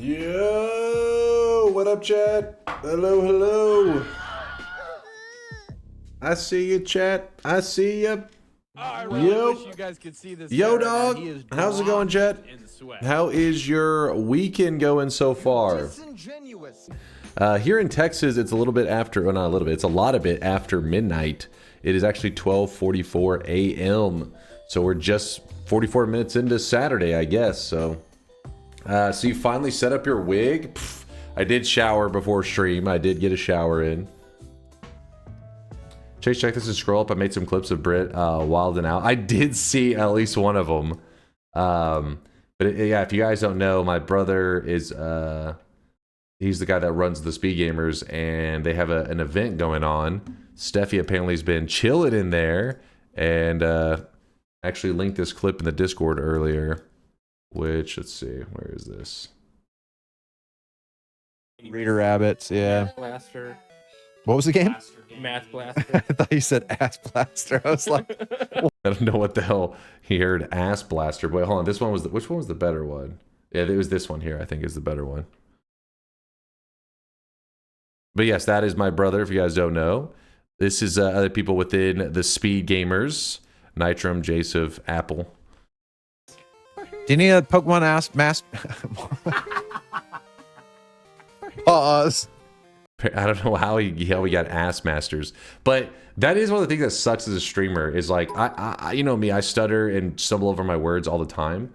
Yo, what up, chat? Hello, hello. I see you, chat. I see you. I really wish you guys could see this. Yo, guy right dog. now. He is How's it going, chat? in sweat. How is your weekend going so far? Here in Texas, it's a little bit after, well, not a little bit, it's a lot of bit after midnight. It is actually 12:44 a.m. So we're just 44 minutes into Saturday, I guess. So you finally set up your wig? Pff, I did shower before stream. I did get a shower in. Chase, check this and scroll up. I made some clips of Britt wilding out. I did see at least one of them. Yeah, if you guys don't know, my brother is he's the guy that runs the Speed Gamers, and they have an event going on. Steffi apparently has been chilling in there, and actually linked this clip in the Discord earlier. Which, let's see, where is this? Reader Rabbits, yeah. Blaster. What was the game? Math Blaster. I thought you said Ass Blaster. I was like, I don't know what the hell he heard. Ass Blaster. But hold on, this one was which one was the better one? Yeah, it was this one here. I think is the better one. But yes, that is my brother. If you guys don't know, this is other people within the Speed Gamers: Nitrum, Jasov, Apple. do you need a Pokemon mask? Pause. I don't know how we got Ass Masters, but that is one of the things that sucks as a streamer. Is like I you know me, I stutter and stumble over my words all the time.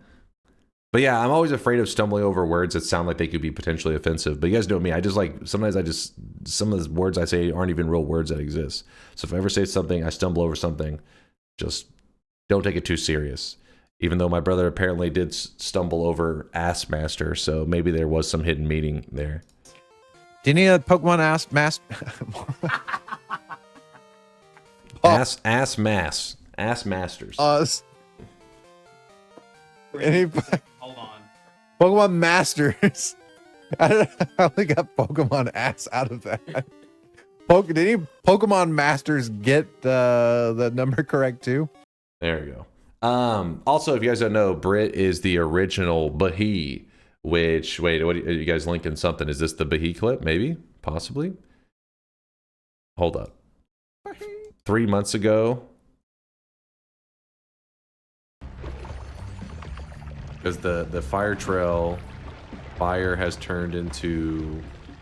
But yeah, I'm always afraid of stumbling over words that sound like they could be potentially offensive. But you guys know me. I just like, sometimes some of the words I say aren't even real words that exist. So if I ever say something, I stumble over something, just don't take it too serious. Even though my brother apparently did stumble over Ass Master, so maybe there was some hidden meaning there. Do you need a Pokemon mask? Ass Masters. Pause. Any Hold on. Pokemon Masters. I only got Pokemon ass out of that. Did any Pokemon Masters get the number correct too? There we go. Also, if you guys don't know, Britt is the original buhee. Which, wait, what are you guys linking something? Is this the buhee clip? Maybe, possibly. Hold up. 3 months ago. Because the fire trail, fire has turned into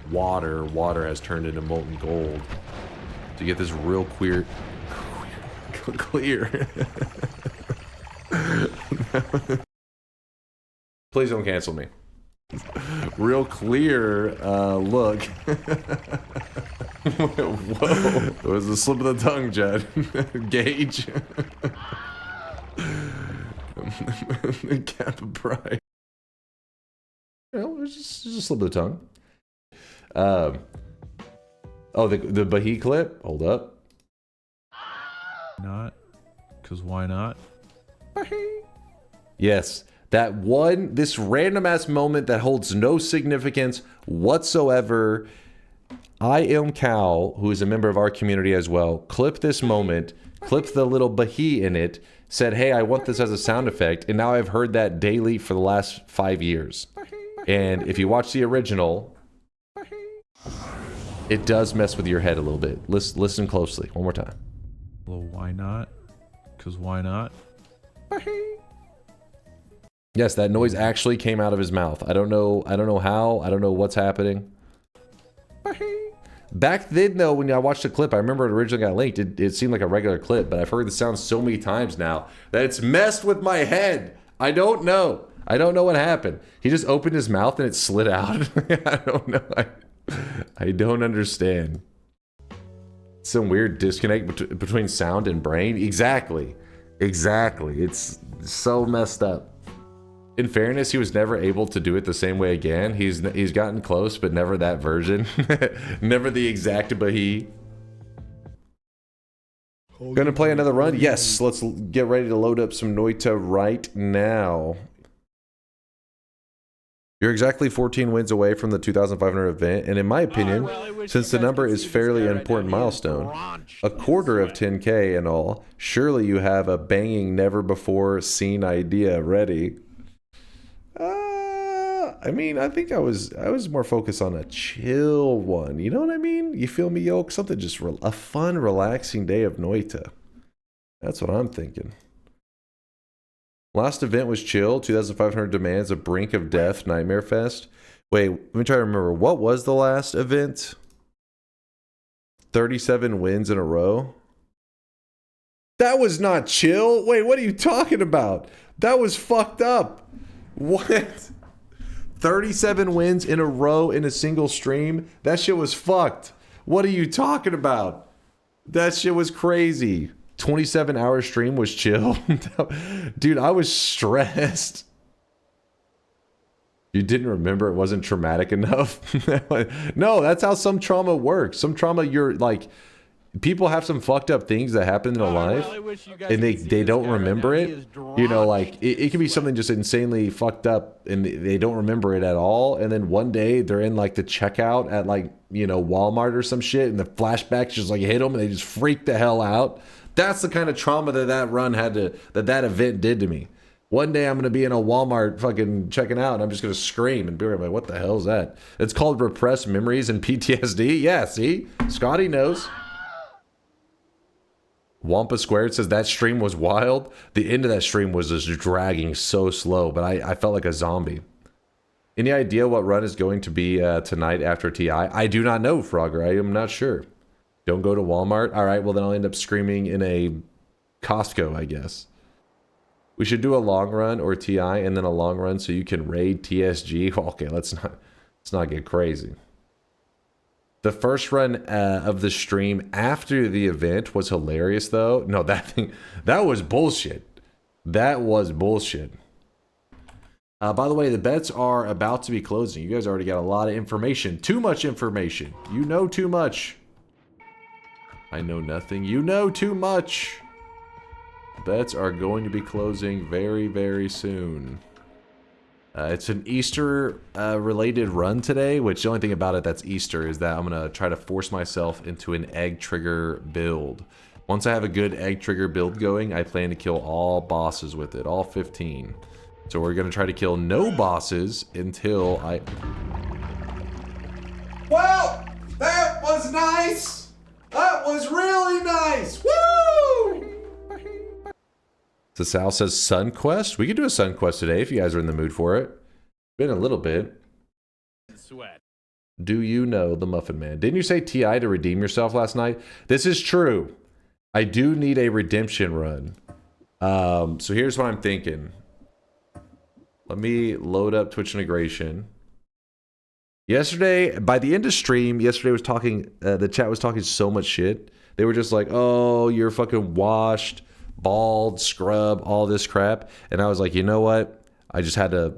water, water has turned into molten gold. To get this real clear. Please don't cancel me. Real clear look. Whoa. It was a slip of the tongue, Jed. Gage. The cap of pride. You know, it's just a slip of the tongue. Oh, the buhee clip? Hold up. Not. Because why not? Yes. That one, this random ass moment that holds no significance whatsoever. I am Cal, who is a member of our community as well, clipped this moment, clipped the little buhee in it, said, hey, I want this as a sound effect, and now I've heard that daily for the last 5 years. And if you watch the original, it does mess with your head a little bit. Listen closely, one more time. Well, why not? Because why not? Yes, that noise actually came out of his mouth. I don't know how, I don't know what's happening. Back then, though, when I watched the clip, I remember it originally got linked. It seemed like a regular clip, but I've heard the sound so many times now that it's messed with my head. I don't know. I don't know what happened. He just opened his mouth and it slid out. I don't know. I don't understand. Some weird disconnect between sound and brain. Exactly. Exactly. It's so messed up. In fairness, he was never able to do it the same way again. He's gotten close, but never that version. Never the exact buhee. Gonna play another run? Yes, let's get ready to load up some Noita right now. You're exactly 14 wins away from the 2,500 event, and in my opinion, since the number is fairly an important milestone, a quarter of 10K and all, surely you have a banging never before seen idea ready. I mean, I think I was more focused on a chill one. You know what I mean? You feel me, Yoke? Something just a fun, relaxing day of Noita. That's what I'm thinking. Last event was chill. 2,500 demands. A brink of death. Nightmare Fest. Wait, let me try to remember. What was the last event? 37 wins in a row. That was not chill. Wait, what are you talking about? That was fucked up. What? 37 wins in a row in a single stream? That shit was fucked. What are you talking about? That shit was crazy. 27-hour stream was chill. Dude, I was stressed. You didn't remember it wasn't traumatic enough? No, that's how some trauma works. Some trauma, you're like, people have some fucked up things that happen in their life, and they don't remember it. You know, like, it can be something just insanely fucked up, and they don't remember it at all, and then one day they're in, like, the checkout at, like, you know, Walmart or some shit, and the flashbacks just, like, hit them, and they just freak the hell out. That's the kind of trauma that run had to, that event did to me. One day I'm going to be in a Walmart fucking checking out, and I'm just going to scream and be like, what the hell is that? It's called repressed memories and PTSD. Yeah, see? Scotty knows. Wampa Squared says that stream was wild. The end of that stream was just dragging so slow, but I felt like a zombie. Any idea what run is going to be tonight after TI? I do not know, Frogger. I am not sure. Don't go to Walmart? All right, well then I'll end up screaming in a Costco, I guess. We should do a long run or TI and then a long run so you can raid TSG. Okay, let's not get crazy. The first run of the stream after the event was hilarious, though. No, that was bullshit. That was bullshit. By the way, the bets are about to be closing. You guys already got a lot of information. Too much information. You know too much. I know nothing. You know too much. Bets are going to be closing very, very soon. It's an Easter related run today, which the only thing about it that's Easter is that I'm going to try to force myself into an egg trigger build. Once I have a good egg trigger build going, I plan to kill all bosses with it, all 15. So we're going to try to kill no bosses until I... Well, that was nice! That was really nice! Woo! So Sal says Sun Quest. We could do a Sun Quest today if you guys are in the mood for it. Been a little bit. Sweat. Do you know the Muffin Man? Didn't you say TI to redeem yourself last night? This is true. I do need a redemption run. So here's what I'm thinking. Let me load up Twitch integration. Yesterday, by the end of stream, yesterday was talking, the chat was talking so much shit. They were just like, oh, you're fucking washed, bald, scrub, all this crap. And I was like, you know what? I just had to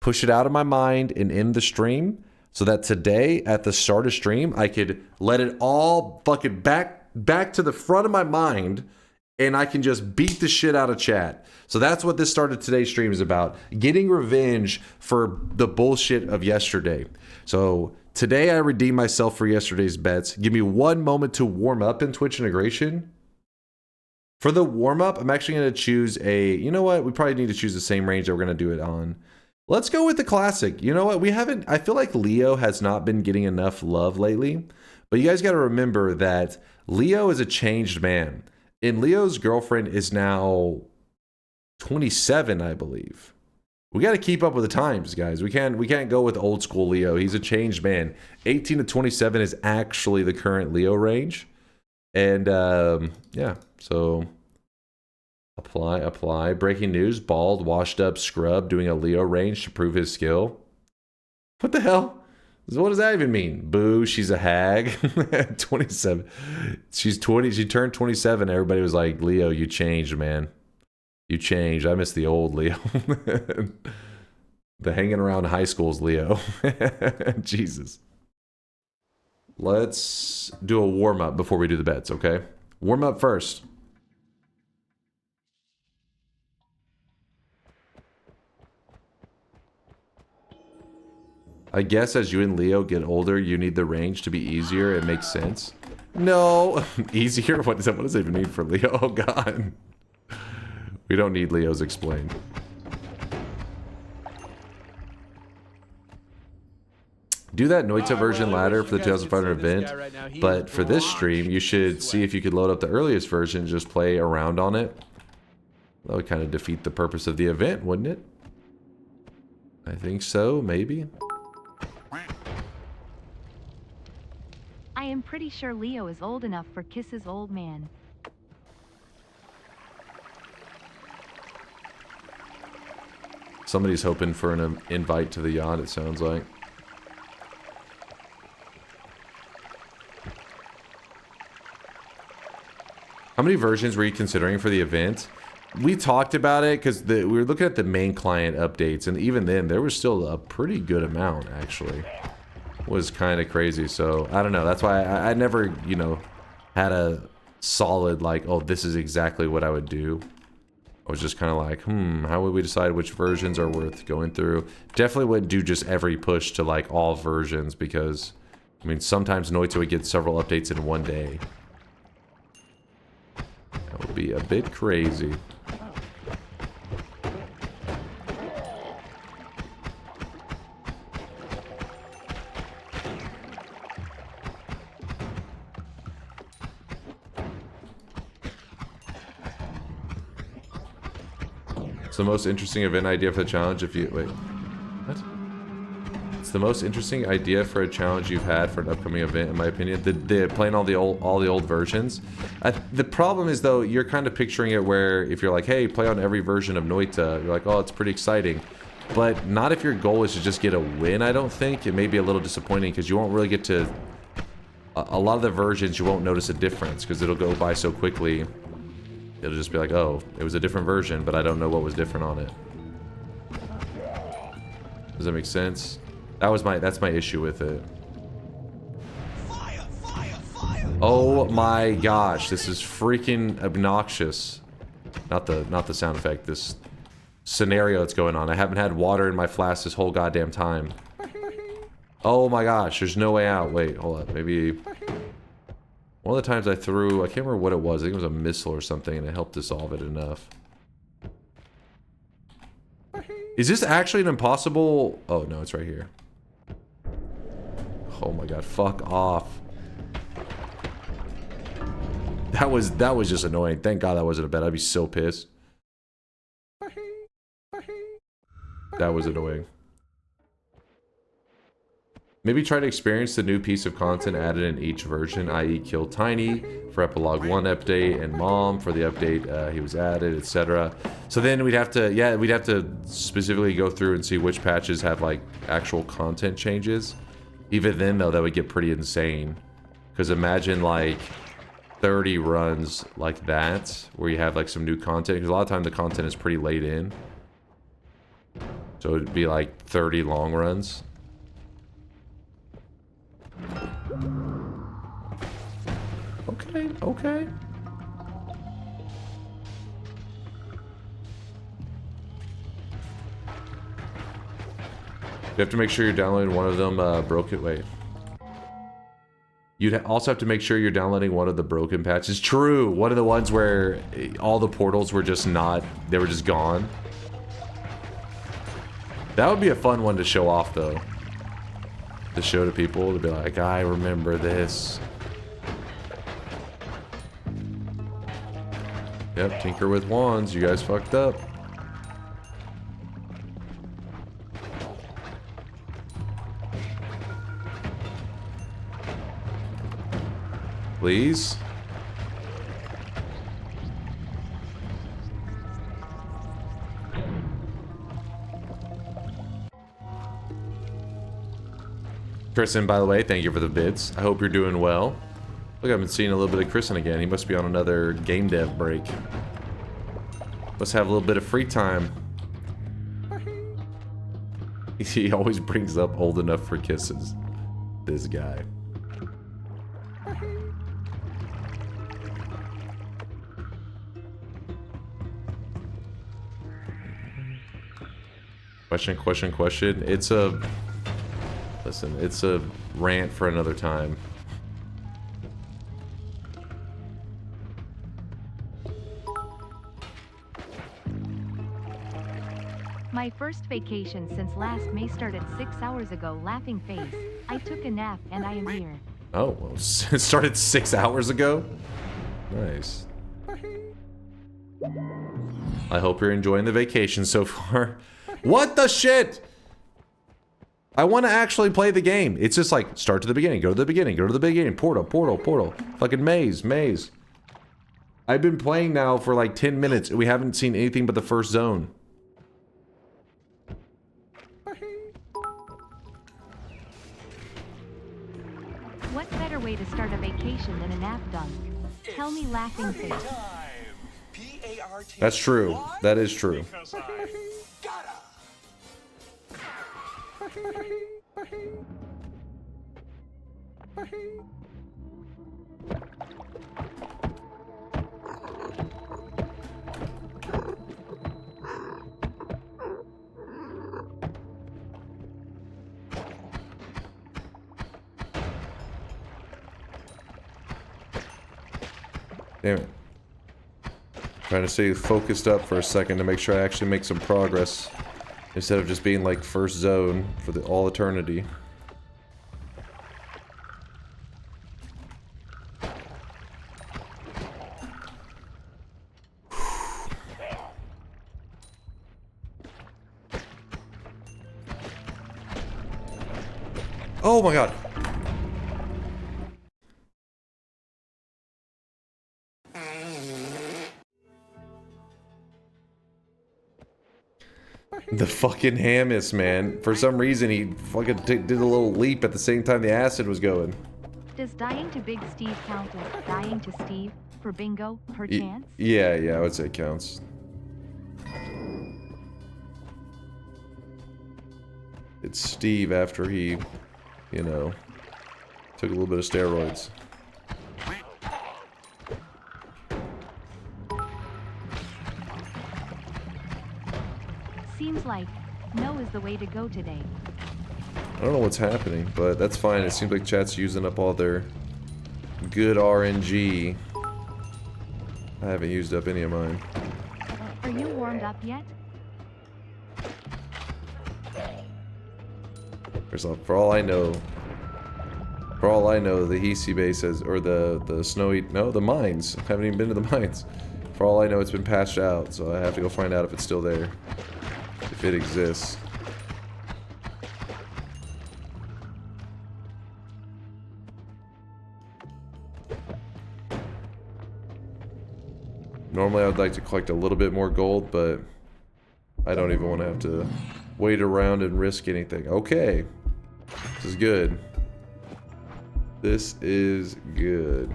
push it out of my mind and end the stream so that today at the start of stream, I could let it all fucking back to the front of my mind and I can just beat the shit out of chat. So that's what this started today's stream is about. Getting revenge for the bullshit of yesterday. So today I redeem myself for yesterday's bets. Give me one moment to warm up in Twitch integration. For the warm-up, I'm actually going to choose a... You know what? We probably need to choose the same range that we're going to do it on. Let's go with the classic. You know what? We haven't... I feel like Leo has not been getting enough love lately. But you guys got to remember that Leo is a changed man. And Leo's girlfriend is now 27, I believe. We got to keep up with the times, guys. We can't go with old school Leo. He's a changed man. 18 to 27 is actually the current Leo range. And yeah, so apply. Breaking news, bald, washed up, scrub, doing a Leo range to prove his skill. What the hell? What does that even mean? Boo, she's a hag. 27. She's 20. She turned 27. Everybody was like, Leo, you changed, man. You changed. I miss the old Leo. The hanging around high school's Leo. Jesus. Let's do a warm-up before we do the bets, okay? Warm up first. I guess as you and Leo get older, you need the range to be easier. It makes sense. No. Easier? What does that even mean for Leo? Oh, God. We don't need Leo's explained. do that Noita version ladder for the 2500 event, but for this stream, you should see if you could load up the earliest version and just play around on it. That would kind of defeat the purpose of the event, wouldn't it? I think so, maybe. I am pretty sure Leo is old enough for Kiss's old man. Somebody's hoping for an invite to the yacht, it sounds like. How many versions were you considering for the event? We talked about it because we were looking at the main client updates, and even then, there was still a pretty good amount, actually. It was kind of crazy, so I don't know. That's why I never, you know, had a solid, like, oh, this is exactly what I would do. I was just kind of like, how would we decide which versions are worth going through? Definitely wouldn't do just every push to, like, all versions, because, I mean, sometimes Noita would get several updates in one day. That would be a bit crazy. It's the most interesting event idea for the challenge if you... Wait. What? It's the most interesting idea for a challenge you've had for an upcoming event, in my opinion. The playing all the old versions. The problem is, though, you're kind of picturing it where if you're like, hey, play on every version of Noita, you're like, oh, it's pretty exciting. But not if your goal is to just get a win, I don't think. It may be a little disappointing because you won't really get to... A lot of the versions, you won't notice a difference because it'll go by so quickly. It'll just be like, oh, it was a different version, but I don't know what was different on it. Does that make sense? That's my issue with it. Fire, fire, fire. Oh my gosh, this is freaking obnoxious. Not the sound effect, this scenario that's going on. I haven't had water in my flask this whole goddamn time. Oh my gosh, there's no way out. Wait, hold up, maybe... One of the times I threw, I can't remember what it was. I think it was a missile or something, and it helped dissolve it enough. Is this actually an impossible... Oh, no, it's right here. Oh my god, fuck off. That was just annoying. Thank god that wasn't a bet. I'd be so pissed. That was annoying. Maybe try to experience the new piece of content added in each version, i.e. Kill Tiny for Epilogue 1 update and Mom for the update he was added, etc. So then we'd have to, yeah, we'd have to specifically go through and see which patches have, like, actual content changes. Even then, though, that would get pretty insane. Because imagine, like, 30 runs like that, where you have, like, some new content. Because a lot of time the content is pretty late in. So it'd be, like, 30 long runs. Okay, okay. You have to make sure you're downloading one of them broken... Wait. You'd also have to make sure you're downloading one of the broken patches. True! One of the ones where all the portals were just not... They were just gone. That would be a fun one to show off, though. To show to people, to be like, I remember this. Yep, tinker with wands. You guys fucked up. Please? Kristen, by the way, thank you for the bits. I hope you're doing well. Look, I've been seeing a little bit of Kristen again. He must be on another game dev break. Must have a little bit of free time. He always brings up old enough for kisses. This guy. Question. It's a... Listen, it's a rant for another time. My first vacation since last May started 6 hours ago. Laughing face. I took a nap and I am here. Oh, well, it started 6 hours ago? Nice. I hope you're enjoying the vacation so far. What the shit? I want to actually play the game. It's just like, start to the beginning, go to the beginning, go to the beginning, portal, portal, portal. Fucking maze, maze. I've been playing now for like 10 minutes and we haven't seen anything but the first zone. What better way to start a vacation than a nap dunk? Tell me laughing face. P-A-R-T. That's true. That is true. Because I gotta. Damn it. Trying to stay focused up for a second to make sure I actually make some progress. Instead of just being like first zone for all eternity. Oh my god. The fucking Hammis, man. For some reason, he fucking did a little leap at the same time the acid was going. Does dying to Big Steve count as dying to Steve for bingo, perchance? Yeah, I would say it counts. It's Steve after he, you know, took a little bit of steroids. Seems like no is the way to go today. I don't know what's happening, but that's fine. It seems like chat's using up all their good RNG. I haven't used up any of mine. Are you warmed up yet? For all I know, the hiisi base has, or the snowy, no, the mines. I haven't even been to the mines. For all I know, it's been patched out, so I have to go find out if it's still there. If it exists. Normally I would like to collect a little bit more gold, but I don't even want to have to wait around and risk anything. Okay. This is good. This is good.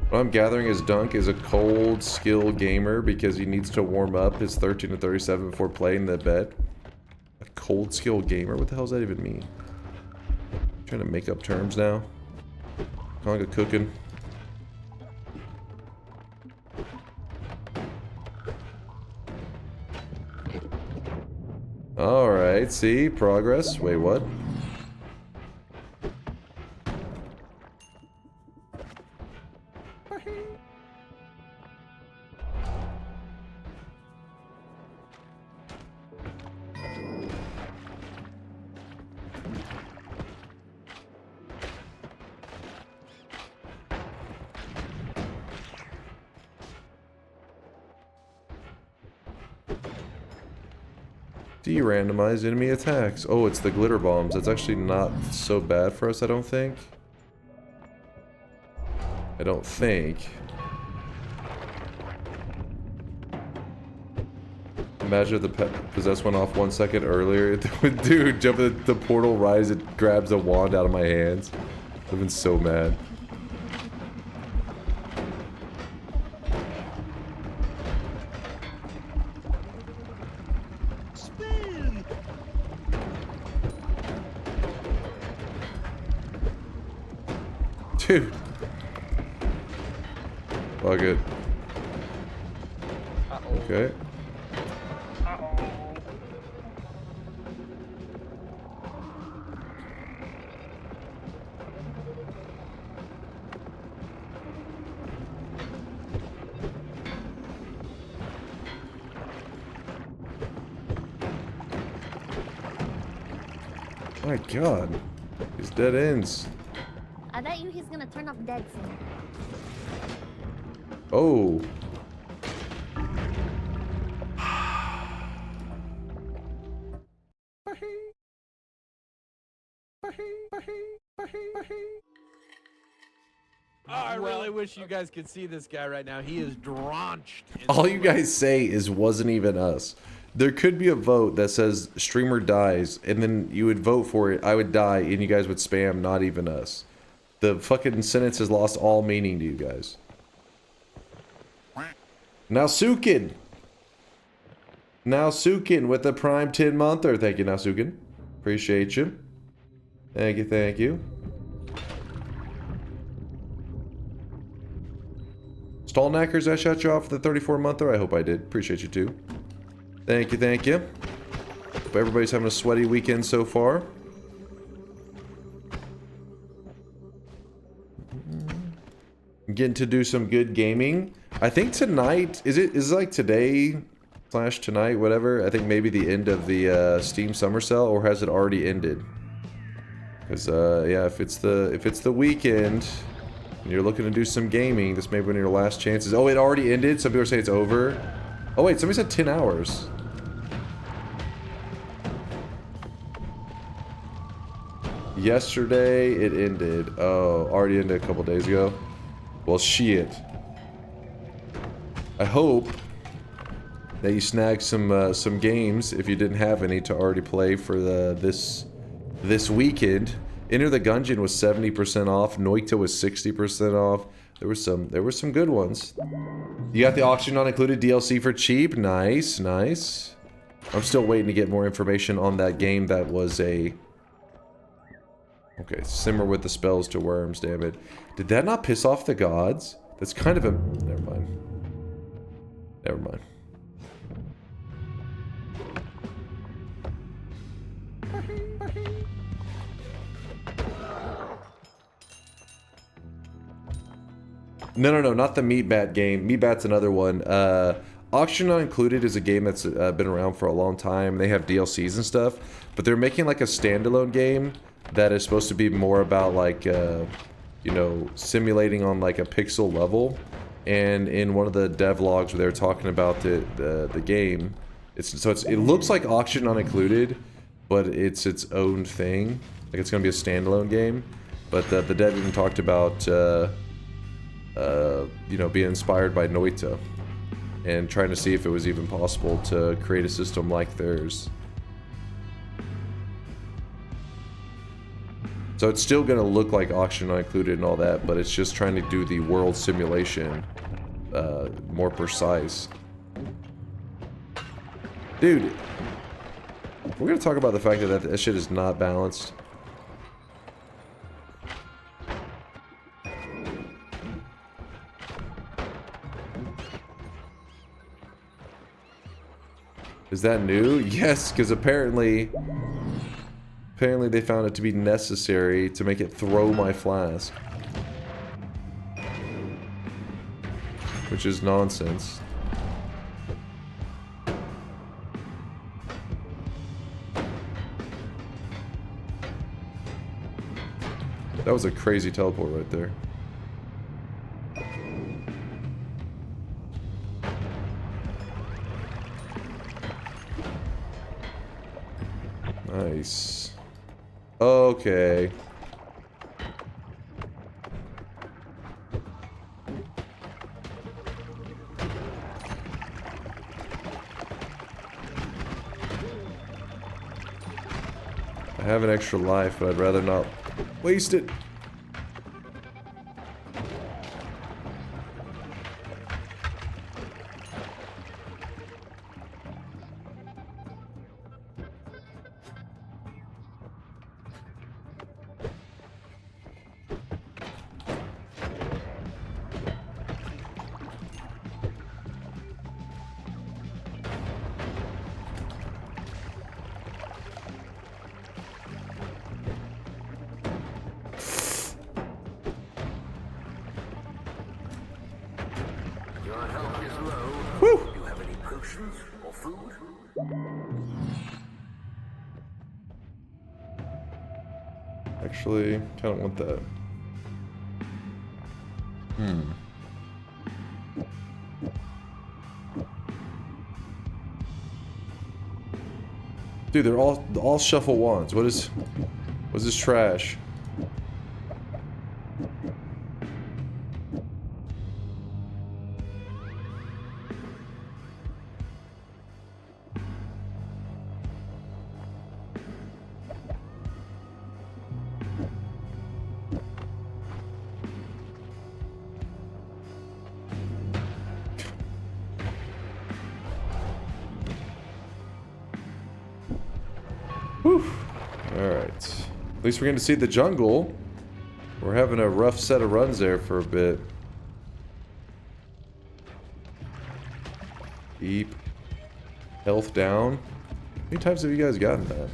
What I'm gathering is Dunk is a cold skill gamer because he needs to warm up his 13 to 37 before playing the bed. A cold skill gamer? What the hell does that even mean? Trying to make up terms now. Conga cooking. Alright, see? Progress. Wait, what? De-randomize enemy attacks. Oh, it's the glitter bombs. That's actually not so bad for us, I don't think. I don't think. Imagine if the possess went off 1 second earlier. Dude, jump at the portal, rise, it grabs a wand out of my hands. I've been so mad. Dude. Fuck it. Okay. My God. These dead ends. I bet you he's gonna turn up dead soon. Oh. Oh, I really wish you guys could see this guy right now. He is drenched. in All you sweat. guys say is wasn't even us. There could be a vote that says streamer dies, and then you would vote for it. I would die, and you guys would spam not even us. The fucking sentence has lost all meaning to you guys. Nausukin! Nausukin with the Prime 10-monther. Thank you, Nausukin. Appreciate you. Thank you, thank you. Stallknackers, I shut you off for the 34-monther. I hope I did. Appreciate you too. Thank you, thank you. Hope everybody's having a sweaty weekend so far. Getting to do some good gaming. I think tonight, is it like today / tonight, whatever. I think maybe the end of the Steam Summer Sale, or has it already ended? Because yeah, if it's the weekend and you're looking to do some gaming, this may be one of your last chances. Oh, it already ended? Some people say it's over. Oh wait, somebody said 10 hours. Yesterday it ended. Oh, already ended a couple days ago. Well, shit. I hope that you snagged some games if you didn't have any to already play for this weekend. Enter the Gungeon was 70% off. Noita was 60% off. There were some good ones. You got the auction not included DLC for cheap. Nice, nice. I'm still waiting to get more information on that game that was a... Okay, simmer with the spells to worms, damn it. Did that not piss off the gods? That's kind of a... Never mind. Never mind. No, not the Meat Bat game. Meat Bat's another one. Auction Not Included is a game that's been around for a long time. They have DLCs and stuff, but they're making like a standalone game that is supposed to be more about like, you know, simulating on like a pixel level. And in one of the devlogs where they're talking about the game, it looks like Auction Not Included, but it's its own thing. Like it's gonna be a standalone game. But the dev even talked about, you know, being inspired by Noita and trying to see if it was even possible to create a system like theirs. So it's still gonna look like Auction Not Included and all that, but it's just trying to do the world simulation more precise. Dude, we're gonna talk about the fact that that shit is not balanced. Is that new? Yes, because apparently they found it to be necessary to make it throw my flask. Which is nonsense. That was a crazy teleport right there. Nice. Okay. I have an extra life, but I'd rather not waste it. Actually, kind of want that. Dude, they're all shuffle wands. What's this trash? Alright. At least we're going to see the jungle. We're having a rough set of runs there for a bit. Keep health down. How many times have you guys gotten that?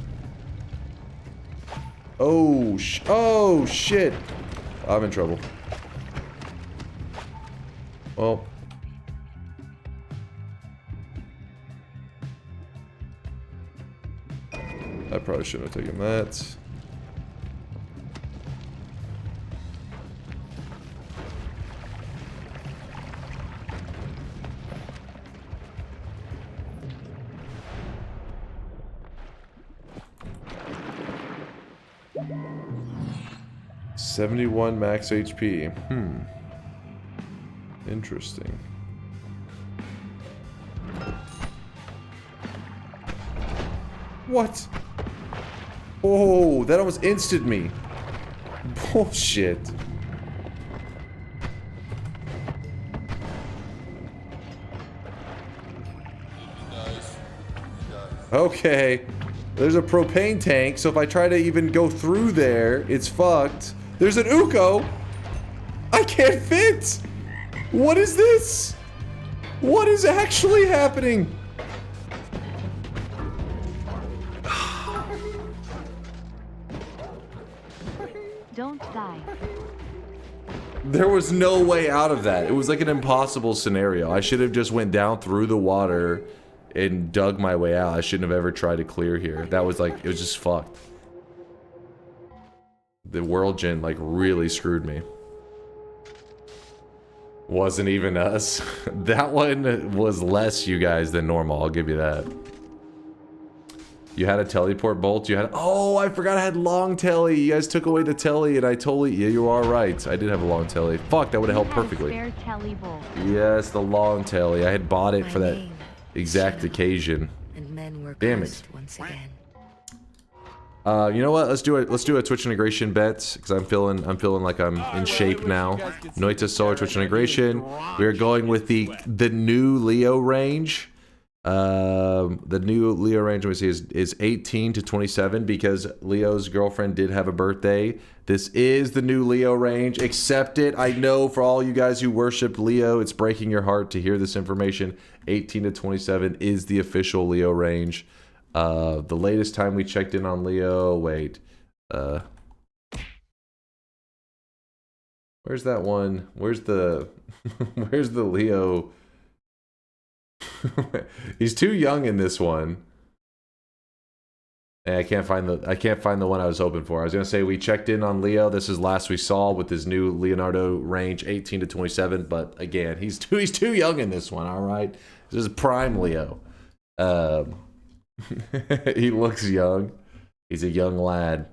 Oh, shit. I'm in trouble. Well. I probably shouldn't have taken that. $71 max HP. Interesting. What? Oh, that almost insted me. Bullshit. Okay. There's a propane tank, so if I try to even go through there, it's fucked. There's an Uko! I can't fit! What is this? What is actually happening? Don't die. There was no way out of that. It was like an impossible scenario. I should have just went down through the water and dug my way out. I shouldn't have ever tried to clear here. That was like, it was just fucked. The World Gen like really screwed me. Wasn't even us. That one was less you guys than normal, I'll give you that. You had a teleport bolt, you had- oh, I forgot I had long telly. You guys took away the telly and I totally- yeah, you are right. I did have a long telly. Fuck, that would have helped perfectly. Spare telly bolt. Yes, the long telly. I had bought it for that exact occasion. And men were Damn it. cursed once again. You know what? Let's do a Twitch integration bet because I'm feeling like I'm in shape now. Noita Sun Twitch integration. We are going with the new Leo range. The new Leo range we see is 18 to 27 because Leo's girlfriend did have a birthday. This is the new Leo range. Accept it. I know for all you guys who worship Leo, it's breaking your heart to hear this information. 18 to 27 is the official Leo range. The latest time we checked in on Leo, wait, where's that one? Where's the, where's the Leo? He's too young in this one. And I can't find the one I was hoping for. I was gonna say we checked in on Leo. This is last we saw with his new Leonardo range, 18 to 27. But again, he's too young in this one. All right, this is prime Leo. He looks young. He's a young lad.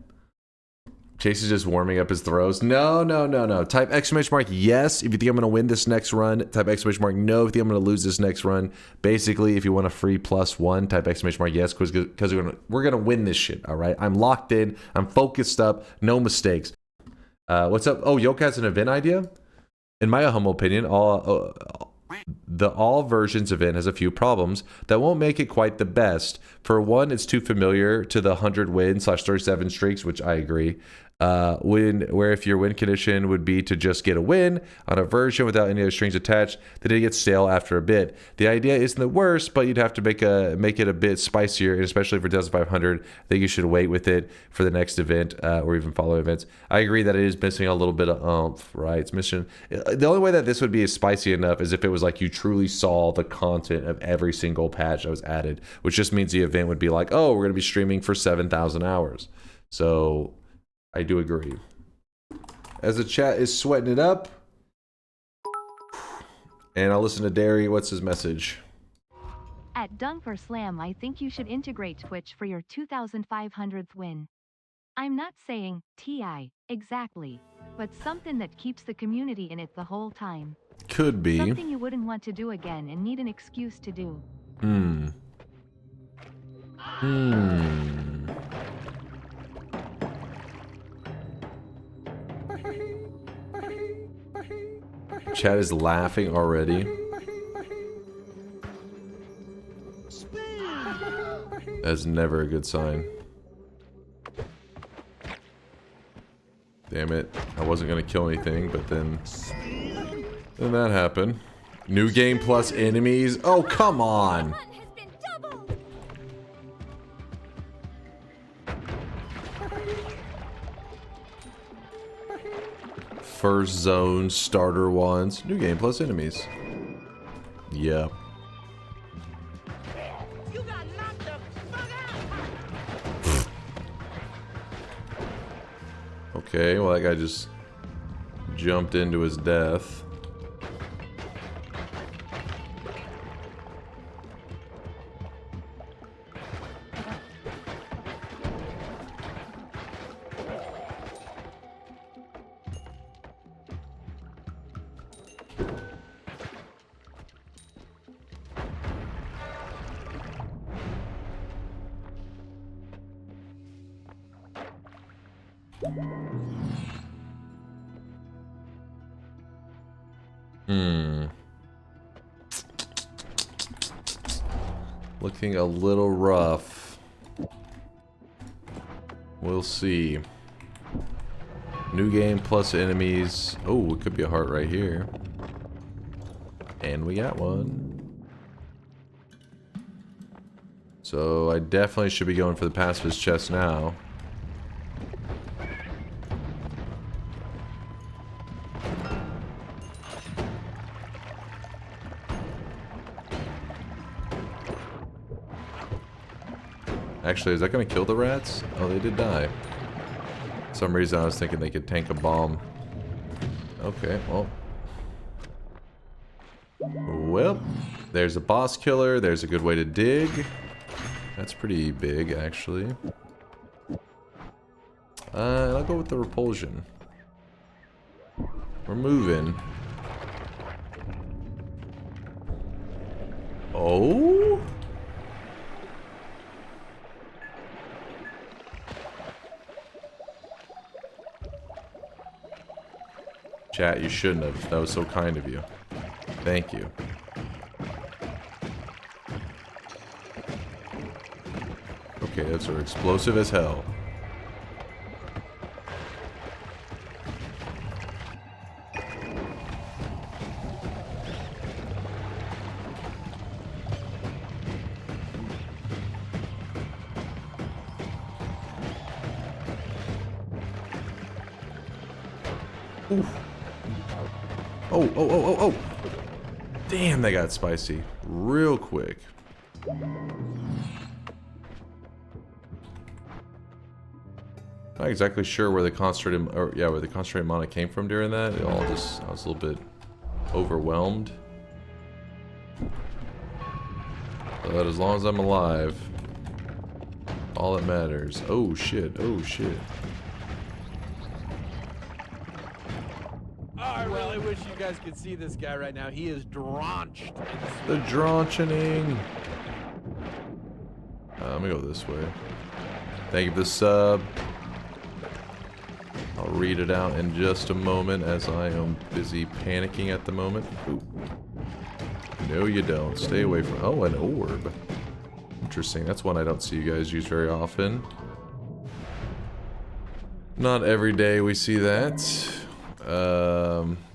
Chase is just warming up his throws. No. Type exclamation mark yes if you think I'm going to win this next run. Type exclamation mark no if you think I'm going to lose this next run. Basically, if you want a free +1, type exclamation mark yes because we're going to win this shit, all right? I'm locked in. I'm focused up. No mistakes. What's up? Oh, Yoke has an event idea? In my humble opinion, the all versions event has a few problems that won't make it quite the best. For one, it's too familiar to the 100 win/37 streaks, which I agree. Where if your win condition would be to just get a win on a version without any other strings attached, then it gets stale after a bit. The idea isn't the worst, but you'd have to make it a bit spicier, and especially for 1500, I think you should wait with it for the next event or even following events. I agree that it is missing a little bit of oomph, right? It's missing. The only way that this would be spicy enough is if it was like you truly saw the content of every single patch that was added, which just means the event would be like, oh, we're going to be streaming for 7,000 hours. So I do agree. As the chat is sweating it up. And I'll listen to Derry. What's his message? At DunkOrSlam, I think you should integrate Twitch for your 2,500th win. I'm not saying TI, exactly, but something that keeps the community in it the whole time. Could be. Something you wouldn't want to do again and need an excuse to do. Chat is laughing already. That's never a good sign. Damn it. I wasn't gonna kill anything, but then that happened. New game plus enemies? Oh, come on! First zone, starter ones. New game plus enemies. Yeah. Okay, well that guy just jumped into his death. Looking a little rough. We'll see. New game plus enemies. Oh, it could be a heart right here. And we got one. So I definitely should be going for the pacifist chest now. Actually, is that going to kill the rats? Oh, they did die. For some reason I was thinking they could tank a bomb. Okay, well. Well, there's a boss killer. There's a good way to dig. That's pretty big, actually. I'll go with the repulsion. We're moving. Oh? Chat, you shouldn't have. That was so kind of you. Thank you. Okay, those are explosive as hell. Oof. Oh. Damn, they got spicy real quick. Not exactly sure where the concentrated, where the concentrated mana came from during that. It all just, I was a little bit overwhelmed. But as long as I'm alive, all that matters. Oh shit, oh shit. I really wish you guys could see this guy right now. He is drenched in sweat. The dronchening. Let me go this way. Thank you for the sub. I'll read it out in just a moment as I am busy panicking at the moment. Ooh. No, you don't. Stay away from... Oh, an orb. Interesting. That's one I don't see you guys use very often. Not every day we see that.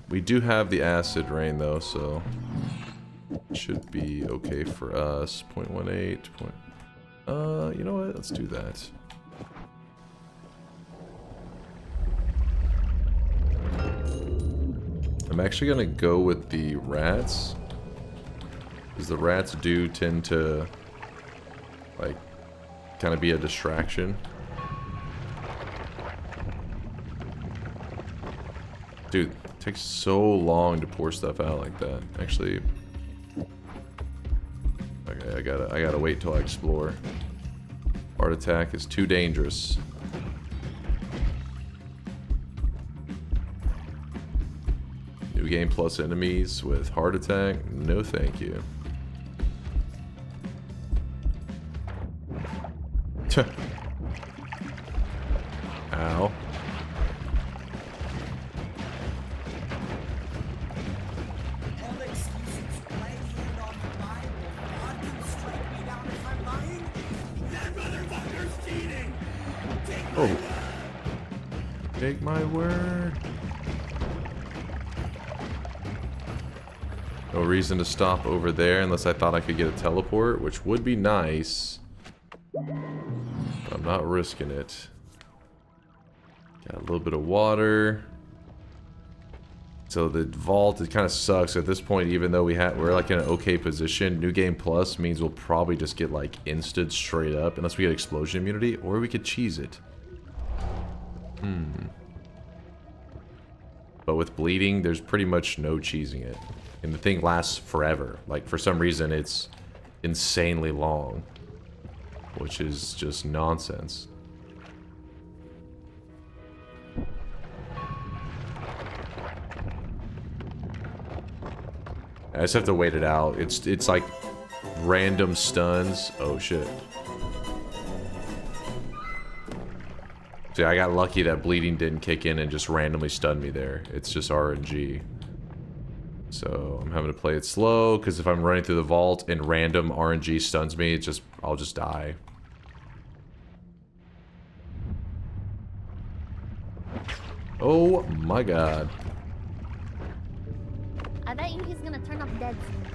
We do have the acid rain though, so it should be okay for us. 0.18. You know what? Let's do that. I'm actually gonna go with the rats, because the rats do tend to like kind of be a distraction. Dude, it takes so long to pour stuff out like that. Actually, okay, I gotta wait till I explore. Heart attack is too dangerous. New game plus enemies with heart attack? No thank you. Ow. Oh. Take my word. No reason to stop over there unless I thought I could get a teleport, which would be nice. But I'm not risking it. Got a little bit of water. So the vault, it kind of sucks at this point. Even though we're like in an okay position, new game plus means we'll probably just get like instant straight up unless we get explosion immunity, or we could cheese it. But with bleeding, there's pretty much no cheesing it, and the thing lasts forever. Like for some reason it's insanely long, which is just nonsense. I just have to wait it out. It's like random stuns. Oh shit. See, I got lucky that bleeding didn't kick in and just randomly stun me there. It's just RNG. So I'm having to play it slow because if I'm running through the vault and random RNG stuns me, I'll just die. Oh my god. I bet you he's gonna turn up dead soon.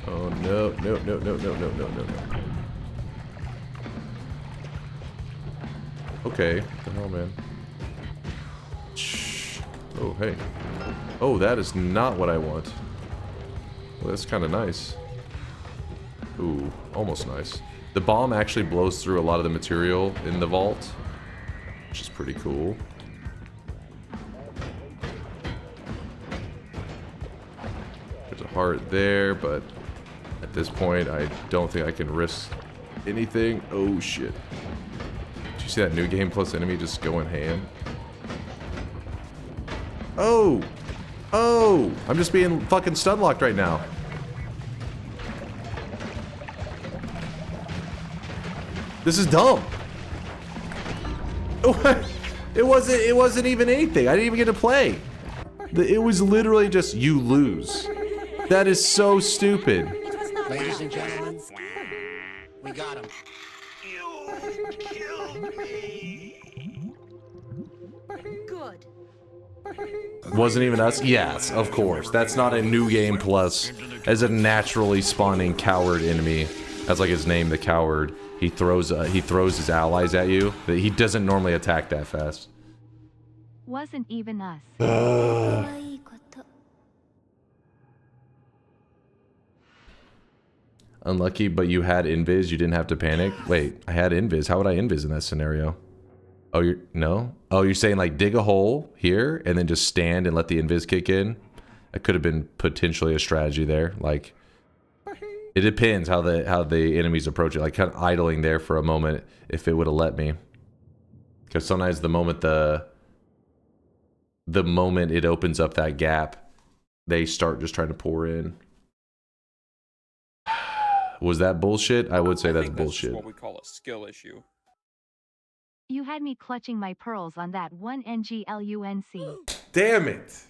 Oh no, no, no, no, no, no, no, no, no. Okay, what the hell, man? Shh. Oh, hey. Oh, that is not what I want. Well, that's kind of nice. Ooh, almost nice. The bomb actually blows through a lot of the material in the vault, which is pretty cool. There's a heart there, but at this point, I don't think I can risk anything. Oh, shit. Did you see that new game plus enemy just going ham? Oh! Oh! I'm just being fucking stun locked right now. This is dumb. It wasn't even anything. I didn't even get to play. It was literally just you lose. That is so stupid. Ladies and gentlemen, we got him. You killed me. Good. Wasn't even us? Yes, of course. That's not a new game plus. As a naturally spawning coward enemy, that's like his name, the coward. He throws his allies at you. He doesn't normally attack that fast. Wasn't even us. Unlucky, but you had invis. You didn't have to panic. Wait, I had invis. How would I invis in that scenario? Oh, no? Oh, you're saying like dig a hole here and then just stand and let the invis kick in? That could have been potentially a strategy there. Like, it depends how the enemies approach it. Like kind of idling there for a moment if it would have let me. Because sometimes the moment it opens up that gap, they start just trying to pour in. Was that bullshit? I would say that's bullshit. That's what we call a skill issue. You had me clutching my pearls on that one NGLUNC. Damn it.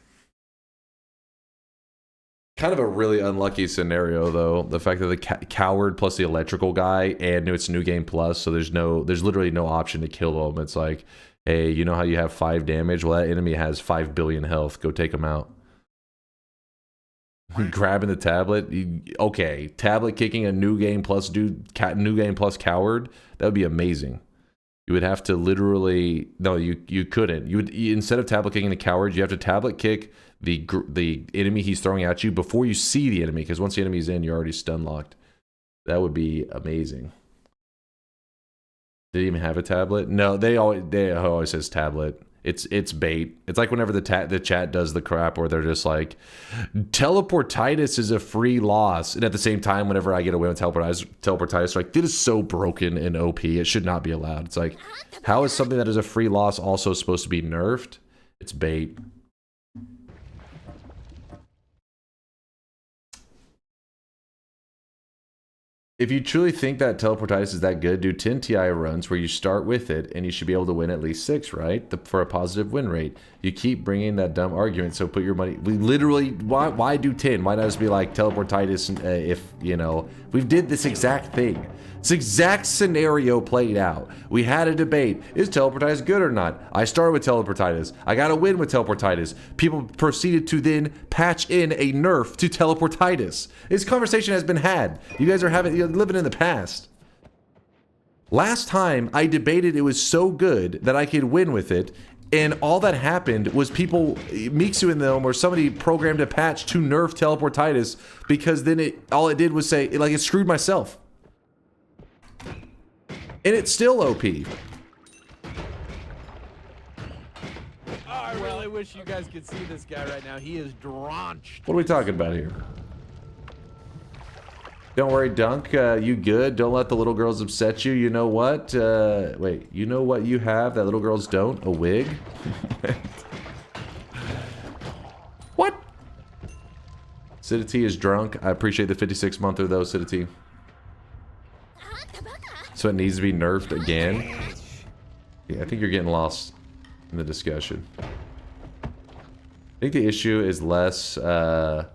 Kind of a really unlucky scenario though. The fact that the coward plus the electrical guy and it's new game plus, so there's literally no option to kill them. It's like, hey, you know how you have 5 damage? Well, that enemy has 5 billion health. Go take him out. Grabbing the tablet. Okay, tablet kicking a new game plus dude, new game plus coward. That would be amazing. You would have to literally you couldn't. You would instead of tablet kicking the coward, you have to tablet kick the enemy he's throwing at you before you see the enemy, because once the enemy's in, you're already stun locked. That would be amazing. Did he even have a tablet? No, they always says tablet. It's bait. It's like whenever the chat does the crap where they're just like, teleportitis is a free loss, and at the same time, whenever I get away with teleportitis, like, this is so broken and OP, it should not be allowed. It's like, how is something that is a free loss also supposed to be nerfed? It's bait. If you truly think that teleportitis is that good, do 10 TI runs where you start with it and you should be able to win at least 6, right? For a positive win rate. You keep bringing that dumb argument, so put your money... We literally... Why do 10? Why not just be like teleportitis if, you know... We did this exact thing. This exact scenario played out. We had a debate. Is teleportitis good or not? I started with teleportitis. I got a win with teleportitis. People proceeded to then patch in a nerf to teleportitis. This conversation has been had. You guys are living in the past. Last time I debated it was so good that I could win with it, and all that happened was people, Mixu in them, or somebody programmed a patch to nerf teleportitis, because then all it did was say, like, it screwed myself. And it's still OP. I really wish you guys could see this guy right now. He is drenched. What are we talking about here? Don't worry, Dunk. You good? Don't let the little girls upset you. You know what? Wait, you know what you have that little girls don't? A wig? What? Sidity is drunk. I appreciate the 56-monther though, Sidity. So it needs to be nerfed again? Yeah, I think you're getting lost in the discussion. I think the issue is less that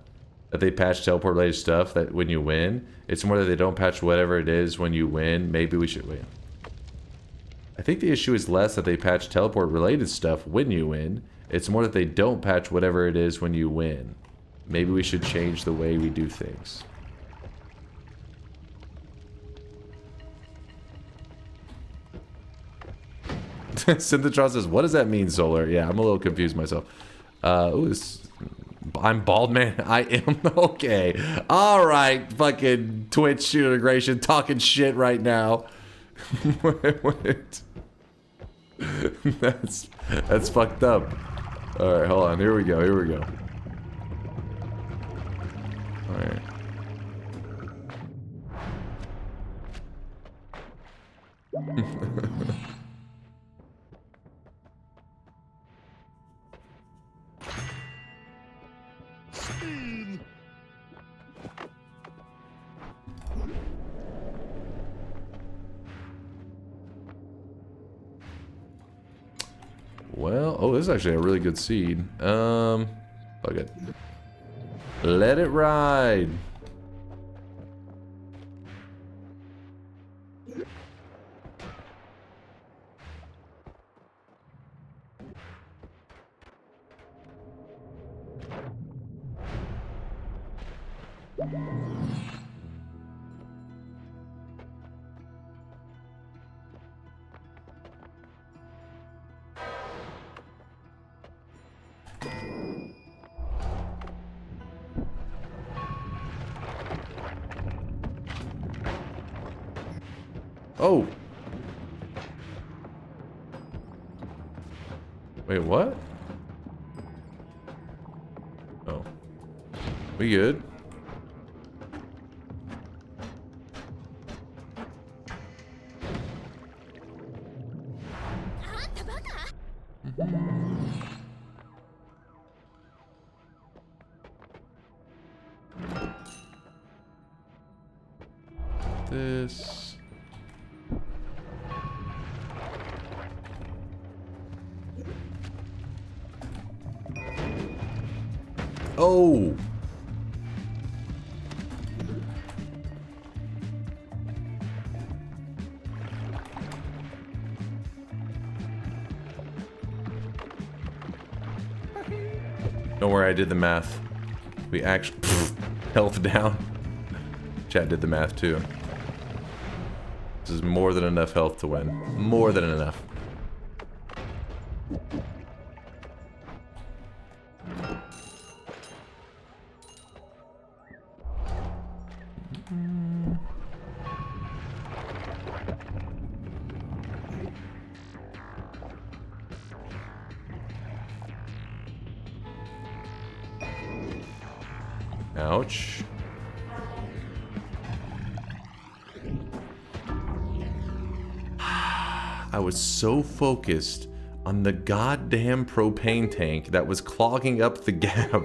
they patch teleport related stuff that when you win. It's more that they don't patch whatever it is when you win. Maybe we should win. I think the issue is less that they patch teleport related stuff when you win. It's more that they don't patch whatever it is when you win. Maybe we should change the way we do things. Synthetron says, what does that mean, Solar? Yeah, I'm a little confused myself. I'm bald, man. I am. Okay. All right. Fucking Twitch integration talking shit right now. Wait. That's fucked up. All right, hold on. Here we go. Here we go. All right. Well, oh, this is actually a really good seed. Fuck it. Let it ride. Oh. Wait, what? Oh. We good? This. Oh. Don't worry, I did the math. We actually health down. Chat did the math too. This is more than enough health to win. More than enough. Ouch. I was so focused on the goddamn propane tank that was clogging up the gap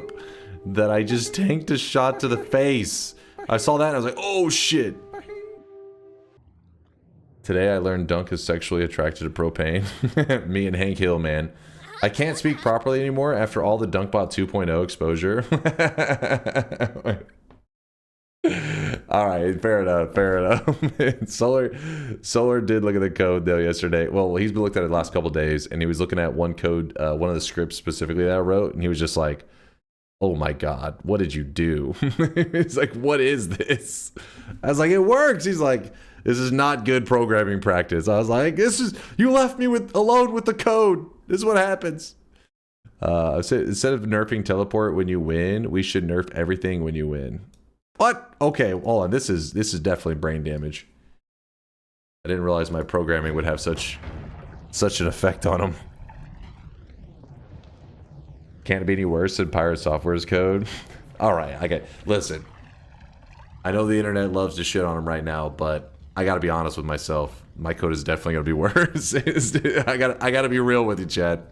that I just tanked a shot to the face. I saw that and I was like, oh shit. Today I learned Dunk is sexually attracted to propane. Me and Hank Hill, man. I can't speak properly anymore after all the DunkBot 2.0 exposure. Alright, fair enough, fair enough. Solar did look at the code though yesterday. Well, he's been looked at it the last couple days, and he was looking at one code, one of the scripts specifically that I wrote, and he was just like, oh my god, what did you do? He's like, what is this? I was like, it works. He's like, this is not good programming practice. I was like, you left me alone with the code. This is what happens. Instead of nerfing teleport when you win, we should nerf everything when you win. What? Okay, hold on. This is definitely brain damage. I didn't realize my programming would have such an effect on him. Can't be any worse than Pirate Software's code. All right, okay. Listen, I know the internet loves to shit on him right now, but I gotta be honest with myself. My code is definitely gonna be worse. I gotta be real with you, Chad.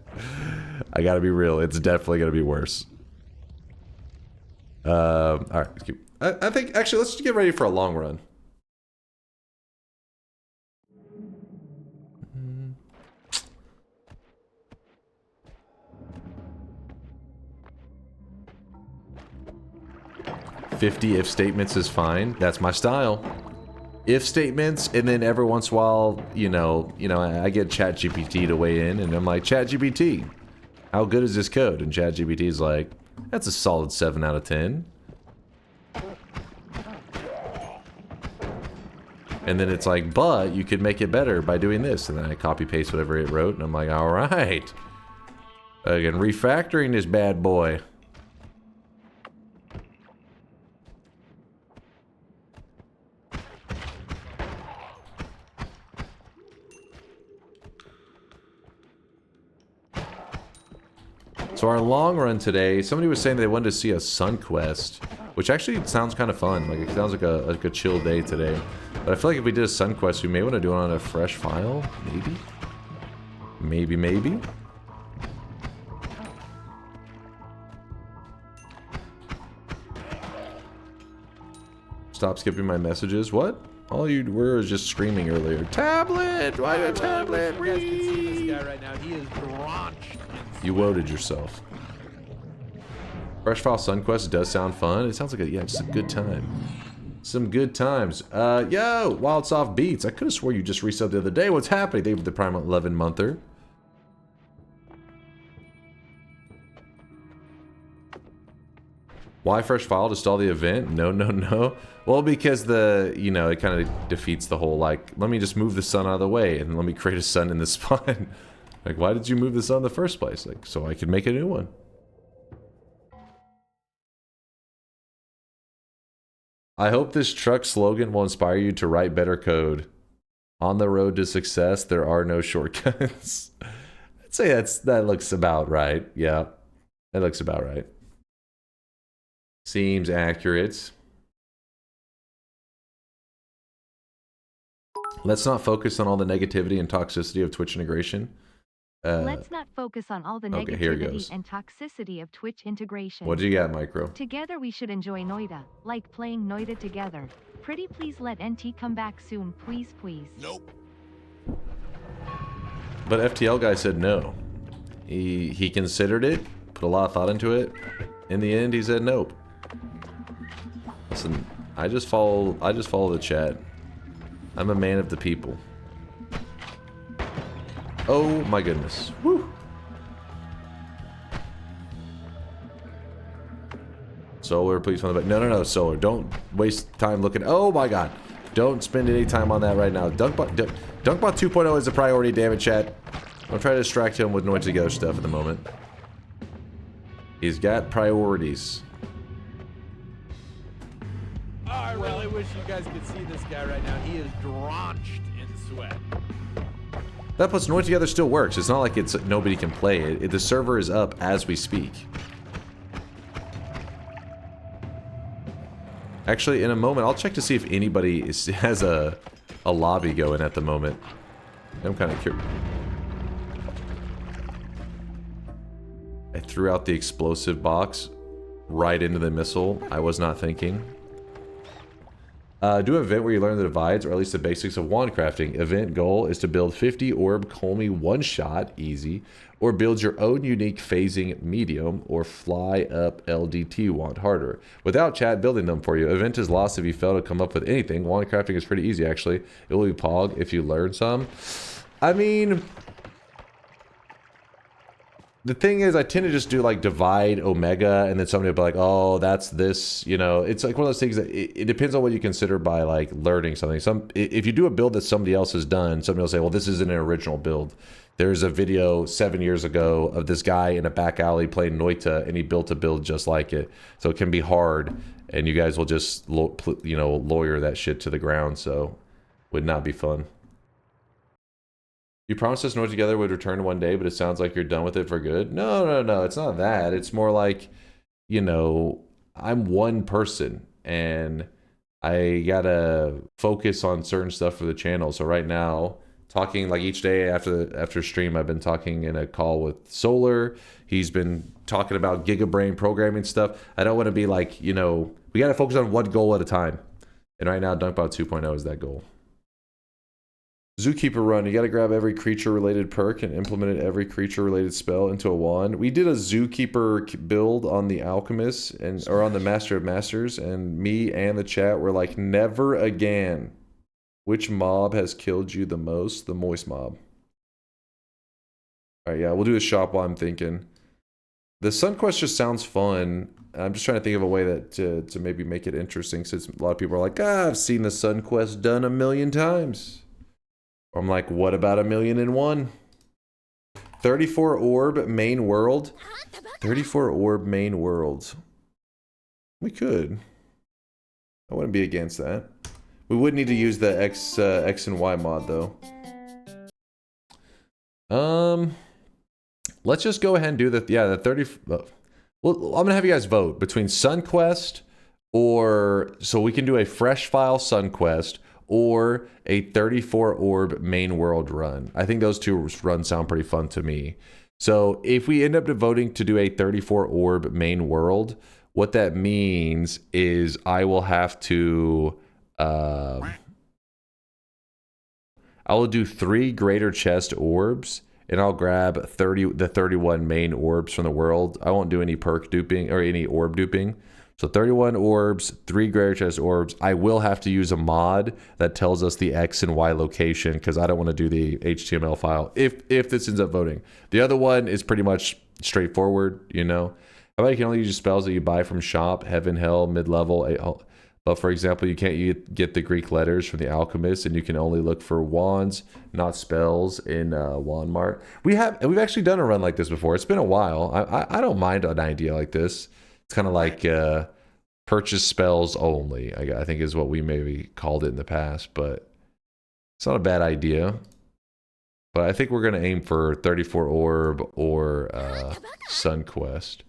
I gotta be real. It's definitely gonna be worse. All right, let's keep. I think actually let's just get ready for a long run. "50 if statements is fine." That's my style. If statements, and then every once in a while, you know, I get ChatGPT to weigh in, and I'm like, ChatGPT, how good is this code? And ChatGPT is like, that's a solid 7 out of 10. And then it's like, but you could make it better by doing this. And then I copy paste whatever it wrote, and I'm like, all right. Again, refactoring this bad boy. So our long run today, somebody was saying they wanted to see a Sun Quest, which actually sounds kind of fun. Like, it sounds like a chill day today. But I feel like if we did a Sun Quest, we may want to do it on a fresh file. Maybe. Maybe. Stop skipping my messages. What? All you were is just screaming earlier. Tablet! Why a tablet? You guys can see this guy right now. He is drenched. You woted yourself. Fresh File Sun Quest does sound fun. It sounds like just a good time. Some good times. Yo, Wild Soft Beats. I could have swore you just resubbed the other day. What's happening? They were the Prime 11 monther. Why Fresh File to stall the event? No. Well, because it kind of defeats the whole, like, let me just move the sun out of the way and let me create a sun in this spot. Like, why did you move the sun in the first place? Like, so I could make a new one. I hope this truck slogan will inspire you to write better code. On the road to success, there are no shortcuts. I'd say that looks about right. Yeah, that looks about right. Seems accurate. Let's not focus on all the negativity and toxicity of Twitch integration. Let's not focus on all the okay, here it negativity goes. and toxicity of Twitch integration. What do you got, Micro? Together we should enjoy Noita, like playing Noita together. Pretty please let NT come back soon, please. Nope. But FTL guy said no. He considered it, put a lot of thought into it. In the end, he said nope. Listen, I just follow the chat. I'm a man of the people. Oh my goodness. Woo. Solar, please find the back. No, Solar. Don't waste time looking. Oh my god. Don't spend any time on that right now. DunkBot 2.0 is a priority, damn it, chat. I'm trying to distract him with Noita Together stuff at the moment. He's got priorities. Oh, I really wish you guys could see this guy right now. He is drenched in sweat. That plus Noita Together still works. It's not like nobody can play it. The server is up as we speak. Actually, in a moment, I'll check to see if anybody has a lobby going at the moment. I'm kind of curious. I threw out the explosive box right into the missile. I was not thinking. Do an event where you learn the divides, or at least the basics of wand crafting. Event goal is to build 50 orb Kolmi one-shot, easy, or build your own unique phasing medium, or fly up LDT wand harder. Without chat building them for you, event is lost if you fail to come up with anything. Wand crafting is pretty easy, actually. It will be pog if you learn some. I mean... The thing is, I tend to just do like divide omega, and then somebody will be like, oh, that's this, you know. It's like one of those things that it depends on what you consider by like learning something. If you do a build that somebody else has done, somebody will say, well, this isn't an original build. There's a video 7 years ago of this guy in a back alley playing Noita, and he built a build just like it. So it can be hard, and you guys will just, you know, lawyer that shit to the ground, so would not be fun. You promised us Noita Together would return one day, but it sounds like you're done with it for good. No, it's not that. It's more like, you know, I'm one person, and I gotta focus on certain stuff for the channel. So right now, talking like each day after stream, I've been talking in a call with Solar. He's been talking about Gigabrain programming stuff. I don't want to be like, you know, we gotta focus on one goal at a time. And right now, DunkBot 2.0 is that goal. Zookeeper run, you gotta grab every creature related perk and implement every creature related spell into a wand. We did a Zookeeper build on the Alchemist or on the Master of Masters, and me and the chat were like, never again. Which mob has killed you the most? The Moist mob. Alright, yeah, we'll do a shop while I'm thinking. The Sun Quest just sounds fun. I'm just trying to think of a way that to maybe make it interesting, since a lot of people are like, I've seen the Sun Quest done 1,000,000 times. I'm like, what about 1,000,001? 34 orb main world. 34 orb main world. We could. I wouldn't be against that. We would need to use the X and Y mod though. Let's just go ahead and do the 30. Well, I'm gonna have you guys vote between Sun Quest, or so we can do a fresh file Sun Quest, or a 34 orb main world run. I think those two runs sound pretty fun to me. So if we end up voting to do a 34 orb main world, what that means is I will have to I will do 3 greater chest orbs, and I'll grab the 31 main orbs from the world. I won't do any perk duping or any orb duping. So 31 orbs, 3 greater chest orbs. I will have to use a mod that tells us the X and Y location, because I don't want to do the HTML file if this ends up voting. The other one is pretty much straightforward, you know. How about you can only use spells that you buy from shop, heaven, hell, mid-level. But for example, you can't get the Greek letters from the Alchemist, and you can only look for wands, not spells, in Wand Mart. We've actually done a run like this before. It's been a while. I don't mind an idea like this. It's kind of like purchase spells only, I think is what we maybe called it in the past, but it's not a bad idea. But I think we're going to aim for 34 orb or Sun Quest.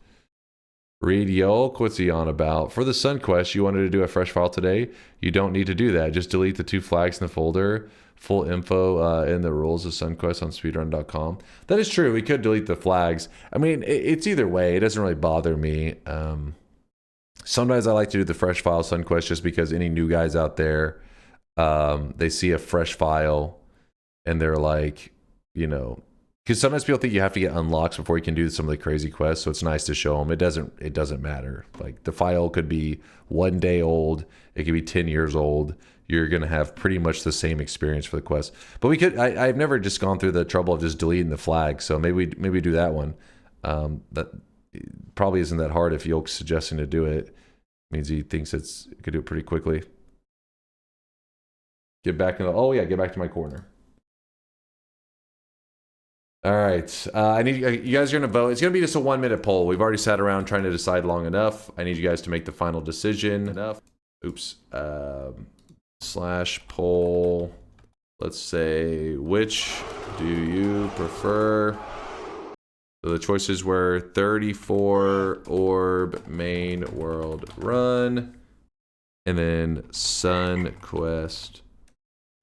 Read Yolk, what's he on about? For the Sun Quest, you wanted to do a fresh file today? You don't need to do that. Just delete the 2 flags in the folder. Full info in the rules of Sun Quest on speedrun.com. That is true. We could delete the flags. I mean, it's either way. It doesn't really bother me. Sometimes I like to do the fresh file Sun Quest just because any new guys out there, they see a fresh file and they're like, you know, because sometimes people think you have to get unlocks before you can do some of the crazy quests. So it's nice to show them. It doesn't matter. Like the file could be 1 day old. It could be 10 years old. You're going to have pretty much the same experience for the quest. But we could, I've never just gone through the trouble of just deleting the flag. So maybe do that one. That probably isn't that hard if Yolk's suggesting to do it. Means he thinks it could do it pretty quickly. Get back in the, oh yeah, get back to my corner. All right, I need you guys are gonna vote. It's gonna be just a 1-minute poll. We've already sat around trying to decide long enough. I need you guys to make the final decision. Oops. / poll. Let's say, which do you prefer? So the choices were 34 orb main world run. And then Sun Quest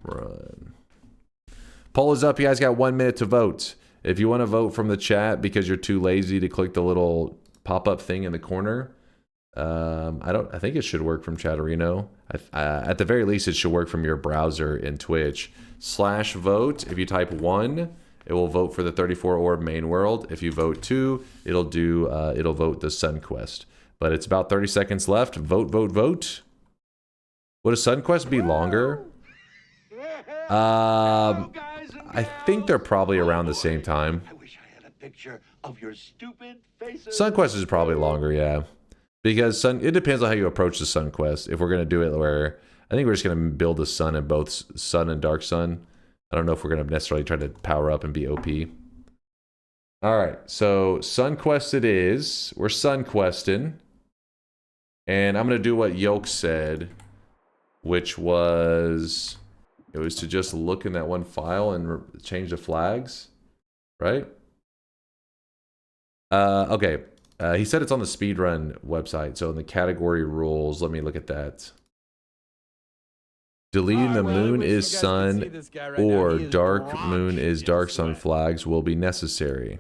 run. Poll is up. You guys got 1 minute to vote. If you want to vote from the chat because you're too lazy to click the little pop-up thing in the corner, I think it should work from Chatterino. At the very least, it should work from your browser in Twitch. /vote. If you type 1, it will vote for the 34 orb main world. If you vote 2, it'll vote the Sun Quest. But it's about 30 seconds left. Vote, vote, vote. Would a Sun Quest be longer? I think they're probably around the same time. I wish I had a picture of your stupid faces. Sun Quest is probably longer, yeah. Because it depends on how you approach the Sun Quest. If we're going to do it where, I think we're just going to build the sun in both Sun and Dark Sun. I don't know if we're going to necessarily try to power up and be OP. Alright, so Sun Quest it is. We're Sun Questing. And I'm going to do what Yoke said, which was... It was to just look in that one file and change the flags, right? Okay. He said it's on the speedrun website. So in the category rules, let me look at that. Deleting the moon is sun or dark moon is dark sun flags will be necessary.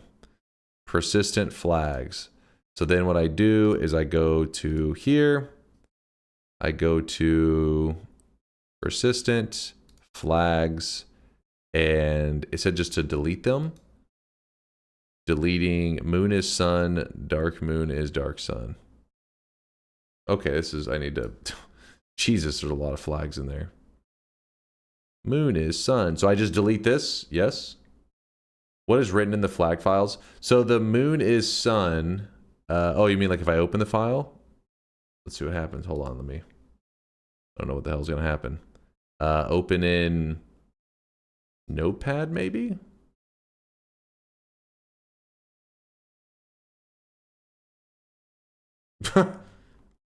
Persistent flags. So then what I do is I go to here. I go to persistent flags, and it said just to delete them. Deleting moon is sun, dark moon is dark sun. Okay, this is, I need to, Jesus, there's a lot of flags in there. Moon is sun. So I just delete this, yes. What is written in the flag files? So the moon is sun. Oh, you mean like if I open the file? Let's see what happens. Hold on, I don't know what the hell's gonna happen. Open in Notepad, maybe?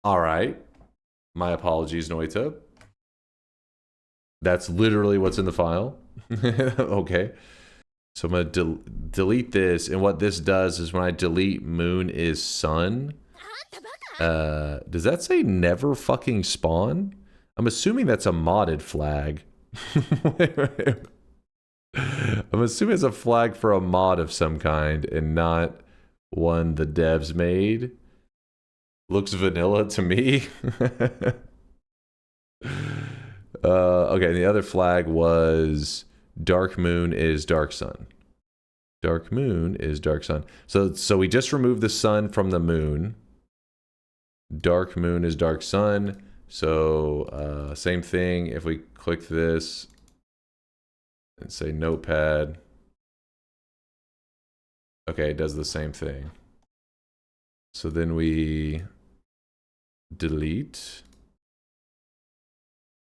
All right. My apologies, Noita. That's literally what's in the file. Okay. So I'm going to delete this. And what this does is when I delete moon is sun. Does that say never fucking spawn? I'm assuming that's a modded flag. I'm assuming it's a flag for a mod of some kind and not one the devs made. Looks vanilla to me. Okay, the other flag was dark moon is dark sun. Dark moon is dark sun. So we just removed the sun from the moon. Dark moon is dark sun. So same thing if we click this and say notepad. Okay, it does the same thing. So then we delete.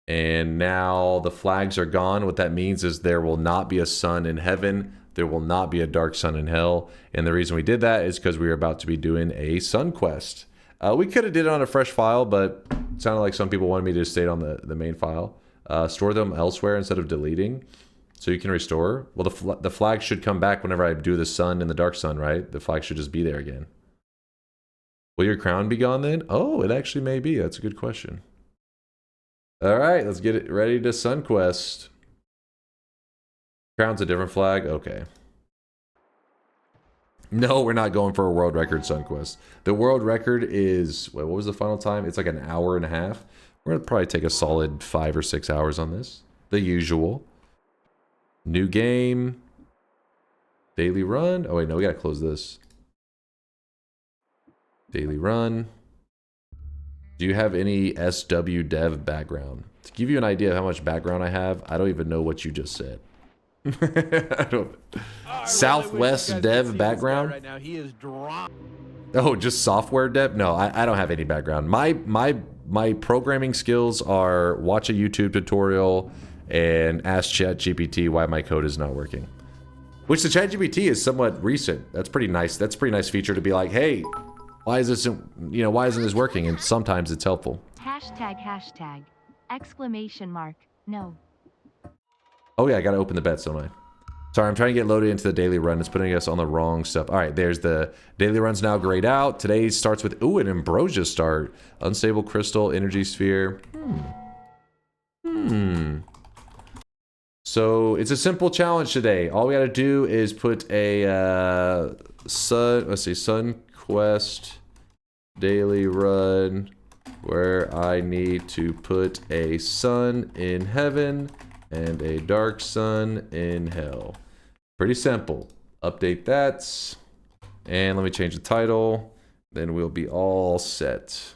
And now the flags are gone. What that means is there will not be a sun in heaven. There will not be a dark sun in hell. And the reason we did that is because we were about to be doing a sun quest. We could have did it on a fresh file, but it sounded like some people wanted me to stay on the main file. Store them elsewhere instead of deleting, so you can restore. Well, the flag should come back whenever I do the sun and the dark sun, right? The flag should just be there again. Will your crown be gone then? Oh, it actually may be. That's a good question. All right, let's get it ready to Sun Quest. Crown's a different flag? Okay. No, we're not going for a world record Sun Quest. The world record is, wait, what was the final time? It's like an hour and a half. We're gonna probably take a solid 5 or 6 hours on this. The usual. New game. Daily run. Oh wait, no, we gotta close this. Daily run. Do you have any SW dev background? To give you an idea of how much background I have, I don't even know what you just said. I don't. Southwest dev background. Right now, he is drawn. Oh, just software dev? No, I don't have any background. My programming skills are watch a YouTube tutorial and ask ChatGPT why my code is not working. Which the ChatGPT is somewhat recent. That's pretty nice. That's a pretty nice feature to be like, hey, why is this, why isn't this working? And sometimes it's helpful. ##! Exclamation mark. No. Oh yeah, I gotta open the bets, don't I? Sorry, I'm trying to get loaded into the daily run. It's putting us on the wrong stuff. All right, there's the daily run's now grayed out. Today starts with, ooh, an ambrosia start. Unstable crystal, energy sphere. So it's a simple challenge today. All we got to do is put a Sun Quest daily run where I need to put a sun in heaven and a dark sun in hell. Pretty simple. Update that. And let me change the title. Then we'll be all set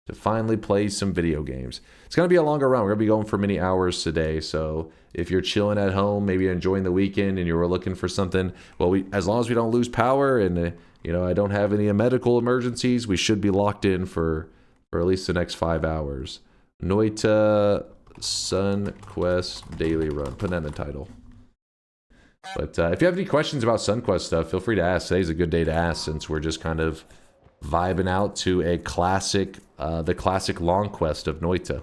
to finally play some video games. It's going to be a longer run. We're going to be going for many hours today. So if you're chilling at home, maybe enjoying the weekend and you were looking for something, well, as long as we don't lose power and, you know, I don't have any medical emergencies, we should be locked in for at least the next 5 hours. Noita Sun Quest daily run. Put that in the title. But if you have any questions about Sun Quest stuff, feel free to ask. Today's a good day to ask since we're just kind of vibing out to a classic, the classic long quest of Noita.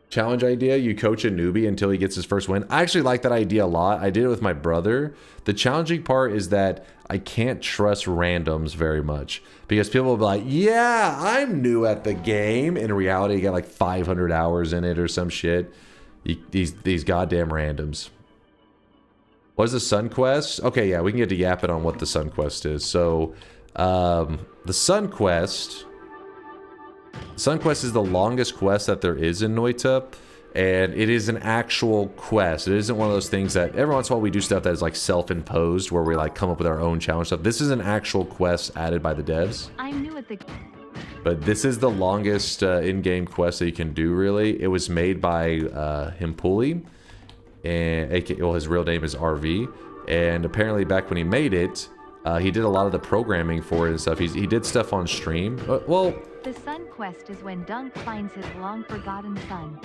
Challenge idea, you coach a newbie until he gets his first win. I actually like that idea a lot. I did it with my brother. The challenging part is that I can't trust randoms very much because people will be like, yeah, I'm new at the game. In reality, you got like 500 hours in it or some shit. These goddamn randoms. What is the Sun Quest? Okay, yeah, we can get to yapping on what the Sun Quest is. So, the Sun Quest is the longest quest that there is in Noita, and it is an actual quest. It isn't one of those things that every once in a while we do stuff that is like self-imposed, where we like come up with our own challenge stuff. This is an actual quest added by the devs. I'm new at the... But this is the longest in-game quest that you can do, really. It was made by Himpuli, and well, his real name is RV, and apparently back when he made it, he did a lot of the programming for it and stuff. He did stuff on stream. Well, The Sun Quest is when Dunk finds his long-forgotten son.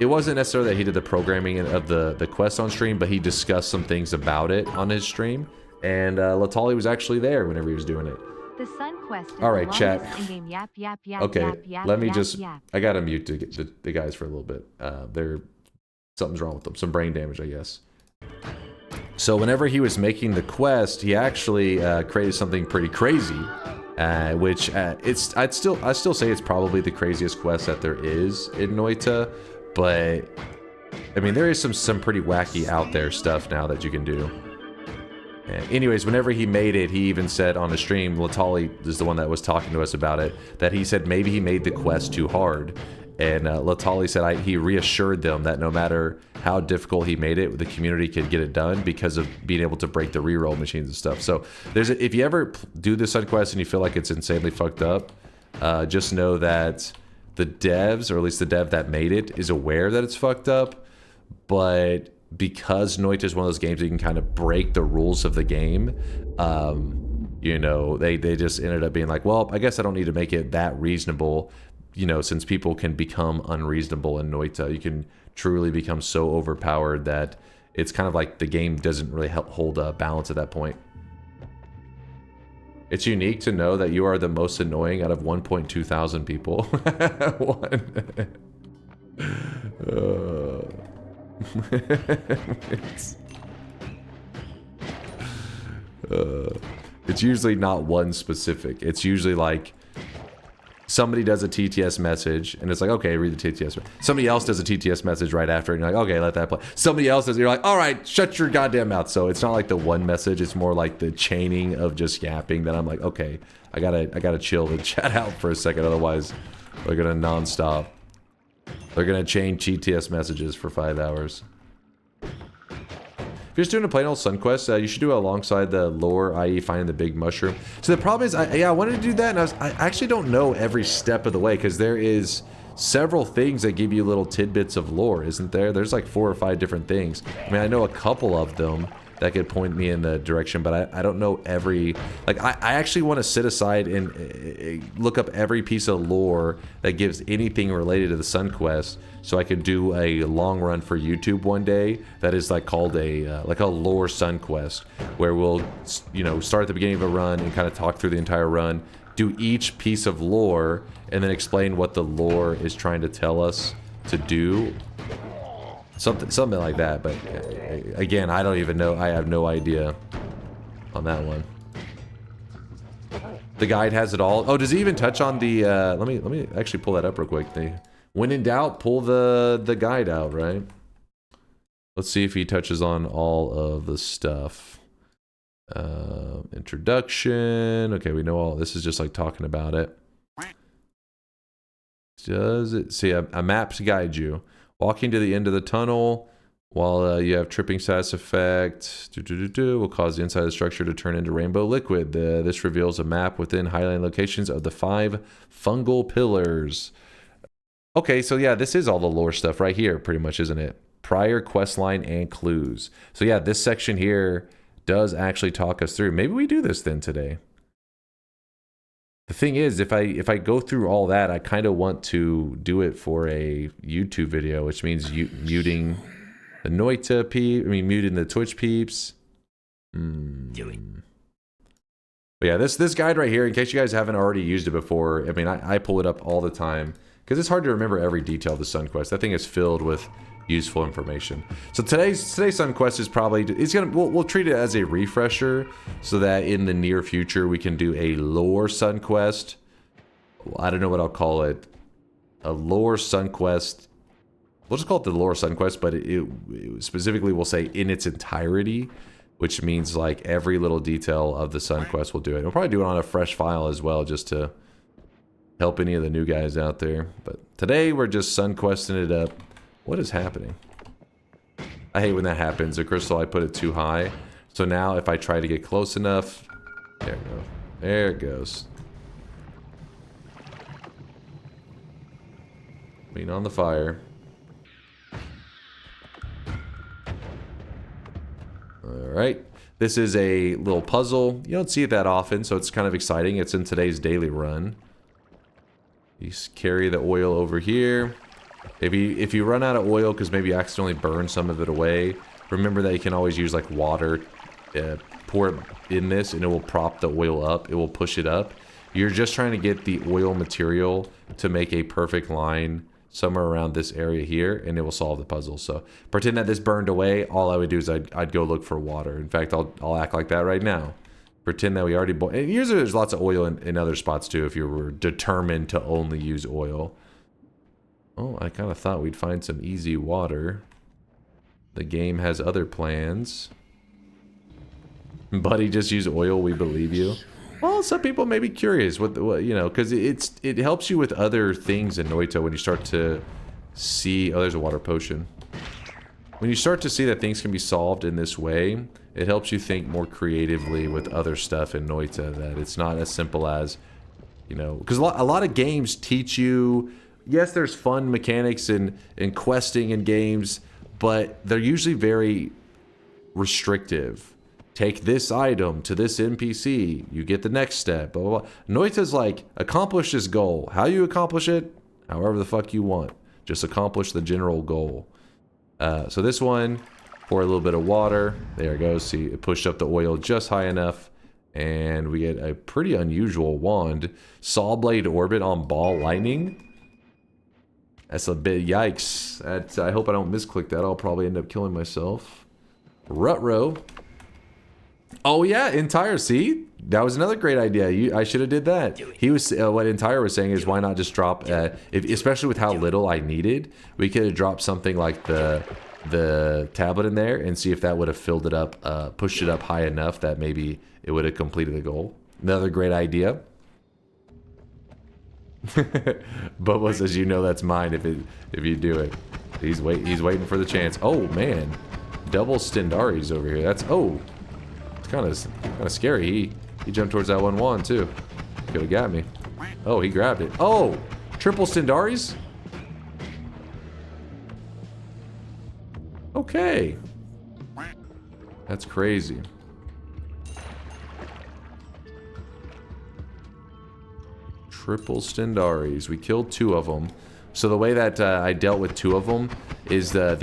it wasn't necessarily that he did the programming of the quest on stream, but he discussed some things about it on his stream, and Latali was actually there whenever he was doing it. The Sun Quest is All right, the chat. longest in-game yap, yap, yap, Okay, yap, yap, let me yap, just... yap. I gotta mute the guys for a little bit. Something's wrong with them. Some brain damage, I guess. So whenever he was making the quest, he actually created something pretty crazy, which I'd still say it's probably the craziest quest that there is in Noita, but I mean there is some pretty wacky out there stuff now that you can do. And anyways, whenever he made it, he even said on the stream, Latali is the one that was talking to us about it, that he said maybe he made the quest too hard. And Latali said he reassured them that no matter how difficult he made it, the community could get it done because of being able to break the reroll machines and stuff. So if you ever do the Sun Quest and you feel like it's insanely fucked up, just know that the devs, or at least the dev that made it, is aware that it's fucked up. But because Noita is one of those games that you can kind of break the rules of the game, you know, they just ended up being like, well, I guess I don't need to make it that reasonable. You know, since people can become unreasonable in Noita, you can truly become so overpowered that it's kind of like the game doesn't really hold a balance at that point. It's unique to know that you are the most annoying out of 1.2 thousand people. It's usually not one specific. It's usually like somebody does a TTS message, and it's like, okay, read the TTS. Somebody else does a TTS message right after, and you're like, okay, let that play. Somebody else does, you're like, all right, shut your goddamn mouth. So it's not like the one message, it's more like the chaining of just yapping that I'm like, okay, I gotta chill the chat out for a second, otherwise they're gonna non-stop. They're gonna chain TTS messages for 5 hours. If you're just doing a plain old Sun Quest, you should do it alongside the lore, i.e. finding the big mushroom. So the problem is, I wanted to do that, and I actually don't know every step of the way, because there is several things that give you little tidbits of lore, isn't there? There's like 4 or 5 different things. I mean, I know a couple of them that could point me in the direction, but I don't know every... Like, I actually want to sit aside and look up every piece of lore that gives anything related to the Sun Quest, so I could do a long run for YouTube one day that is like called a lore Sun Quest, where we'll, you know, start at the beginning of a run and kind of talk through the entire run, do each piece of lore, and then explain what the lore is trying to tell us to do. Something like that. But again, I don't even know. I have no idea on that one. The guide has it all. Oh, does he even touch on the? Let me actually pull that up real quick. When in doubt, pull the guide out, right? Let's see if he touches on all of the stuff. Introduction. Okay, we know all. This is just like talking about it. Does it see a map to guide you? Walking to the end of the tunnel while you have tripping status effect will cause the inside of the structure to turn into rainbow liquid. This reveals a map within highlighted locations of the 5 fungal pillars. Okay, so yeah, this is all the lore stuff right here, pretty much, isn't it? Prior quest line and clues. So yeah, this section here does actually talk us through. Maybe we do this then today. The thing is, if I go through all that, I kind of want to do it for a YouTube video, which means muting the Noita muting the Twitch peeps. Do it. But yeah, this guide right here, in case you guys haven't already used it before, I mean, I pull it up all the time because it's hard to remember every detail of the Sun Quest. I think it's filled with useful information. So today's Sun Quest is probably we'll treat it as a refresher so that in the near future we can do a lore Sun Quest. I don't know what I'll call it. A lore Sun Quest. We'll just call it the lore Sun Quest, but it specifically will say in its entirety, which means like every little detail of the Sun Quest will do it. We'll probably do it on a fresh file as well, just to help any of the new guys out there. But today we're just Sun Questing it up. What is happening? I hate when that happens. The crystal, I put it too high. So now if I try to get close enough, there we go. There it goes. Lean on the fire. Alright. This is a little puzzle. You don't see it that often, so it's kind of exciting. It's in today's daily run. You carry the oil over here. If you run out of oil because maybe you accidentally burn some of it away, remember that you can always use like water, pour it in this and it will prop the oil up, it will push it up. You're just trying to get the oil material to make a perfect line somewhere around this area here and it will solve the puzzle. So pretend that this burned away, all I would do is I'd go look for water. In fact, I'll act like that right now. Pretend that we already boiled. And usually there's lots of oil in other spots too if you were determined to only use oil. Oh, I kind of thought we'd find some easy water. The game has other plans. Buddy, just use oil, we believe you. Well, some people may be curious what you know, because it helps you with other things in Noita when you start to see. Oh, there's a water potion. When you start to see that things can be solved in this way, it helps you think more creatively with other stuff in Noita. That it's not as simple as, you know, because a lot of games teach you. Yes, there's fun mechanics and questing in games, but they're usually very restrictive. Take this item to this NPC, you get the next step, blah, blah, blah. Noita's like, accomplish this goal. How you accomplish it? However the fuck you want. Just accomplish the general goal. So this one, pour a little bit of water. There it goes. See, it pushed up the oil just high enough. And we get a pretty unusual wand. Saw blade orbit on ball lightning. That's a bit yikes. I hope I don't misclick that. I'll probably end up killing myself. Rutro. Oh yeah, Entire. See, that was another great idea. I should have did that. He was what Entire was saying is why not just drop, especially with how little I needed. We could have dropped something like the tablet in there and see if that would have filled it up, pushed it up high enough that maybe it would have completed the goal. Another great idea. Bubba says, "You know that's mine if you do it." He's waiting for the chance. Oh man, double Stendaris over here. That's it's kind of scary. He jumped towards that one wand too. Could have got me. Oh, he grabbed it. Oh, triple Stendaris. Okay, that's crazy. Triple Stendaris. We killed 2 of them. So the way that I dealt with 2 of them is the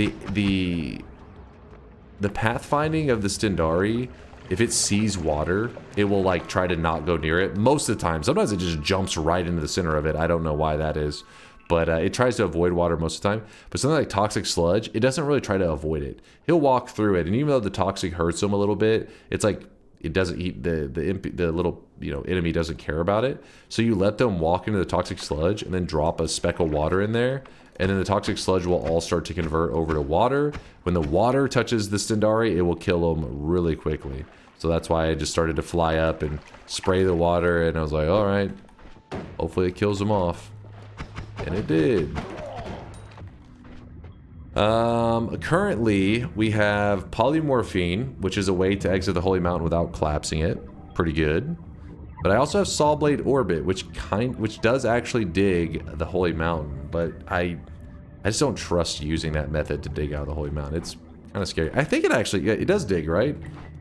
pathfinding of the Stendari. If it sees water, it will like try to not go near it most of the time. Sometimes it just jumps right into the center of it. I don't know why that is, but it tries to avoid water most of the time. But something like toxic sludge, it doesn't really try to avoid it. He'll walk through it, and even though the toxic hurts him a little bit, it's like it doesn't eat the little enemy doesn't care about it. So you let them walk into the toxic sludge and then drop a speck of water in there, and then the toxic sludge will all start to convert over to water. When the water touches the Stendari, it will kill them really quickly. So that's why I just started to fly up and spray the water, and I was like, all right, hopefully it kills them off. And it did. Currently, we have polymorphine, which is a way to exit the Holy Mountain without collapsing it. Pretty good. But I also have Sawblade Orbit, which does actually dig the Holy Mountain, but I just don't trust using that method to dig out of the Holy Mountain. It's kind of scary. I think it actually, yeah, it does dig, right?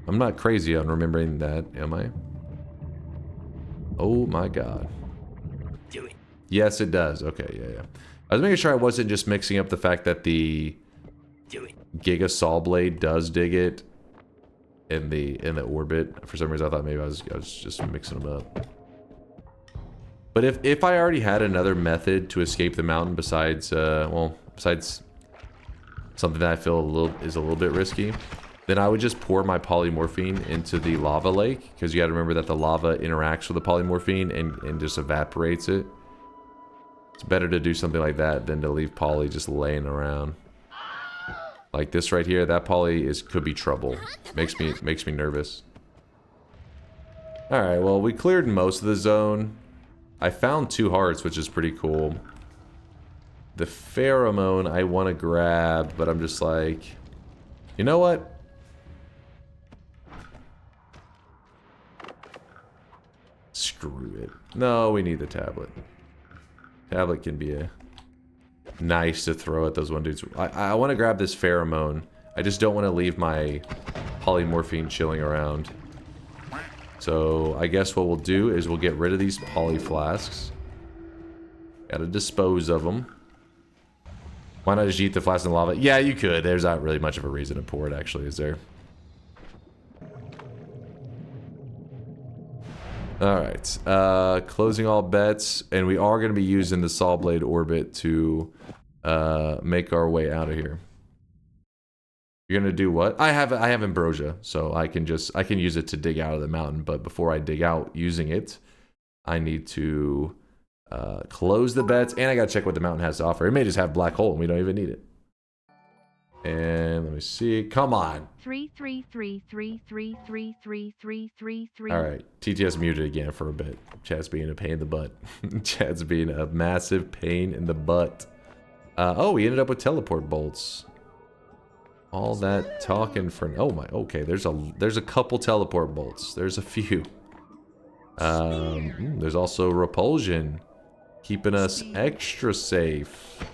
I'm not crazy on remembering that, am I? Oh my god. Do it. Yes, it does. Okay, yeah. I was making sure I wasn't just mixing up the fact that the Giga Sawblade does dig it in the orbit. For some reason, I thought maybe I was just mixing them up. But if I already had another method to escape the mountain besides besides something that I feel is a little bit risky, then I would just pour my polymorphine into the lava lake, because you got to remember that the lava interacts with the polymorphine and just evaporates it. It's better to do something like that than to leave poly just laying around. Like this right here, that poly could be trouble. Makes me nervous. All right, well, we cleared most of the zone. I found 2 hearts, which is pretty cool. The pheromone I want to grab, but I'm just like, you know what? Screw it. No, we need the tablet. Tablet can be nice to throw at those one dudes. I want to grab this pheromone. I just don't want to leave my polymorphine chilling around. So I guess what we'll do is we'll get rid of these poly flasks. Gotta dispose of them. Why not just eat the flask in the lava? Yeah, you could. There's not really much of a reason to pour it, actually, is there? Alright, closing all bets, and we are going to be using the Sawblade Orbit to make our way out of here. You're going to do what? I have Ambrosia, so I can use it to dig out of the mountain, but before I dig out using it, I need to close the bets, and I got to check what the mountain has to offer. It may just have black hole, and we don't even need it. And let me see. Come on. 33333333333. All right. TTS muted again for a bit. Chad's being a pain in the butt. Chad's being a massive pain in the butt. Oh, we ended up with teleport bolts. All that talking for... Oh my... Okay, there's a couple teleport bolts. There's a few. There's also repulsion. Keeping us extra safe.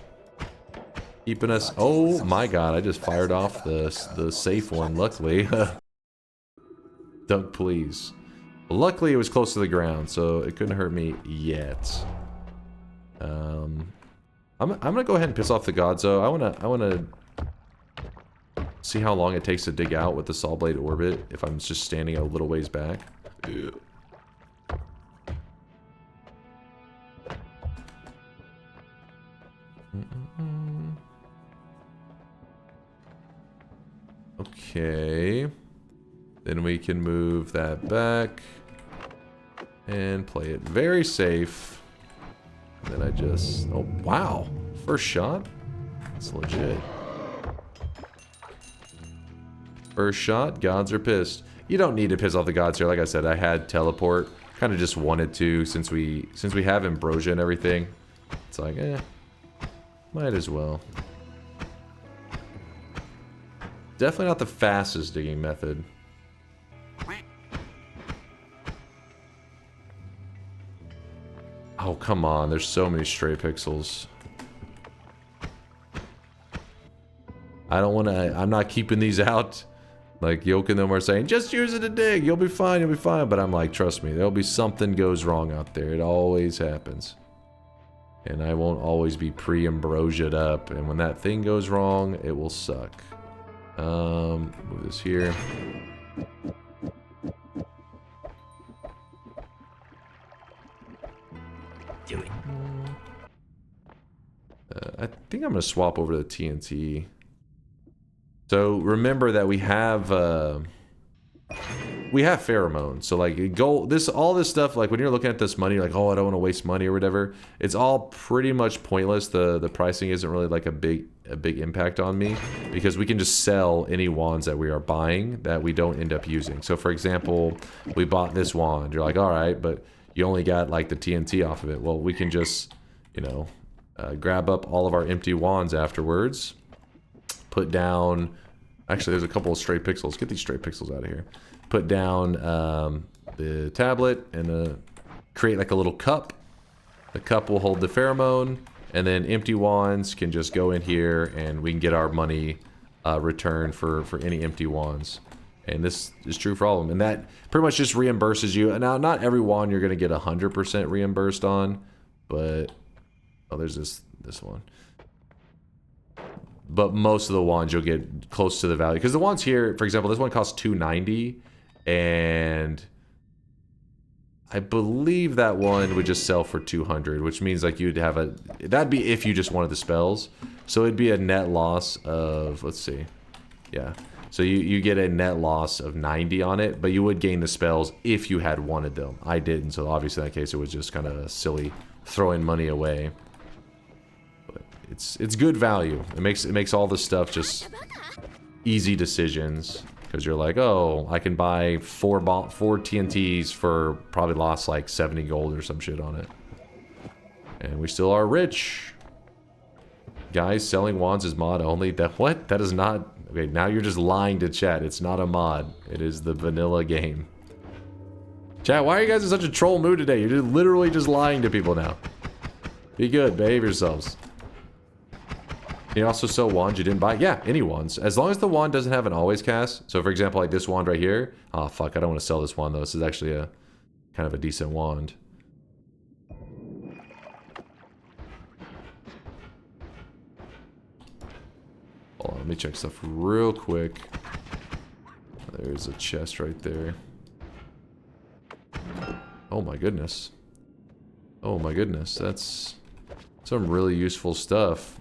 Keeping us... Oh my god, I just fired off the safe one, luckily. Dunk, please. Luckily, it was close to the ground, so it couldn't hurt me yet. I'm gonna go ahead and piss off the gods, though. I wanna see how long it takes to dig out with the Sawblade Orbit if I'm just standing a little ways back. Ew. Okay. Then we can move that back and play it very safe. And then I just... Oh, wow. First shot? That's legit. First shot, gods are pissed. You don't need to piss off the gods here. Like I said, I had teleport. Kind of just wanted to since we have Ambrosia and everything. It's like, might as well. Definitely not the fastest digging method. Oh, come on. There's so many stray pixels. I don't want to... I'm not keeping these out. Like, Yoke and them are saying, just use it to dig. You'll be fine. You'll be fine. But I'm like, trust me. There'll be something goes wrong out there. It always happens. And I won't always be pre-ambrosia'd up. And when that thing goes wrong, it will suck. Move this here. Do it. I think I'm gonna swap over to the TNT. So remember that we have pheromones. So like all this stuff, like when you're looking at this money, you're like, oh, I don't want to waste money or whatever. It's all pretty much pointless. The pricing isn't really like a big impact on me because we can just sell any wands that we are buying that we don't end up using. So for example, we bought this wand. You're like, all right, but you only got like the TNT off of it. Well, we can just, you know, grab up all of our empty wands afterwards. Put down, actually there's a couple of stray pixels. Get these stray pixels out of here. Put down the tablet and create like a little cup. The cup will hold the pheromone, and then empty wands can just go in here and we can get our money returned for any empty wands. And this is true for all of them. And that pretty much just reimburses you. Now, not every wand you're going to get 100% reimbursed on, but, oh, there's this one. But most of the wands you'll get close to the value. Because the wands here, for example, this one costs $290. And I believe that one would just sell for $200. Which means like you'd have a... That'd be if you just wanted the spells. So it'd be a net loss of... Let's see. Yeah. So you get a net loss of 90 on it. But you would gain the spells if you had wanted them. I didn't. So obviously in that case it was just kind of silly throwing money away. It's good value. It makes all this stuff just easy decisions because you're like, oh, I can buy four TNTs for probably lost like 70 gold or some shit on it, and we still are rich. Guys, selling wands is mod only. That is not okay. Now you're just lying to chat. It's not a mod. It is the vanilla game. Chat, why are you guys in such a troll mood today? You're just literally just lying to people now. Be good. Behave yourselves. Can you also sell wands you didn't buy? Yeah, any wands. As long as the wand doesn't have an always cast. So for example, like this wand right here. Oh, fuck, I don't want to sell this wand though. This is actually a kind of a decent wand. Hold on, let me check stuff real quick. There's a chest right there. Oh my goodness. Oh my goodness, that's some really useful stuff.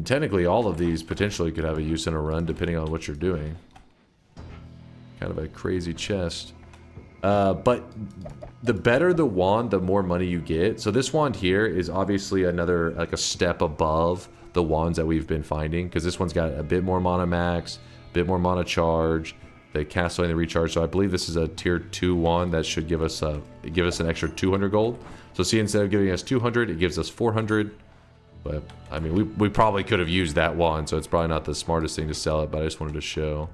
Technically, all of these potentially could have a use in a run, depending on what you're doing. Kind of a crazy chest. But the better the wand, the more money you get. So this wand here is obviously another, like a step above the wands that we've been finding. Because this one's got a bit more mana max, a bit more mana charge. They cast only the recharge. So I believe this is a tier 2 wand that should give us an extra 200 gold. So see, instead of giving us 200, it gives us 400. But, I mean, we probably could have used that wand, so it's probably not the smartest thing to sell it, but I just wanted to show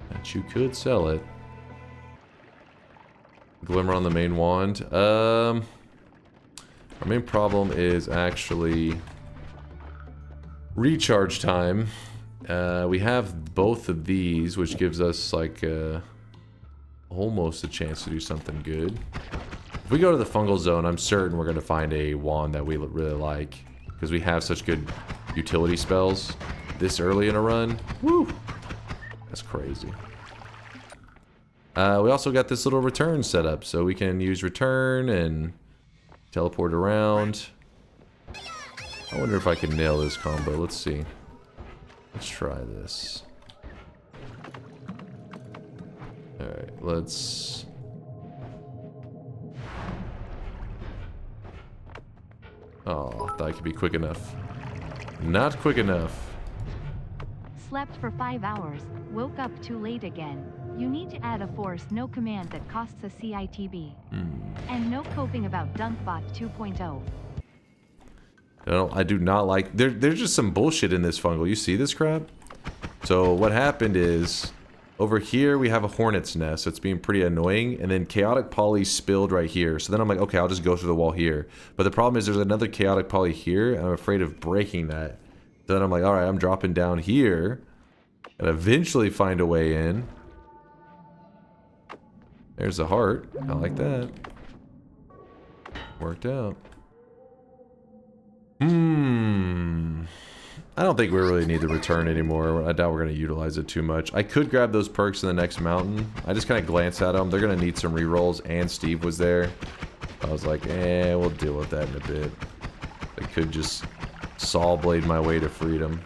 that you could sell it. Glimmer on the main wand. Our main problem is actually recharge time. We have both of these, which gives us, like, almost a chance to do something good. If we go to the fungal zone, I'm certain we're going to find a wand that we really like. Because we have such good utility spells this early in a run. Woo! That's crazy. We also got this little return set up. So we can use return and teleport around. I wonder if I can nail this combo. Let's see. Let's try this. Alright, let's... Oh, I thought I could be quick enough. Not quick enough. Slept for 5 hours, woke up too late again. You need to add a force no command that costs a CITB. And no coping about DunkBot 2.0. No, I do not like... There's just some bullshit in this fungal. You see this crap? So what happened is... Over here, we have a hornet's nest. So it's being pretty annoying. And then chaotic poly spilled right here. So then I'm like, okay, I'll just go through the wall here. But the problem is there's another chaotic poly here. And I'm afraid of breaking that. So then I'm like, alright, I'm dropping down here. And eventually find a way in. There's a heart. I like that. Worked out. I don't think we really need the return anymore. I doubt we're going to utilize it too much. I could grab those perks in the next mountain. I just kind of glanced at them. They're going to need some rerolls, and Steve was there. I was like, we'll deal with that in a bit. I could just Saw blade my way to freedom.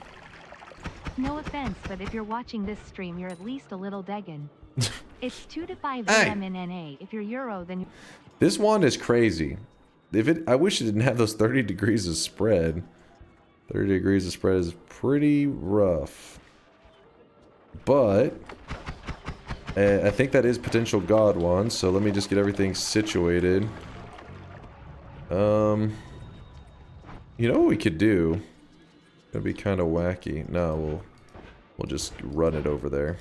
No offense, but if you're watching this stream, you're at least a little deggin. It's 2 to 5 Hey. a.m. in NA. If you're Euro, then This wand is crazy. I wish it didn't have those 30 degrees of spread. 30 degrees of spread is pretty rough. But I think that is potential god wand, so let me just get everything situated. You know what we could do? That'd be kind of wacky. No, we'll just run it over there.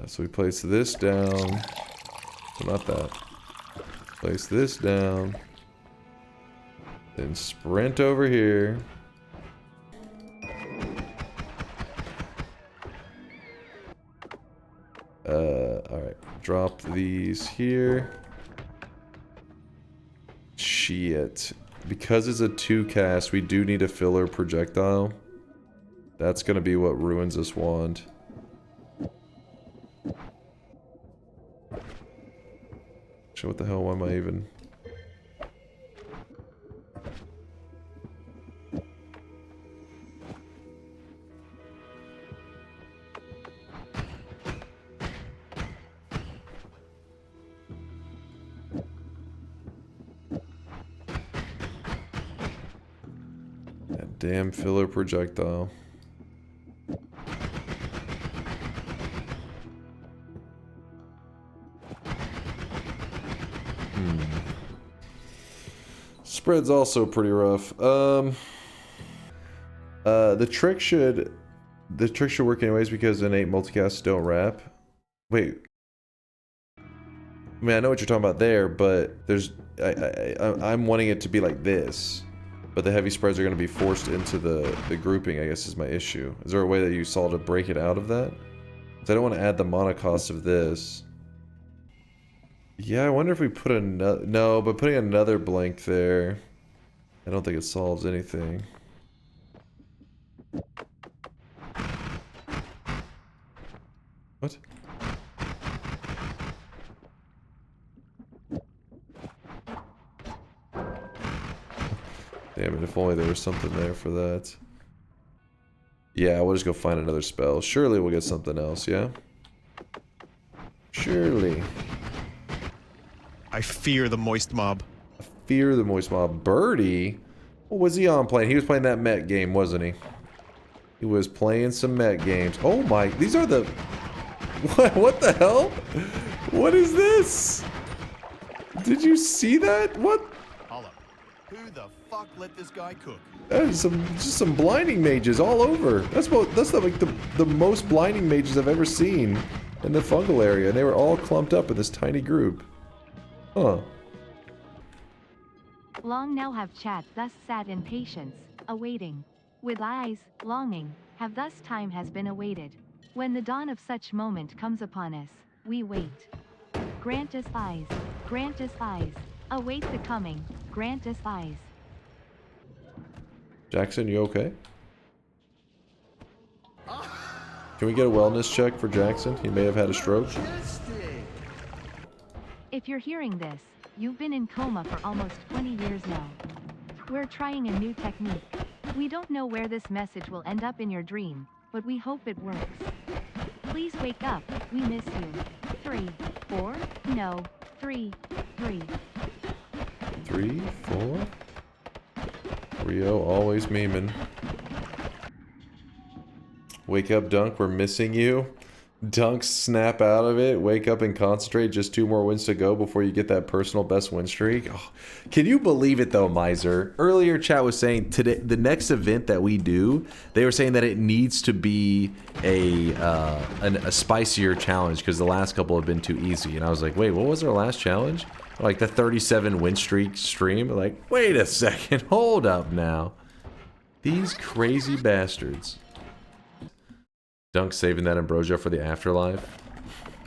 So we place this down. Well, not that. Place this down. Then sprint over here. Alright. Drop these here. Shit. Because it's a 2 cast, we do need a filler projectile. That's gonna be what ruins this wand. So what the hell, why am I even... That damn filler projectile. Spread's also pretty rough. The trick should work anyways because innate multicasts don't wrap. Wait. I mean, I know what you're talking about there, but there's I'm wanting it to be like this, but the heavy spreads are going to be forced into the grouping, I guess is my issue. Is there a way that you saw to break it out of that? 'Cause I don't want to add the mana cost of this. Yeah, I wonder if we put another... No, but putting another blank there, I don't think it solves anything. What? Damn it, if only there was something there for that. Yeah, we'll just go find another spell. Surely we'll get something else, yeah? Surely. I fear the moist mob. Fear the moist mob. Birdie? What was he on playing? He was playing that Met game, wasn't he? He was playing some Met games. Oh my, these are the... What the hell? What is this? Did you see that? What? Hold up. Who the fuck let this guy cook? That is just some blinding mages all over. That's like the most blinding mages I've ever seen in the fungal area, and they were all clumped up in this tiny group. Huh. long now have chat thus sat in patience, awaiting. With eyes, longing, have thus time has been awaited. When the dawn of such moment comes upon us, we wait. Grant us eyes, await the coming, grant us eyes. Jackson, you okay? Can we get a wellness check for Jackson? He may have had a stroke. If you're hearing this, you've been in coma for almost 20 years now. We're trying a new technique. We don't know where this message will end up in your dream, but we hope it works. Please wake up, we miss you. 3, 4, no, 3, 3. 3, 4. Rio always memeing. Wake up, Dunk, we're missing you. Dunk, snap out of it. Wake up and concentrate. Just 2 more wins to go before you get that personal best win streak. Oh, can you believe it though, Miser? Earlier, chat was saying today the next event that we do, they were saying that it needs to be a spicier challenge because the last couple have been too easy. And I was like, wait, what was our last challenge? Like the 37 win streak stream? Like, wait a second, hold up now. These crazy bastards. Dunk saving that ambrosia for the afterlife?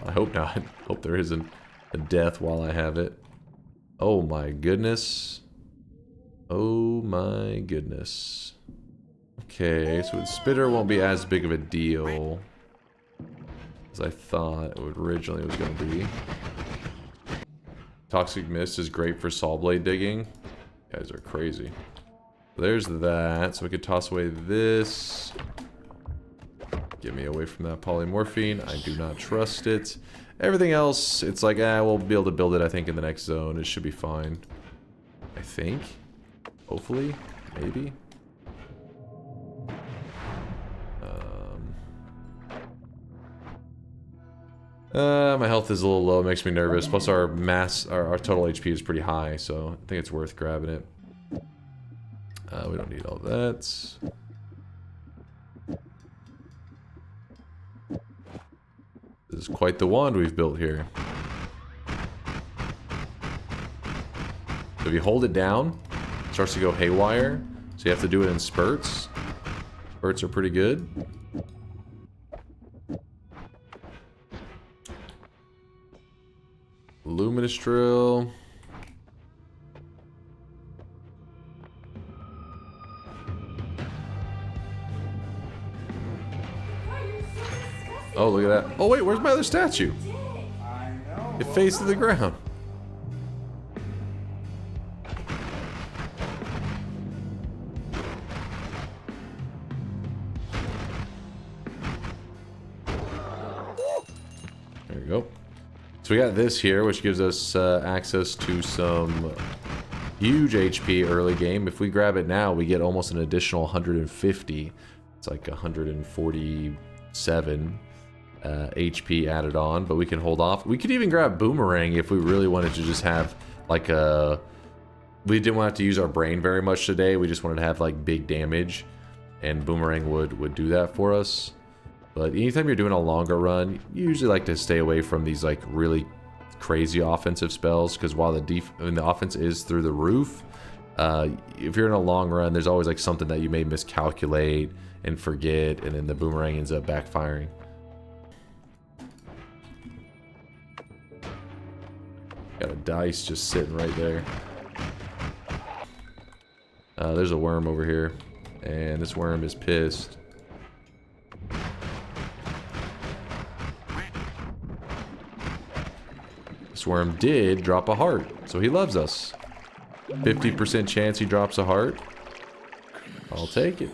I hope not. Hope there isn't a death while I have it. Oh my goodness. Oh my goodness. Okay, so the spitter won't be as big of a deal as I thought it originally was going to be. Toxic Mist is great for saw blade digging. You guys are crazy. There's that. So we could toss away this. Get me away from that polymorphine. I do not trust it. Everything else, it's like, we'll be able to build it, I think, in the next zone. It should be fine. I think. Hopefully. Maybe. My health is a little low. It makes me nervous. Plus our our total HP is pretty high, so I think it's worth grabbing it. We don't need all that. This is quite the wand we've built here. So if you hold it down, it starts to go haywire. So you have to do it in spurts. Spurts are pretty good. Luminous drill. Oh, look at that. Oh, wait, where's my other statue? It faced to the ground. There we go. So we got this here, which gives us access to some huge HP early game. If we grab it now, we get almost an additional 150. It's like 147 HP added on, but we can hold off. We could even grab Boomerang if we really wanted to just have like a... We didn't want to use our brain very much today. We just wanted to have like big damage, and Boomerang would do that for us. But anytime you're doing a longer run, you usually like to stay away from these like really crazy offensive spells, because while the offense is through the roof, if you're in a long run, there's always like something that you may miscalculate and forget, and then the Boomerang ends up backfiring. Got a dice just sitting right there. There's a worm over here, and this worm is pissed. This worm did drop a heart, so he loves us. 50% chance he drops a heart. I'll take it.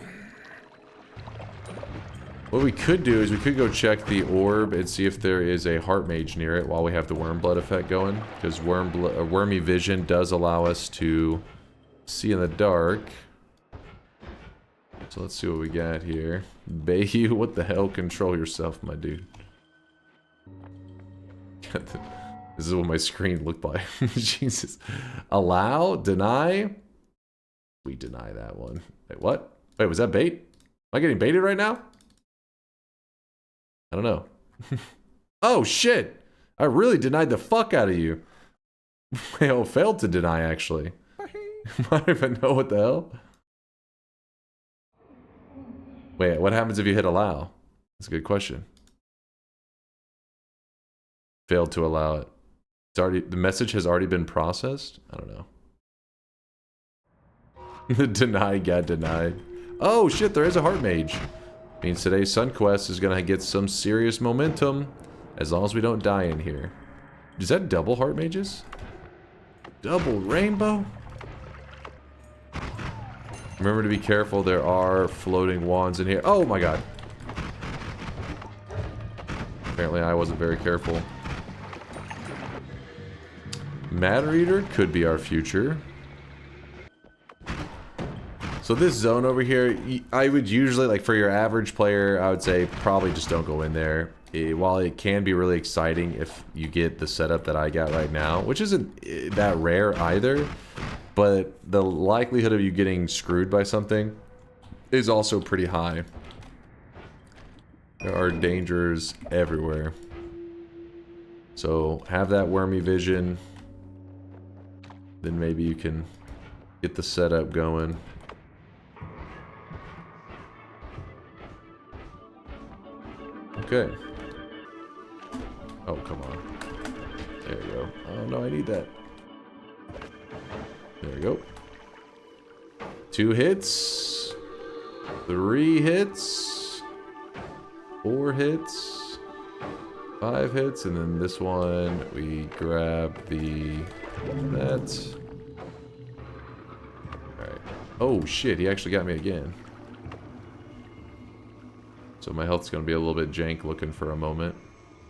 What we could do is we could go check the orb and see if there is a heart mage near it while we have the worm blood effect going, because wormy vision does allow us to see in the dark. So let's see what we got here. Bayou, what the hell? Control yourself, my dude. This is what my screen looked like. Jesus. Allow? Deny? We deny that one. Wait, what? Wait, was that bait? Am I getting baited right now? I don't know. Oh, shit! I really denied the fuck out of you. I failed to deny, actually. I don't even know what the hell. Wait, what happens if you hit allow? That's a good question. Failed to allow it. It's already, the message has already been processed? I don't know. The deny got denied. Oh shit, there is a heart mage. Means today's Sun Quest is gonna get some serious momentum, as long as we don't die in here. Is that double heart mages? Double rainbow? Remember to be careful, there are floating wands in here. Oh my god. Apparently I wasn't very careful. Matter Eater could be our future. So this zone over here, I would usually, like for your average player, I would say probably just don't go in there. While it can be really exciting if you get the setup that I got right now, which isn't that rare either, but the likelihood of you getting screwed by something is also pretty high. There are dangers everywhere. So have that wormy vision, then maybe you can get the setup going. Okay. Oh, come on. There you go. Oh, no, I need that. There we go. 2 hits. 3 hits. 4 hits. 5 hits. And then this one, we grab that. Alright. Oh shit, he actually got me again. So my health's going to be a little bit jank looking for a moment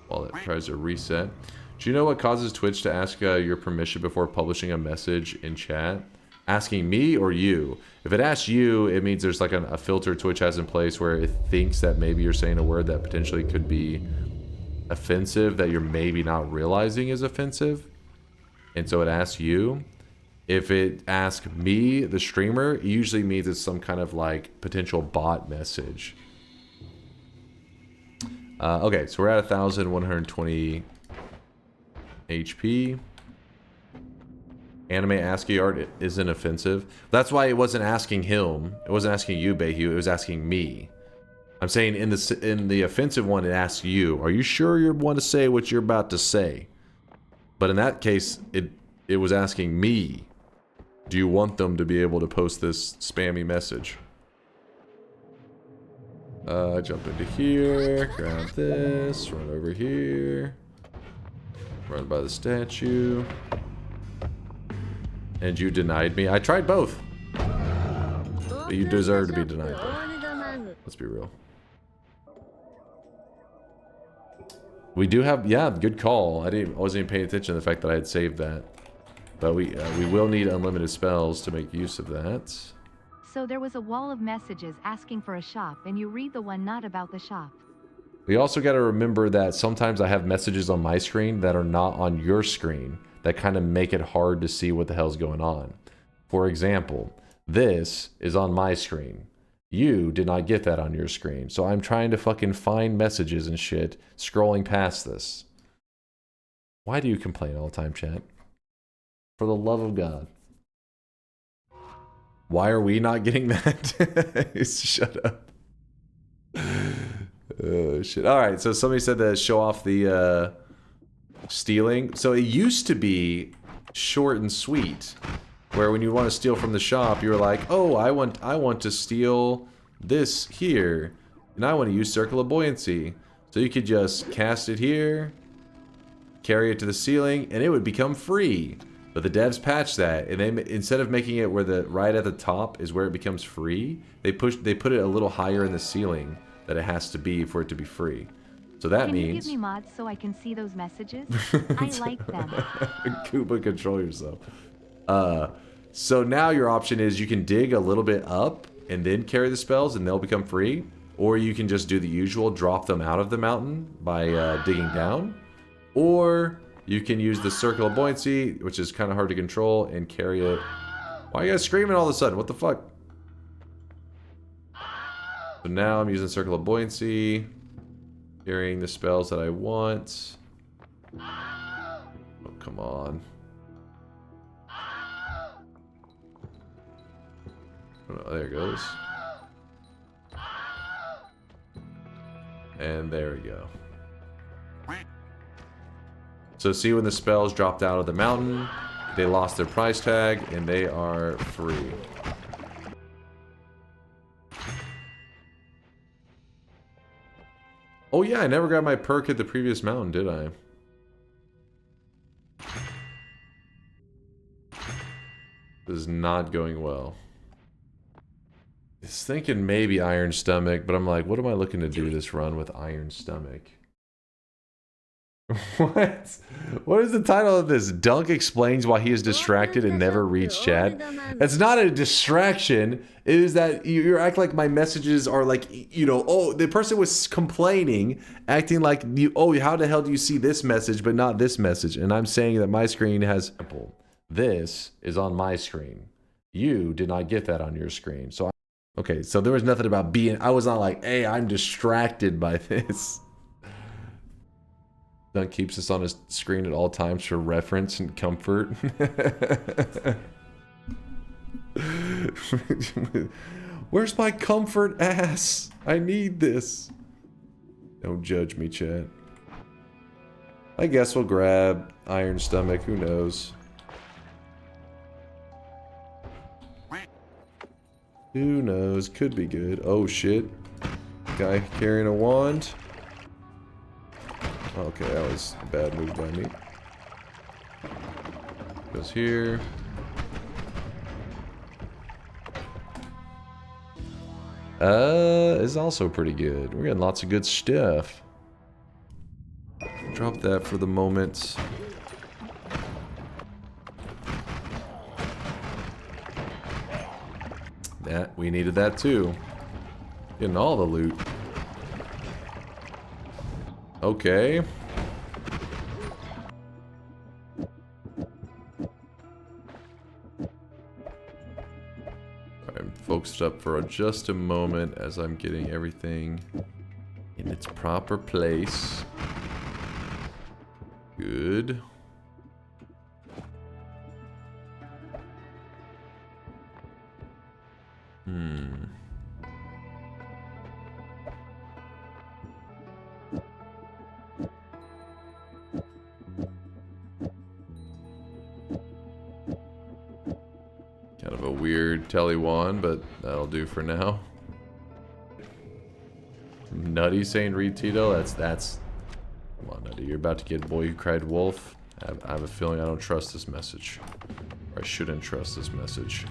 while it tries to reset. Do you know what causes Twitch to ask your permission before publishing a message in chat? Asking me or you? If it asks you, it means there's like a filter Twitch has in place where it thinks that maybe you're saying a word that potentially could be offensive that you're maybe not realizing is offensive. And so it asks you. If it asks me, the streamer, it usually means it's some kind of like potential bot message. Okay, so we're at 1,120 HP. Anime ASCII art isn't offensive. That's why it wasn't asking him. It wasn't asking you, Behu. It was asking me. I'm saying in the offensive one, it asks you. Are you sure you want to say what you're about to say? But in that case, it was asking me. Do you want them to be able to post this spammy message? Jump into here, grab this, run over here, run by the statue. And you denied me. I tried both. But you deserve to be denied both. Let's be real. We do have, yeah, good call. I wasn't even paying attention to the fact that I had saved that. But we will need unlimited spells to make use of that. So there was a wall of messages asking for a shop, and you read the one not about the shop. We also got to remember that sometimes I have messages on my screen that are not on your screen that kind of make it hard to see what the hell's going on. For example, this is on my screen. You did not get that on your screen. So I'm trying to fucking find messages and shit scrolling past this. Why do you complain all the time, chat? For the love of God. Why are we not getting that? Shut up. Oh, shit. Alright, so somebody said to show off the stealing. So it used to be short and sweet. Where when you want to steal from the shop, you were like, oh, I want to steal this here. And I want to use Circle of Buoyancy. So you could just cast it here, carry it to the ceiling, and it would become free. But the devs patched that, and they instead of making it where the right at the top is where it becomes free, they put it a little higher in the ceiling that it has to be for it to be free. So that means. Can you give me mods so I can see those messages? I like them. Koopa, control yourself. So now your option is you can dig a little bit up and then carry the spells, and they'll become free, or you can just do the usual, drop them out of the mountain by digging down, or you can use the Circle of Buoyancy, which is kind of hard to control, and carry it. Why are you guys screaming all of a sudden? What the fuck? So now I'm using Circle of Buoyancy, carrying the spells that I want. Oh, come on. Oh, there it goes. And there we go. So see when the spells dropped out of the mountain, they lost their price tag, and they are free. Oh yeah, I never got my perk at the previous mountain, did I? This is not going well. I was thinking maybe Iron Stomach, but I'm like, what am I looking to do this run with Iron Stomach? What? What is the title of this? Dunk explains why he is distracted and never reads chat. It's not a distraction. It is that you act like my messages are like, you know, oh, the person was complaining, acting like, oh, how the hell do you see this message but not this message? And I'm saying that my screen has, this is on my screen. You did not get that on your screen. So, okay, so there was nothing about being, I was not like, hey, I'm distracted by this. Dunk keeps this on his screen at all times for reference and comfort. Where's my comfort ass? I need this. Don't judge me, chat. I guess we'll grab Iron Stomach. Who knows? Who knows? Could be good. Oh, shit. Guy carrying a wand. Okay, that was a bad move by me. Goes here. Is also pretty good. We're getting lots of good stuff. Drop that for the moment. That, we needed that too. Getting all the loot. Okay. I'm focused up for just a moment as I'm getting everything in its proper place. Good. Kind of a weird telly wand, but that'll do for now. Nutty saying read Tito, that's come on, Nutty, you're about to get Boy Who Cried Wolf. I have a feeling I don't trust this message. Or I shouldn't trust this message.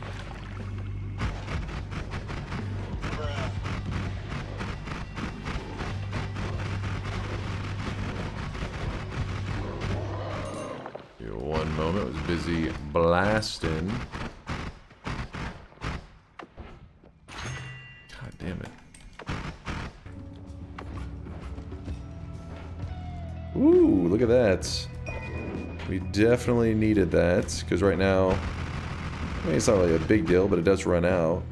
Give me one moment, I was busy blasting. God damn it. Ooh, look at that. We definitely needed that, because right now, I mean, it's not really a big deal, but it does run out.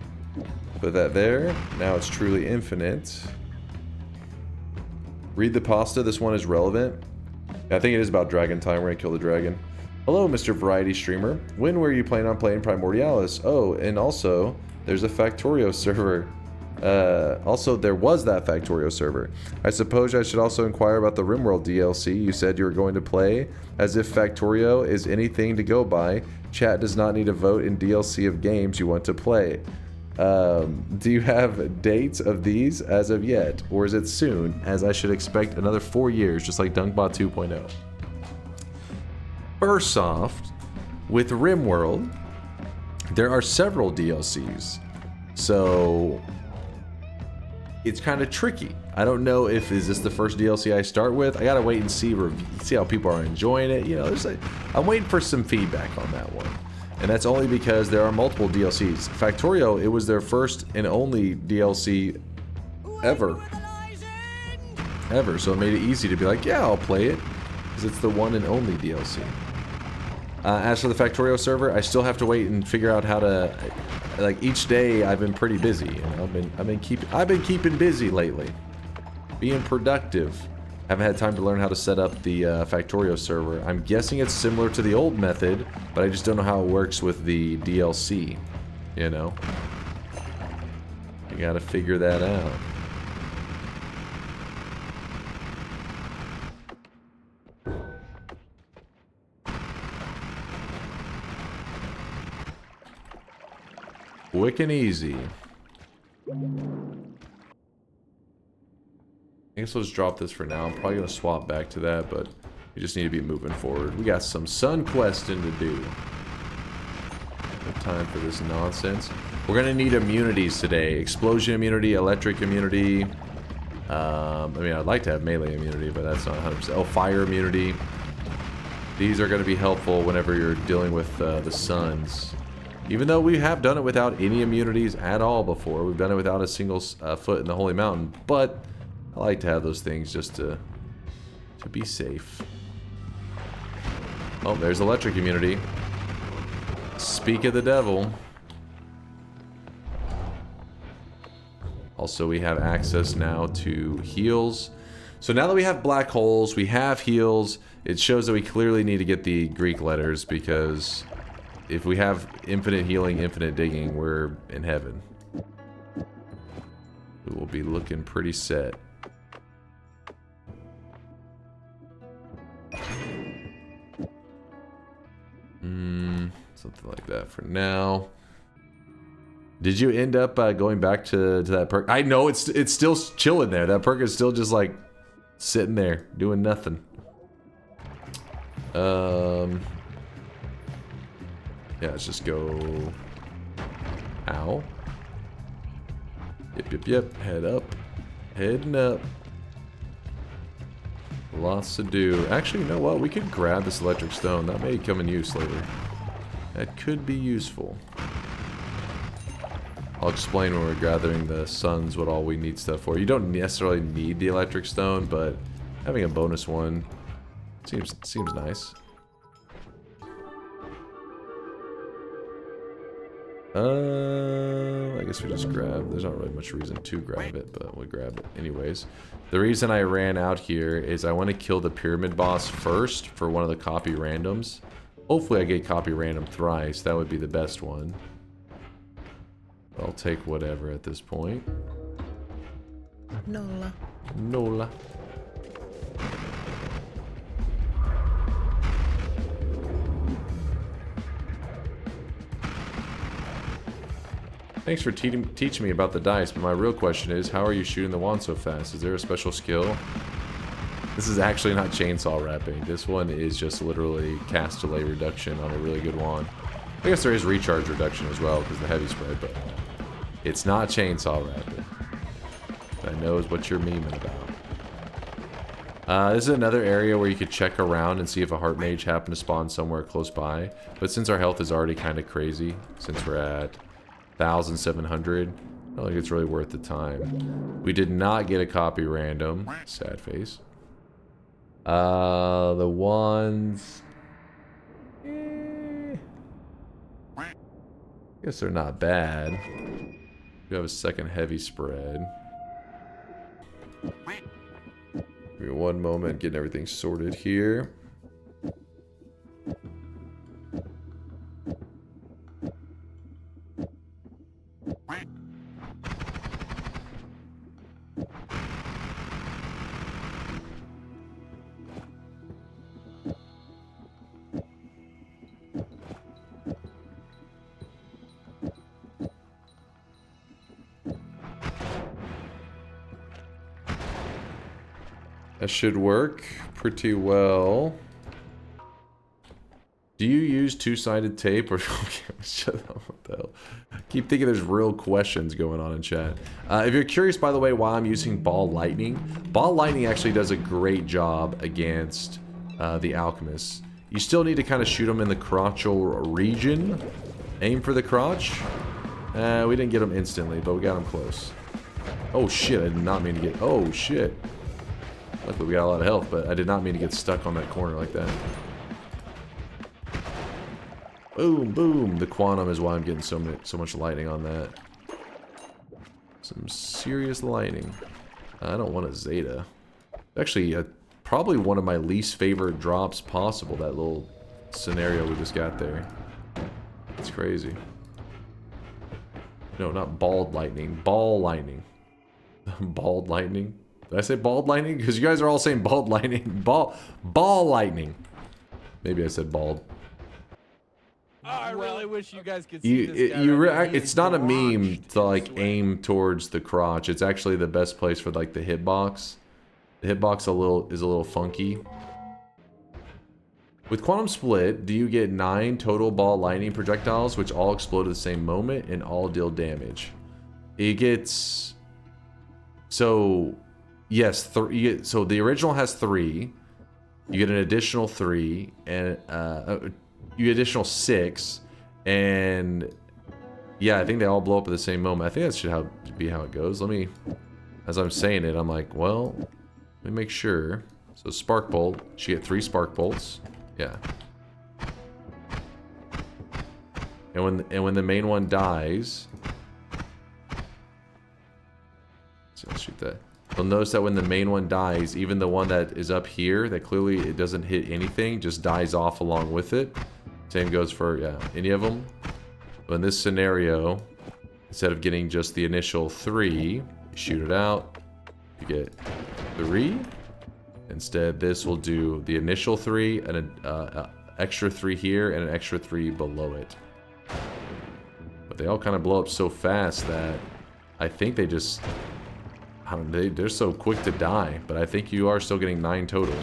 Put that there. Now it's truly infinite. Read the pasta. This one is relevant. I think it is about dragon time. We're going to kill the dragon. Hello, Mr. Variety Streamer. When were you planning on playing Primordialis? Oh, and also, there's a Factorio server. Also, there was that Factorio server. I suppose I should also inquire about the RimWorld DLC you said you were going to play, as if Factorio is anything to go by. Chat does not need a vote in DLC of games you want to play. Do you have dates of these as of yet, or is it soon, as I should expect another 4 years, just like Dunkbot 2.0? First off, with RimWorld, there are several DLCs, so it's kind of tricky. I don't know if is this the first DLC I start with. I gotta wait and see how people are enjoying it. You know, I'm waiting for some feedback on that one, and that's only because there are multiple DLCs. Factorio, it was their first and only DLC ever, so it made it easy to be like, yeah, I'll play it, because it's the one and only DLC. As for the Factorio server, I still have to wait and figure out how to. Like each day, I've been pretty busy. You know, I've been keeping busy lately, being productive. Haven't had time to learn how to set up the Factorio server. I'm guessing it's similar to the old method, but I just don't know how it works with the DLC. You know, I gotta figure that out. Quick and easy. I guess I'll just drop this for now. I'm probably going to swap back to that, but we just need to be moving forward. We got some Sun Questing to do. No time for this nonsense. We're going to need immunities today. Explosion immunity, electric immunity. I mean, I'd like to have melee immunity, but that's not 100%. Oh, fire immunity. These are going to be helpful whenever you're dealing with the suns. Even though we have done it without any immunities at all before. We've done it without a single foot in the Holy Mountain. But I like to have those things just to be safe. Oh, there's electric immunity. Speak of the devil. Also, we have access now to heals. So now that we have black holes, we have heals. It shows that we clearly need to get the Greek letters, because if we have infinite healing, infinite digging, we're in heaven. We will be looking pretty set. Something like that for now. Did you end up going back to that perk? I know it's still chilling there. That perk is still just like sitting there doing nothing. Yeah, let's just go. Ow. Yep. Head up. Heading up. Lots to do. Actually, you know what? We could grab this electric stone. That may come in use later. That could be useful. I'll explain when we're gathering the suns what all we need stuff for. You don't necessarily need the electric stone, but having a bonus one seems nice. I guess we just grab. There's not really much reason to grab it, but we'll grab it anyways. The reason I ran out here is I want to kill the pyramid boss first for one of the copy randoms. Hopefully I get copy random thrice. That would be the best one. I'll take whatever at this point. Nola. Nola. Thanks for teaching me about the dice, but my real question is, how are you shooting the wand so fast? Is there a special skill? This is actually not chainsaw wrapping. This one is just literally cast delay reduction on a really good wand. I guess there is recharge reduction as well because the heavy spread, but it's not chainsaw wrapping. That knows what you're memeing about. This is another area where you could check around and see if a heart mage happened to spawn somewhere close by. But since our health is already kind of crazy, since we're at 1,700, I don't think it's really worth the time. We did not get a copy random. Sad face. The ones... guess they're not bad. We have a second heavy spread. Give me one moment, getting everything sorted here. That should work pretty well. Do you use two-sided tape or... Okay, shut up. What the hell? I keep thinking there's real questions going on in chat. If you're curious, by the way, why I'm using Ball Lightning actually does a great job against the Alchemist. You still need to kind of shoot them in the crotchal region. Aim for the crotch. We didn't get them instantly, but we got them close. Oh shit, I did not mean to get... Oh shit. Luckily we got a lot of health, but I did not mean to get stuck on that corner like that. Boom, boom. The quantum is why I'm getting so much lightning on that. Some serious lightning. I don't want a Zeta. Actually, probably one of my least favorite drops possible, that little scenario we just got there. It's crazy. No, not bald lightning. Ball lightning. Bald lightning? Did I say bald lightning? Because you guys are all saying bald lightning. Ball lightning. Maybe I said bald. Oh, I really wish you guys could see this guy It's not a meme to like aim towards the crotch. It's actually the best place for like the hitbox. The hitbox is a little funky. With Quantum Split, do you get 9 total ball lightning projectiles which all explode at the same moment and all deal damage? It gets... So, yes, so the original has 3. You get an additional 3, and you get additional 6, and yeah, I think they all blow up at the same moment. I think that should be how it goes. Let me, as I'm saying it, I'm like, well, let me make sure. So Spark Bolt, she get 3 Spark Bolts. Yeah. And when the main one dies, so let's shoot that. You'll notice that when the main one dies, even the one that is up here, that clearly it doesn't hit anything, just dies off along with it. Same goes for, yeah, any of them. But in this scenario, instead of getting just the initial 3, you shoot it out, you get 3. Instead, this will do the initial 3, and an extra 3 here, and an extra 3 below it. But they all kind of blow up so fast that I think they just... they're so quick to die, but I think you are still getting 9 total.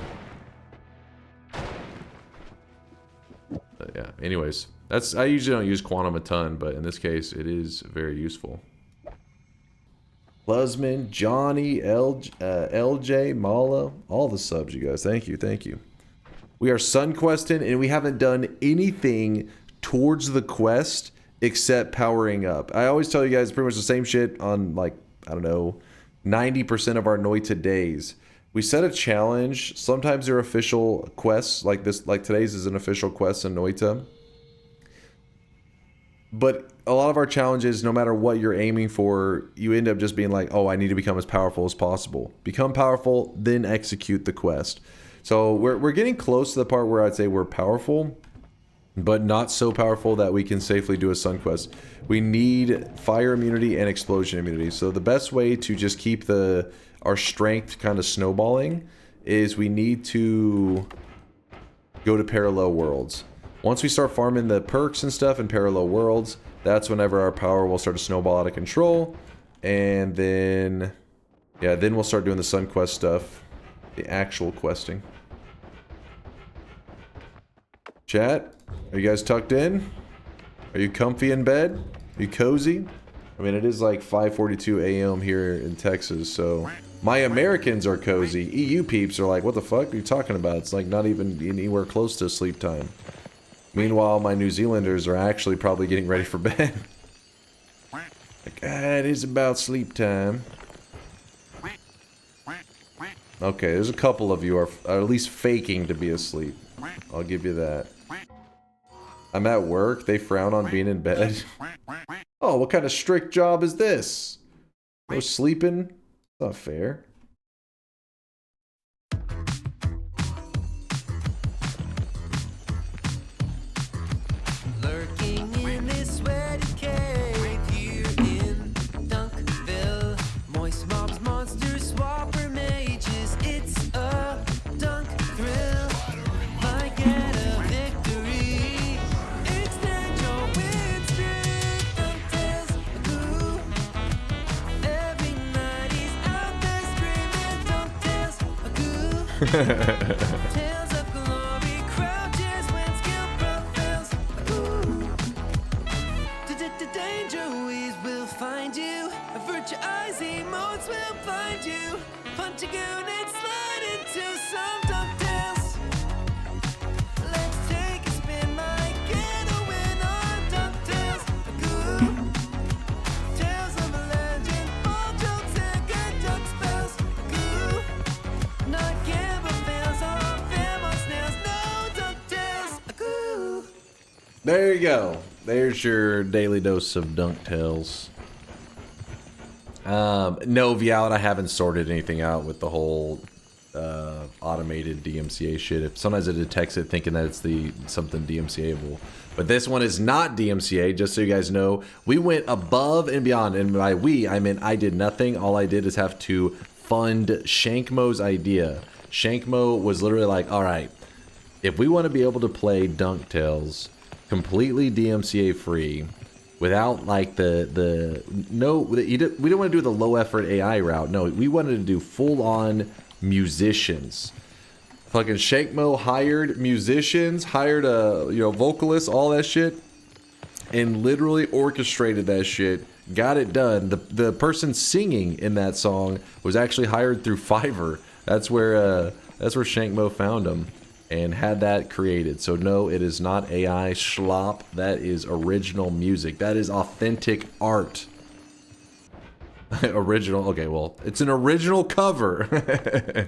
But yeah, anyways, I usually don't use Quantum a ton, but in this case, it is very useful. Plusman, Johnny, LJ, Mala, all the subs, you guys. Thank you, thank you. We are Sun Questing, and we haven't done anything towards the quest except powering up. I always tell you guys pretty much the same shit on, like, I don't know, 90% of our Noita days. We set a challenge. Sometimes they're official quests, like this, like today's is an official quest in Noita. But a lot of our challenges, no matter what you're aiming for, you end up just being like, oh, I need to become as powerful as possible. Become powerful, then execute the quest. So we're getting close to the part where I'd say we're powerful, but not so powerful that we can safely do a Sun Quest. We need fire immunity and explosion immunity. So the best way to just keep our strength kind of snowballing is we need to go to parallel worlds. Once we start farming the perks and stuff in parallel worlds, that's whenever our power will start to snowball out of control. And then, yeah, then we'll start doing the Sun Quest stuff. The actual questing. Chat, are you guys tucked in? Are you comfy in bed? Are you cozy? I mean, it is like 5:42 a.m. here in Texas, so my Americans are cozy. EU peeps are like, what the fuck are you talking about? It's like not even anywhere close to sleep time. Meanwhile, my New Zealanders are actually probably getting ready for bed. Like, it is about sleep time. Okay, there's a couple of you are at least faking to be asleep. I'll give you that. I'm at work. They frown on being in bed. Oh, what kind of strict job is this? No sleeping? Not fair. Lurking in this sweaty cave here in Dunkville. Moist mobs, monsters, swapper mages. It's a dunk thrill. I get a victory. Extend your win streak. DunkTales, goo. Every night he's out there screaming. DunkTales, goo. Tales of glory, crouches when skill prevails. Danger ways will find you. Avert your eyes, emotes will find you. Punch a goon and slide into some DunkTales. Let's take a spin, might get a win on DunkTales. Goo. Tales of a legend, all jokes and good dunk spells. Goo. Not gamble fails, all fam on snails. No DunkTales. Goo. There you go. There's your daily dose of DunkTales. No, Vialet, I haven't sorted anything out with the whole automated DMCA shit. Sometimes it detects it thinking that it's something DMCA-able. But this one is not DMCA, just so you guys know. We went above and beyond. And by we, I mean I did nothing. All I did is have to fund Shankmo's idea. Shankmo was literally like, all right, if we want to be able to play DunkTales completely DMCA free, without like we didn't want to do the low effort AI route. No, we wanted to do full on musicians. Fucking Shankmo hired musicians, hired vocalists, all that shit, and literally orchestrated that shit. Got it done. The person singing in that song was actually hired through Fiverr. That's where Shankmo found him and had that created. So no, it is not AI schlop. That is original music. That is authentic art. Original. Okay, well, it's an original cover.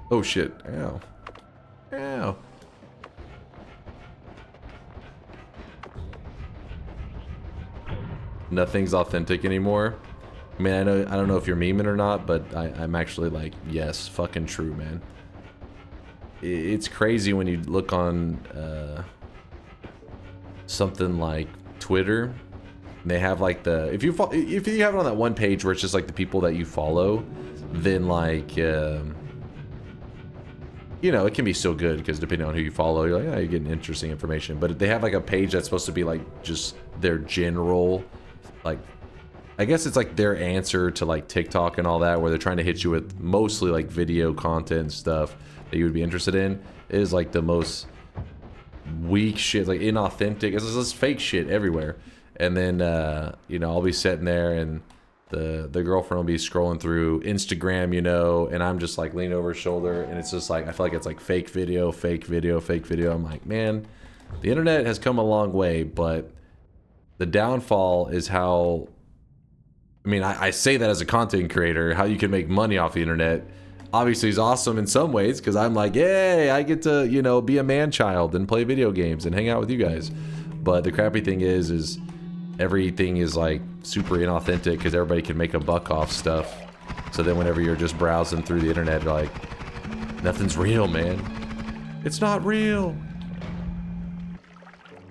Oh shit. Ow. Ow. Nothing's authentic anymore. I mean, I don't know if you're memeing or not, but I'm actually like, yes, fucking true, man. It's crazy when you look on something like Twitter. And they have like if you have it on that one page where it's just like the people that you follow, then like it can be so good because depending on who you follow, you're like, oh, you're getting interesting information. But if they have like a page that's supposed to be like just their general, like, I guess it's like their answer to like TikTok and all that, where they're trying to hit you with mostly like video content and stuff that you would be interested in. It is like the most weak shit, like inauthentic. It's just fake shit everywhere. And then, you know, I'll be sitting there and the girlfriend will be scrolling through Instagram, you know, and I'm just like leaning over her shoulder, and it's just like, I feel like it's like fake video, fake video, fake video. I'm like, man, the internet has come a long way, but the downfall is how, I mean, I say that as a content creator, how you can make money off the internet obviously is awesome in some ways, because I'm like, yay, I get to, you know, be a man-child and play video games and hang out with you guys. But the crappy thing is everything is like super inauthentic because everybody can make a buck off stuff. So then whenever you're just browsing through the internet, you're like, nothing's real, man. It's not real.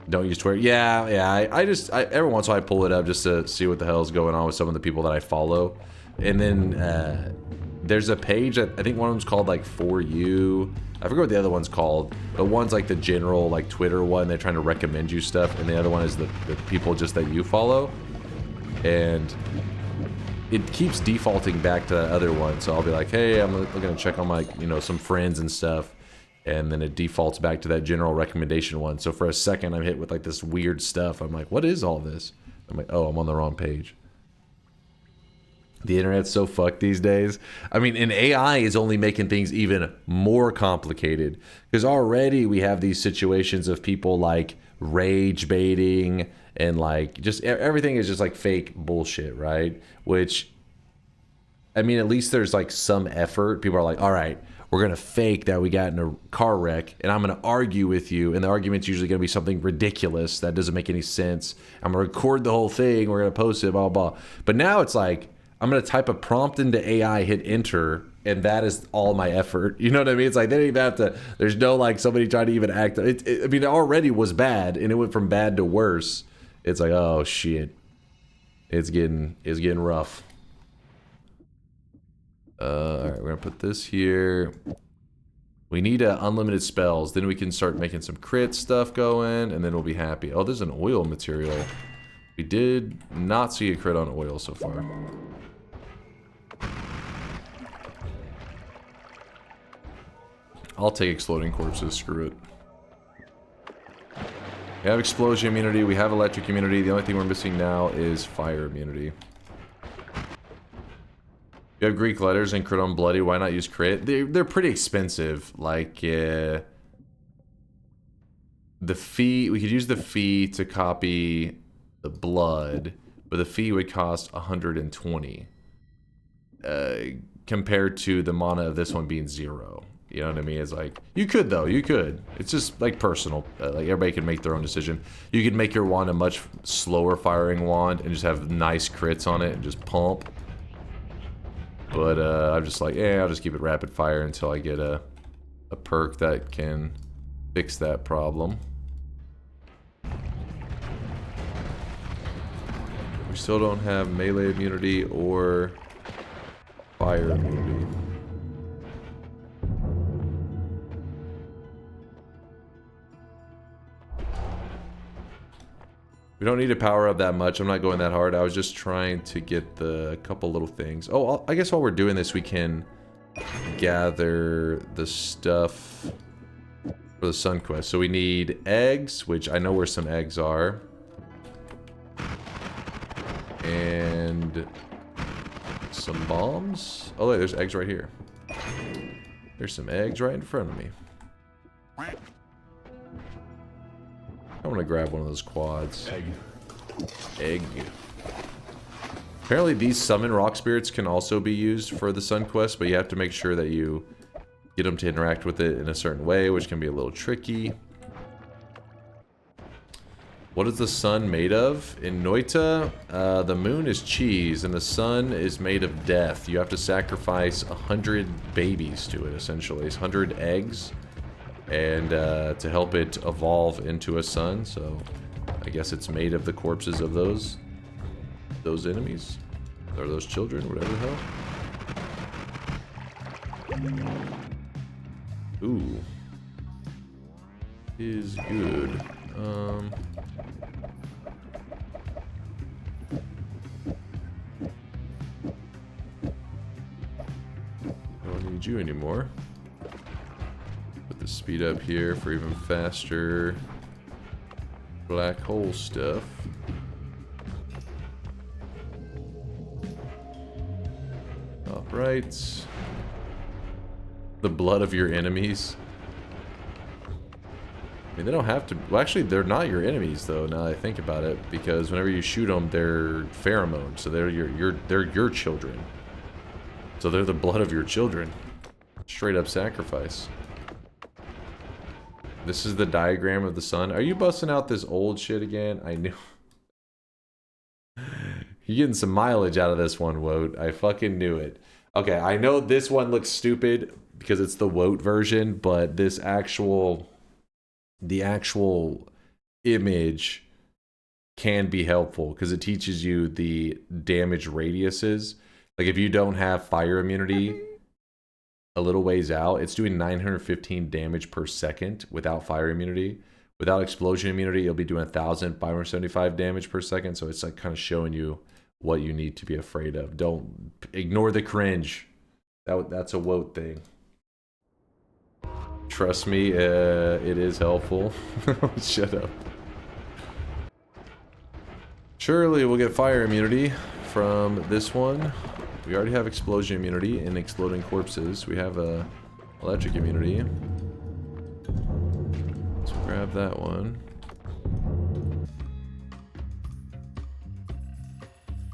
Don't use Twitter. Yeah. I just every once in a while I pull it up just to see what the hell's going on with some of the people that I follow. And then there's a page that I think one of them's called like For You. I forget what the other one's called, but one's like the general like Twitter one. They're trying to recommend you stuff, and the other one is the people just that you follow. And it keeps defaulting back to that other one. So I'll be like, hey, I'm gonna check on my, you know, some friends and stuff, and then it defaults back to that general recommendation one. So for a second, I'm hit with like this weird stuff. I'm like, what is all this? I'm like, oh, I'm on the wrong page. The internet's so fucked these days. I mean, and AI is only making things even more complicated, because already we have these situations of people like rage baiting and like just everything is just like fake bullshit, right? Which, I mean, at least there's like some effort. People are like, all right, we're going to fake that we got in a car wreck, and I'm going to argue with you, and the argument's usually going to be something ridiculous that doesn't make any sense. I'm going to record the whole thing, we're going to post it, blah, blah, blah. But now it's like, I'm going to type a prompt into AI, hit enter, and that is all my effort. You know what I mean? It's like, they don't even have to, there's no like somebody trying to even act. I mean, it already was bad, and it went from bad to worse. It's like, oh shit. It's getting rough. All right, we're going to put this here. We need unlimited spells. Then we can start making some crit stuff going, and then we'll be happy. Oh, there's an oil material. We did not see a crit on oil so far. I'll take exploding corpses, screw it. We have explosion immunity, we have electric immunity. The only thing we're missing now is fire immunity. You have Greek letters and crit on bloody, why not use crit? They're pretty expensive. Like, the fee, we could use the fee to copy the blood, but the fee would cost 120. Compared to the mana of this one being 0. You know what I mean? It's like, you could though, you could. It's just like personal. Like everybody can make their own decision. You could make your wand a much slower firing wand and just have nice crits on it and just pump. But I'm just like, yeah, I'll just keep it rapid fire until I get a perk that can fix that problem. We still don't have melee immunity or fire immunity. We don't need to power up that much. I'm not going that hard. I was just trying to get the couple little things. Oh, I guess while we're doing this, we can gather the stuff for the Sun Quest. So we need eggs, which I know where some eggs are. And some bombs. Oh, look, there's eggs right here. There's some eggs right in front of me. I'm gonna grab one of those quads. Egg. Apparently these summon rock spirits can also be used for the Sun Quest, but you have to make sure that you get them to interact with it in a certain way, which can be a little tricky. What is the sun made of? In Noita, the moon is cheese and the sun is made of death. You have to sacrifice 100 babies to it, essentially. It's 100 eggs. And to help it evolve into a sun, so I guess it's made of the corpses of those enemies, or those children, whatever the hell. Ooh, is good. Don't need you anymore. Put the speed up here for even faster black hole stuff. Right. The blood of your enemies. I mean, they don't have to... Well, actually, they're not your enemies, though, now that I think about it. Because whenever you shoot them, they're pheromones. So they're your children. So they're the blood of your children. Straight up sacrifice. This is the diagram of the sun. Are you busting out this old shit again? I knew... You're getting some mileage out of this one, Woat. I fucking knew it. Okay, I know this one looks stupid because it's the Woat version, but this actual... The actual image can be helpful because it teaches you the damage radiuses. Like if you don't have fire immunity a little ways out, it's doing 915 damage per second without fire immunity. Without explosion immunity, it'll be doing 1,575 damage per second. So it's like kind of showing you what you need to be afraid of. Don't ignore the cringe. That's a Woat thing. Trust me, it is helpful. Shut up. Surely we'll get fire immunity from this one. We already have explosion immunity in exploding corpses. We have electric immunity. Let's grab that one.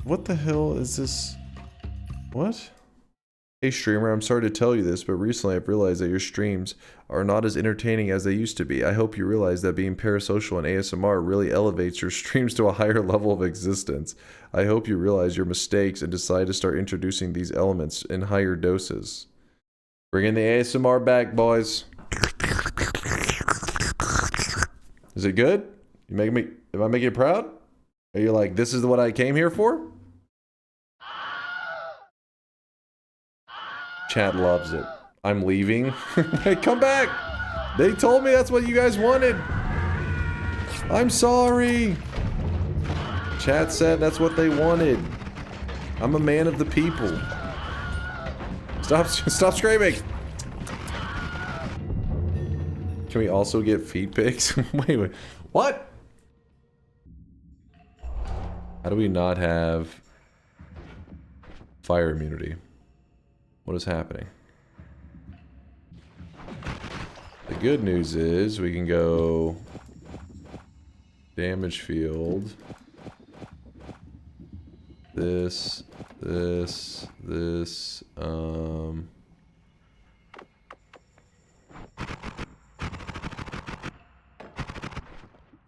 What the hell is this? What? Hey streamer, I'm sorry to tell you this, but recently I've realized that your streams are not as entertaining as they used to be. I hope you realize that being parasocial and ASMR really elevates your streams to a higher level of existence. I hope you realize your mistakes and decide to start introducing these elements in higher doses. Bring in the ASMR back, boys. Is it good? You make me? Am I making you proud? Are you like, this is what I came here for? Chat loves it. I'm leaving. Hey, come back! They told me that's what you guys wanted. I'm sorry. Chat said that's what they wanted. I'm a man of the people. Stop screaming. Can we also get feed pics? Wait. What? How do we not have fire immunity? What is happening? The good news is we can go damage field. This.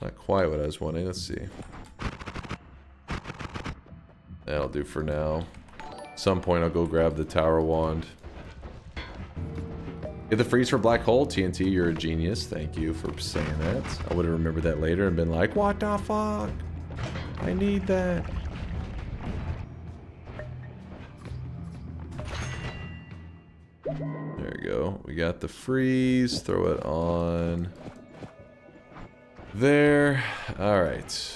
Not quite what I was wanting. Let's see. That'll do for now. At some point I'll go grab the tower wand. Get the freeze for black hole, TNT, you're a genius. Thank you for saying that. I would have remembered that later and been like, what the fuck? I need that. There we go. We got the freeze. Throw it on there. Alright.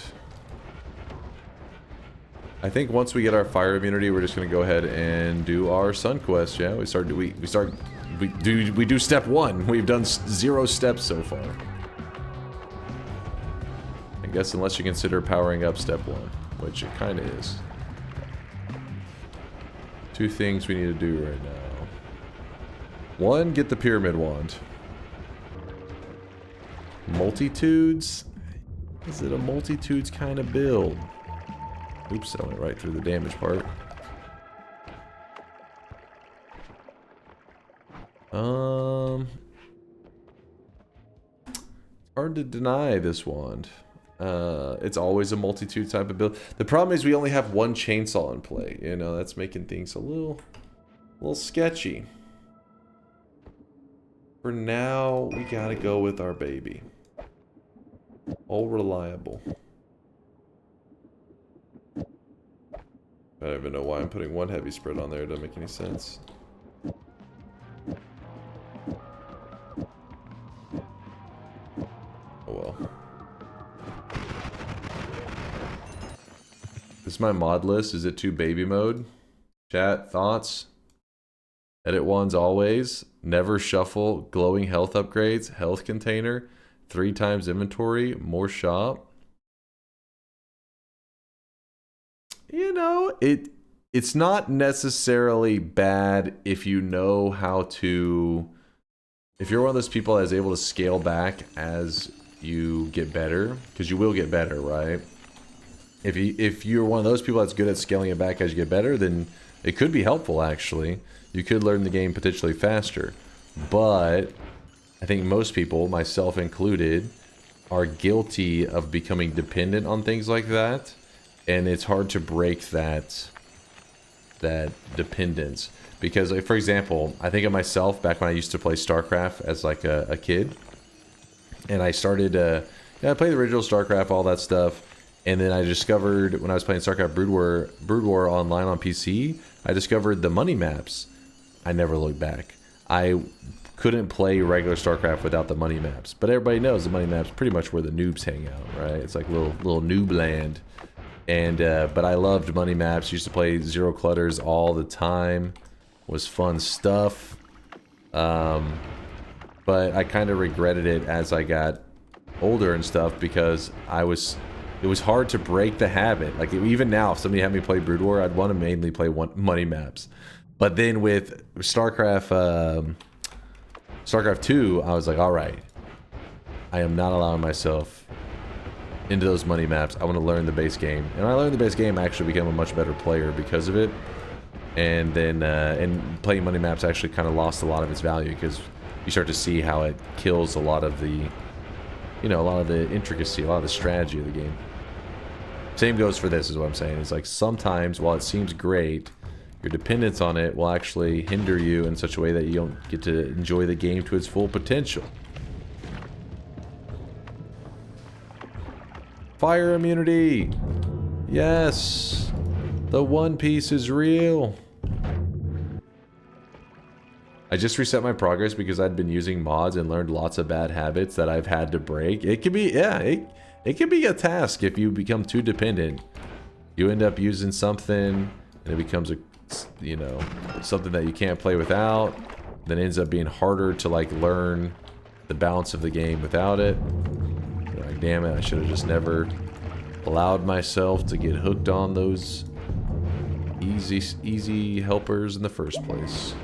I think once we get our fire immunity, we're just gonna go ahead and do our Sun Quest. Yeah, we do step 1. We've done 0 steps so far. I guess unless you consider powering up step 1, which it kind of is. 2 things we need to do right now. 1, get the pyramid wand. Multitudes? Is it a multitudes kind of build? Oops, I went right through the damage part. Hard to deny this wand. It's always a multitude type of build. The problem is we only have 1 chainsaw in play. You know, that's making things a little sketchy. For now, we gotta go with our baby. All reliable. I don't even know why I'm putting 1 heavy spread on there. It doesn't make any sense. Oh well. This is my mod list. Is it too baby mode? Chat, thoughts? Edit ones always. Never shuffle. Glowing health upgrades. Health container. 3 times inventory. More shop. You know, it's not necessarily bad if you know how to. If you're one of those people that is able to scale back as you get better, because you will get better, right? If you're one of those people that's good at scaling it back as you get better, then it could be helpful, actually. You could learn the game potentially faster. But I think most people, myself included, are guilty of becoming dependent on things like that. And it's hard to break that dependence. Because, like, for example, I think of myself back when I used to play StarCraft as like a kid. And I started, I played the original StarCraft, all that stuff. And then I discovered, when I was playing StarCraft Brood War online on PC, I discovered the money maps. I never looked back. I couldn't play regular StarCraft without the money maps. But everybody knows the money maps pretty much where the noobs hang out, right? It's like little noob land. And, but I loved money maps. Used to play Zero Clutters all the time. Was fun stuff. But I kind of regretted it as I got older and stuff because it was hard to break the habit. Like, even now, if somebody had me play Brood War, I'd want to mainly play money maps. But then with StarCraft 2, I was like, all right, I am not allowing myself into those money maps. I want to learn the base game. And when I learned the base game, I actually became a much better player because of it. And then, and playing money maps actually kind of lost a lot of its value because you start to see how it kills a lot of the, you know, a lot of the intricacy, a lot of the strategy of the game. Same goes for this, is what I'm saying. It's like sometimes, while it seems great, your dependence on it will actually hinder you in such a way that you don't get to enjoy the game to its full potential. Fire immunity! Yes! The One Piece is real! I just reset my progress because I'd been using mods and learned lots of bad habits that I've had to break. It can be, yeah, it can be a task if you become too dependent. You end up using something and it becomes a, you know, something that you can't play without. Then ends up being harder to like learn the balance of the game without it. You're like, damn it, I should have just never allowed myself to get hooked on those easy helpers in the first place.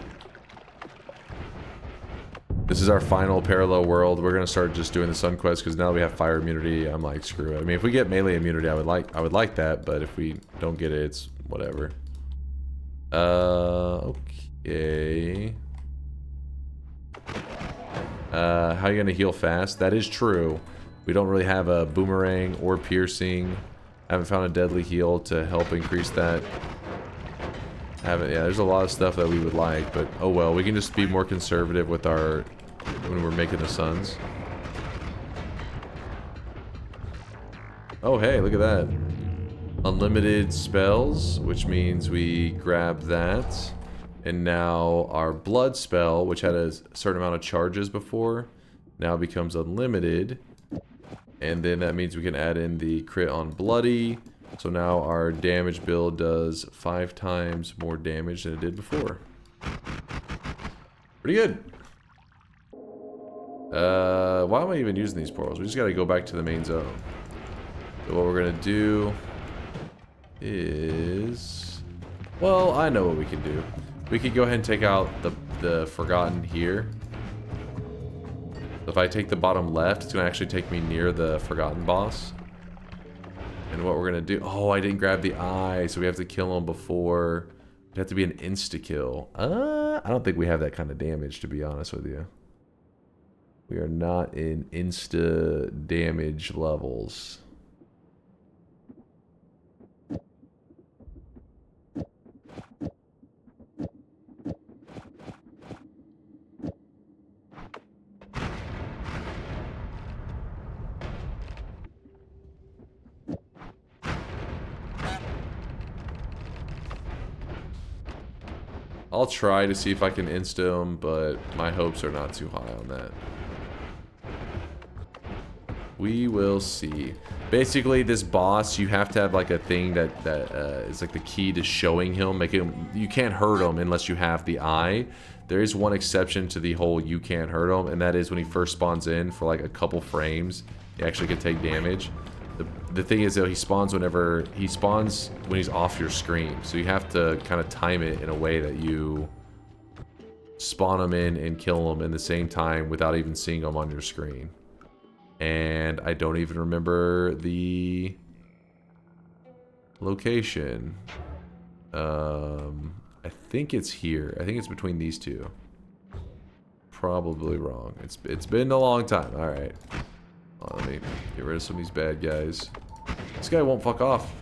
This is our final parallel world. We're gonna start just doing the Sun Quest because now we have fire immunity. I'm like, screw it. I mean, if we get melee immunity, I would like that. But if we don't get it, it's whatever. Okay. How are you gonna heal fast? That is true. We don't really have a boomerang or piercing. I haven't found a deadly heal to help increase that. Yeah, there's a lot of stuff that we would like, but oh well. We can just be more conservative with our when we're making the suns. Oh hey, look at that. Unlimited spells, which means we grab that. And now our blood spell, which had a certain amount of charges before, now becomes unlimited. And then that means we can add in the crit on bloody. So now our damage build does 5 times more damage than it did before. Pretty good. Why am I even using these portals? We just gotta go back to the main zone. So what we're gonna do is... Well, I know what we can do. We could go ahead and take out the Forgotten here. If I take the bottom left, it's gonna actually take me near the Forgotten boss. And what we're gonna do... Oh, I didn't grab the eye, so we have to kill him before... It'd have to be an insta-kill. I don't think we have that kind of damage, to be honest with you. We are not in insta-damage levels. I'll try to see if I can insta him, but my hopes are not too high on that. We will see. Basically, this boss, you have to have like a thing that is like the key to showing him. You can't hurt him unless you have the eye. There is one exception to the whole you can't hurt him, and that is when he first spawns in for like a couple frames. He actually can take damage. The thing is though, he spawns when he's off your screen. So you have to kind of time it in a way that you spawn him in and kill him in the same time without even seeing him on your screen. And I don't even remember the location. I think it's here. I think it's between these two. Probably wrong. It's been a long time. All right. Let me get rid of some of these bad guys. This guy won't fuck off.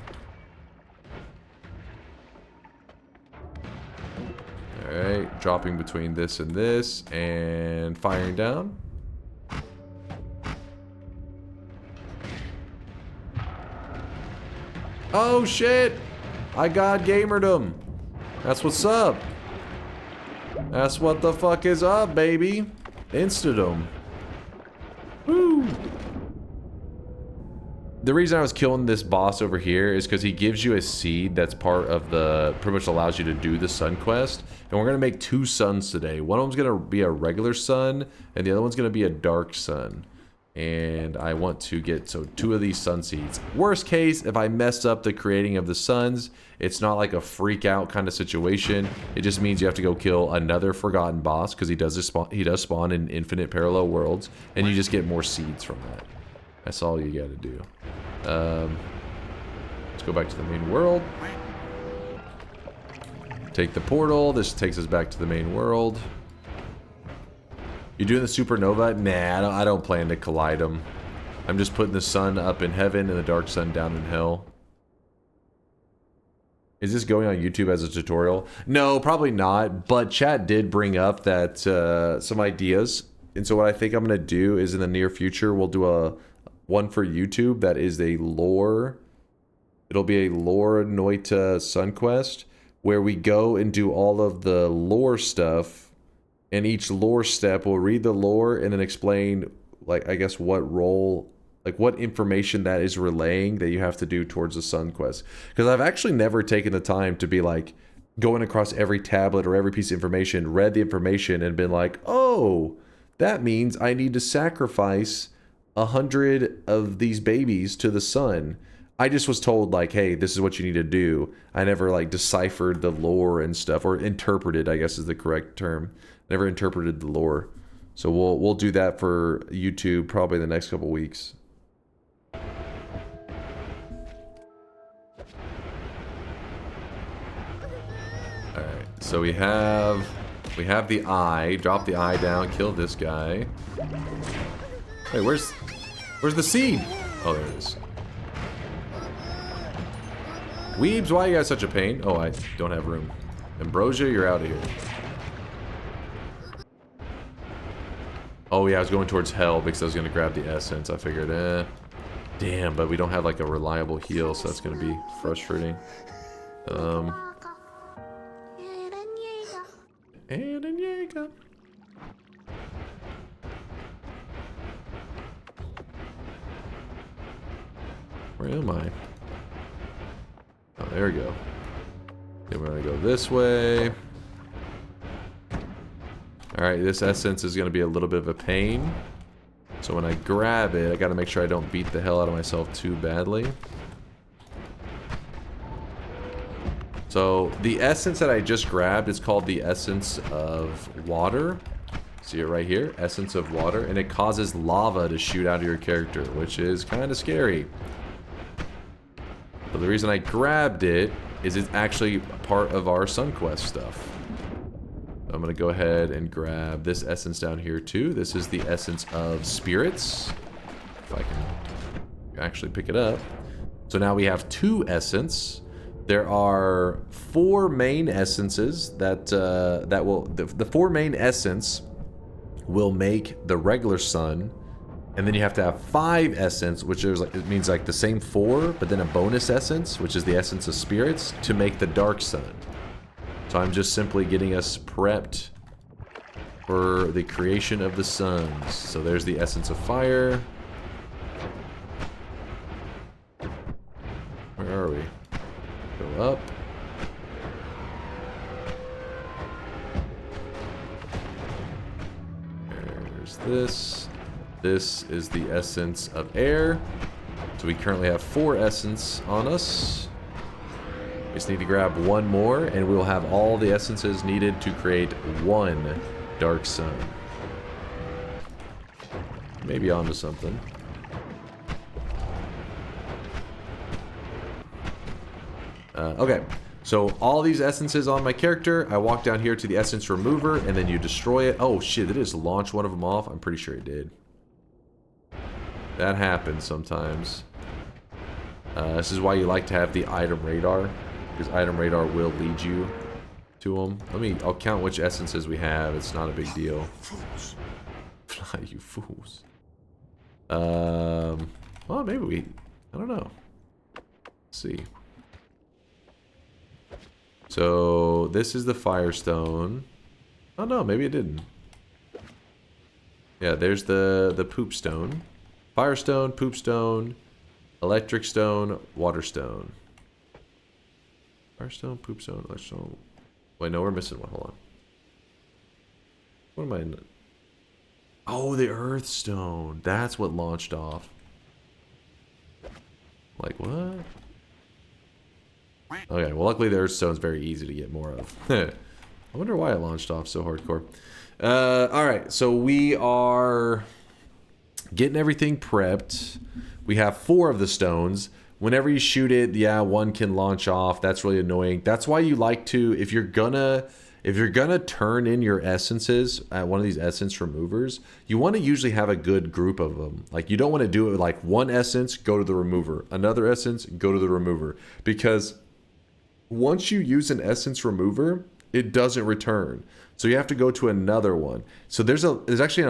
Alright, dropping between this and firing down. Oh shit! I god gamered him. That's what's up. That's what the fuck is up, baby. Instant him. Woo! The reason I was killing this boss over here is because he gives you a seed that's part of the, pretty much allows you to do the sun quest. And we're going to make 2 suns today. One of them's going to be a regular sun, and the other one's going to be a dark sun. And I want to get, so 2 of these sun seeds. Worst case, if I mess up the creating of the suns, it's not like a freak out kind of situation. It just means you have to go kill another forgotten boss, because he does spawn in infinite parallel worlds, and you just get more seeds from that. That's all you gotta do. Let's go back to the main world. Take the portal. This takes us back to the main world. You doing the supernova? Nah, I don't plan to collide them. I'm just putting the sun up in heaven and the dark sun down in hell. Is this going on YouTube as a tutorial? No, probably not. But chat did bring up that some ideas. And so what I think I'm going to do is in the near future, we'll do one for YouTube that is a lore. It'll be a lore Noita Sun Quest where we go and do all of the lore stuff, and each lore step will read the lore and then explain, like, I guess what role, like what information that is relaying that you have to do towards the Sun Quest. Because I've actually never taken the time to be like going across every tablet or every piece of information, read the information and been like, oh, that means I need to sacrifice 100 of these babies to the sun. I just was told like, hey, this is what you need to do. I never like deciphered the lore and stuff, or interpreted, I guess is the correct term. Never interpreted the lore. So we'll do that for YouTube probably the next couple weeks. Alright, so we have the eye. Drop the eye down, kill this guy. Hey, where's the seed? Oh, there it is. Weebs, why are you guys such a pain? Oh, I don't have room. Ambrosia, you're out of here. Oh yeah, I was going towards hell because I was going to grab the essence. I figured, damn, but we don't have like a reliable heal, so that's going to be frustrating. Where am I? Oh, there we go. Then we're gonna go this way. Alright, this essence is gonna be a little bit of a pain. So when I grab it, I gotta make sure I don't beat the hell out of myself too badly. So the essence that I just grabbed is called the Essence of Water. See it right here? Essence of Water. And it causes lava to shoot out of your character, which is kind of scary. But the reason I grabbed it is it's actually part of our Sun Quest stuff. So I'm going to go ahead and grab this essence down here too. This is the Essence of Spirits. If I can actually pick it up. So now we have 2 essence. There are 4 main essences that the 4 main essence will make the regular sun. And then you have to have 5 essence, which is like, it means like the same 4, but then a bonus essence, which is the Essence of Spirits, to make the dark sun. So I'm just simply getting us prepped for the creation of the suns. So there's the Essence of Fire. Where are we? Go up. There's this. This is the Essence of Air. So we currently have 4 essence on us. We just need to grab 1 more, and we will have all the essences needed to create 1 Dark Sun. Maybe onto something. Okay, so all these essences on my character, I walk down here to the essence remover, and then you destroy it. Oh shit, did it just launch one of them off? I'm pretty sure it did. That happens sometimes. This is why you like to have the item radar, because item radar will lead you to them. I'll count which essences we have. It's not a big deal. Fly, you fools. Well, maybe I don't know. Let's see. So this is the Firestone. Oh no, maybe it didn't. Yeah, there's the Poop Stone. Firestone, Poop Stone, Electric Stone, Water Stone. Firestone, Poop Stone, Electric Stone. Wait, no, we're missing one. Hold on. What am I in? Oh, the Earth Stone. That's what launched off. Like, what? Okay, well, luckily the Earth Stone's very easy to get more of. I wonder why it launched off so hardcore. Alright, so we are getting everything prepped. We have 4 of the stones. Whenever you shoot it, yeah, 1 can launch off. That's really annoying. That's why you like to, if you're gonna turn in your essences at one of these essence removers, you want to usually have a good group of them. Like, you don't want to do it with like 1 essence, go to the remover. Another essence, go to the remover. Because once you use an essence remover, it doesn't return. So you have to go to another one. So there's actually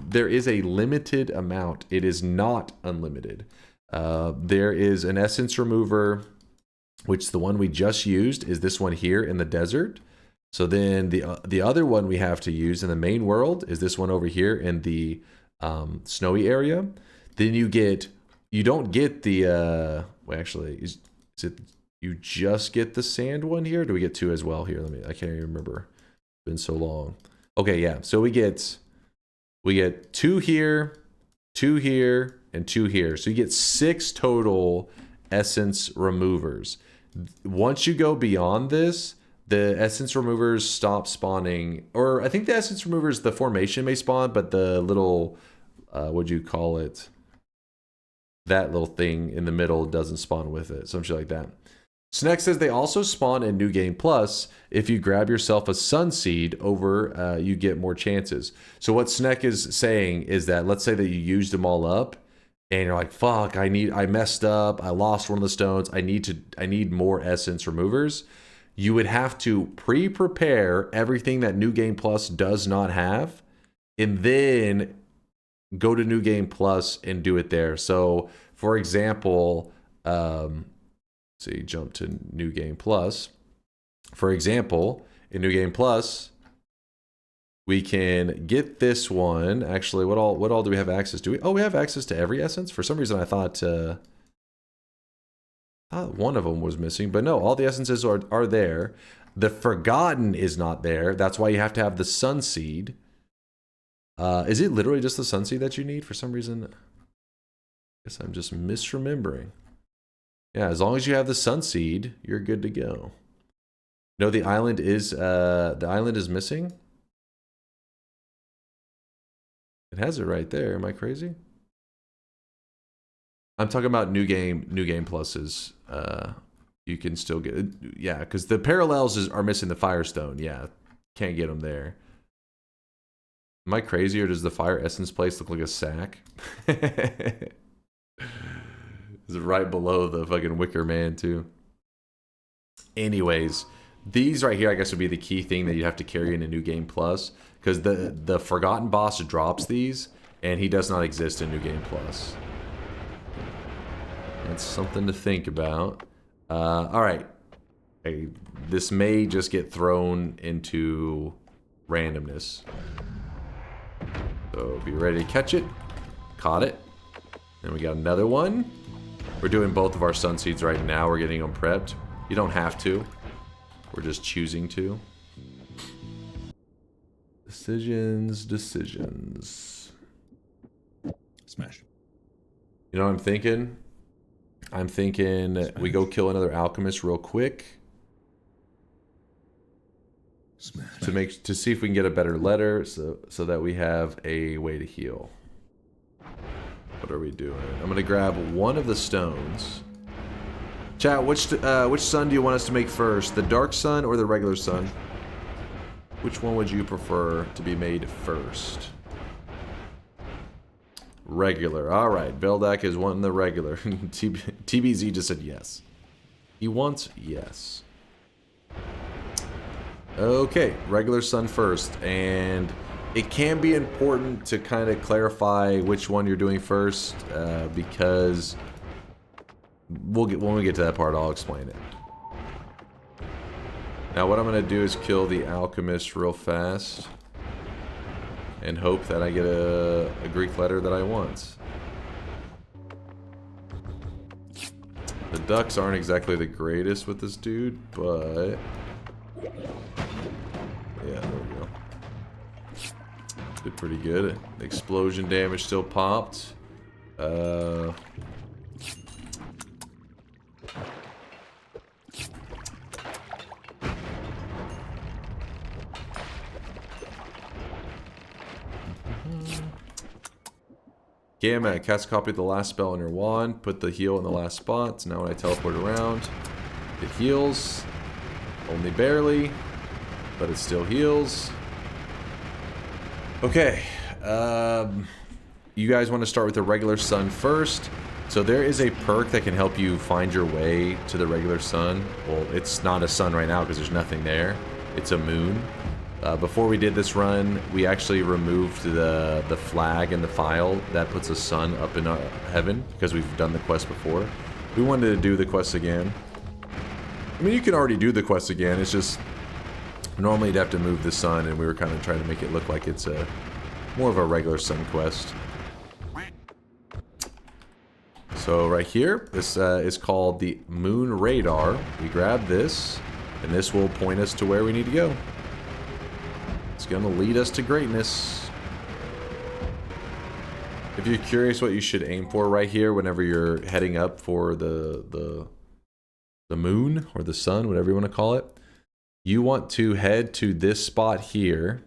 there is a limited amount. It is not unlimited. There is an essence remover, which the one we just used is this one here in the desert. So then the other one we have to use in the main world is this one over here in the snowy area. Then you don't get the wait, actually, is it you just get the sand one here? Or do we get 2 as well here? I can't even remember. It's been so long. Okay, yeah. So we get 2 here, 2 here, and 2 here. So you get 6 total essence removers. Once you go beyond this, the essence removers stop spawning, or I think the essence removers, the formation may spawn, but the little, what'd you call it? That little thing in the middle doesn't spawn with it. Some shit like that. Snack says they also spawn in New Game Plus. If you grab yourself a Sun Seed over, you get more chances. So what Snack is saying is that, let's say that you used them all up, and you're like, fuck, I messed up, I lost one of the stones, I need more essence removers. You would have to pre-prepare everything that New Game Plus does not have, and then go to New Game Plus and do it there. So, for example, see, jump to New Game Plus. For example, in New Game Plus, we can get this one. Actually, what all do we have access to? We have access to every essence. For some reason, I thought one of them was missing, but no, all the essences are there. The Forgotten is not there. That's why you have to have the Sun Seed. Is it literally just the Sun Seed that you need? For some reason, I guess I'm just misremembering. Yeah, as long as you have the Sun Seed, you're good to go. No, the island is missing. It has it right there. Am I crazy? I'm talking about New Game Pluses. You can still get it. Yeah, because the Parallels are missing the Firestone. Yeah, can't get them there. Am I crazy, or does the Fire Essence place look like a sack? Is it right below the fucking Wicker Man too? Anyways, these right here, I guess, would be the key thing that you have to carry in a New Game Plus, because the Forgotten boss drops these, and he does not exist in New Game Plus. That's something to think about. All right, hey, this may just get thrown into randomness. So be ready to catch it. Caught it. Then we got another one. We're doing both of our Sun Seeds right now. We're getting them prepped. You don't have to. We're just choosing to. Decisions. Smash. You know what I'm thinking? I'm thinking we go kill another alchemist real quick. To see if we can get a better letter so that we have a way to heal. What are we doing? I'm gonna grab one of the stones. Chat, which sun do you want us to make first? The dark sun or the regular sun? Which one would you prefer to be made first? Regular. Alright, Veldak is wanting the regular. TBZ just said yes. He wants yes. Okay, regular sun first. And it can be important to kind of clarify which one you're doing first, because when we get to that part, I'll explain it. Now what I'm going to do is kill the alchemist real fast and hope that I get a Greek letter that I want. The ducks aren't exactly the greatest with this dude, but yeah, there we go. Did pretty good. Explosion damage still popped. Gamma, cast a copy of the last spell on your wand. Put the heal in the last spot. So now when I teleport around, it heals. Only barely, but it still heals. Okay. You guys want to start with the regular sun first. So there is a perk that can help you find your way to the regular sun. Well, it's not a sun right now because there's nothing there. It's a moon. Before we did this run, we actually removed the flag and the file that puts a sun up in heaven because we've done the quest before. We wanted to do the quest again. I mean, you can already do the quest again. It's just normally you'd have to move the sun, and we were kind of trying to make it look like it's more of a regular sun quest. So right here, this is called the Moon Radar. We grab this, and this will point us to where we need to go. It's gonna lead us to greatness. If you're curious what you should aim for right here whenever you're heading up for the moon or the sun, whatever you want to call it, you want to head to this spot here,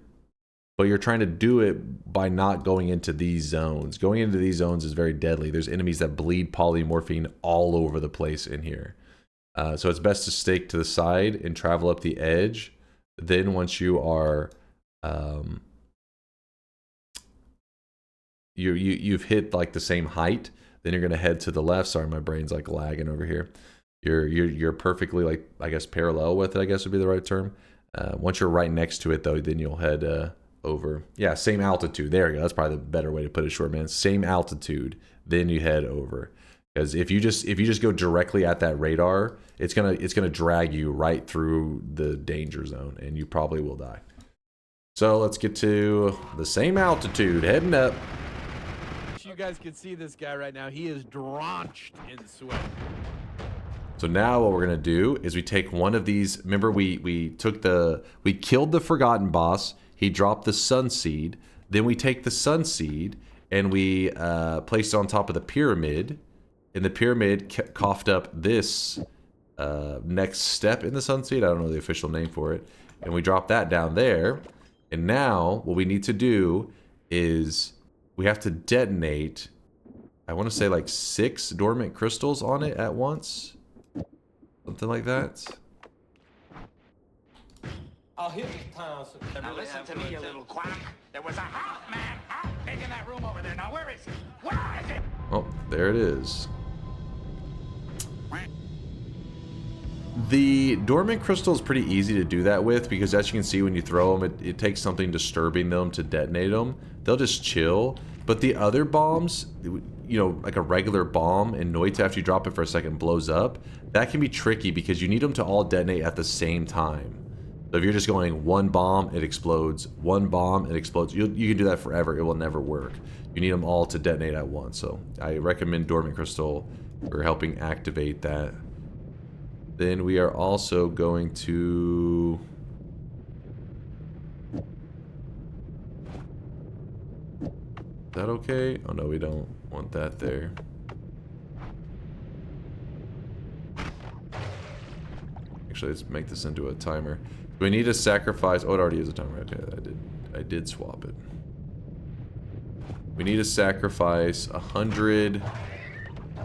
but you're trying to do it by not going into these zones. Going into these zones is very deadly. There's enemies that bleed polymorphine all over the place in here. So it's best to stake to the side and travel up the edge. Then once you are you've hit like the same height, then you're gonna head to the left. Sorry, my brain's like lagging over here. You're perfectly, like, I guess parallel with it, I guess would be the right term. Once you're right next to it though, then you'll head over. Yeah, same altitude. There you go. That's probably the better way to put it, short man. Same altitude, then you head over. Because if you just go directly at that radar, it's gonna drag you right through the danger zone, and you probably will die. So let's get to the same altitude, heading up. You guys can see this guy right now. He is drenched in sweat. So now what we're gonna do is we take one of these. Remember, we killed the Forgotten boss. He dropped the Sun Seed. Then we take the Sun Seed and we place it on top of the pyramid. And the pyramid coughed up this next step in the Sun Seed. I don't know the official name for it. And we drop that down there. And now what we need to do is we have to detonate, I want to say like 6 dormant crystals on it at once. Something like that. I'll hit these pounds. Now listen to me, you little quack. There was a hot man hot big in that room over there. Now where is he? Where is he? Oh, there it is. The dormant crystal is pretty easy to do that with because, as you can see, when you throw them, it takes something disturbing them to detonate them. They'll just chill. But the other bombs, you know, like a regular bomb in Noita, after you drop it for a second, blows up. That can be tricky because you need them to all detonate at the same time. So if you're just going one bomb, it explodes. One bomb, it explodes. You can do that forever. It will never work. You need them all to detonate at once. So I recommend Dormant Crystal for helping activate that. Then we are also going to... Is that okay? Oh no, we don't want that there. Actually, let's make this into a timer. Do we need to sacrifice? Oh, it already is a timer. Okay, I did swap it. We need to sacrifice 100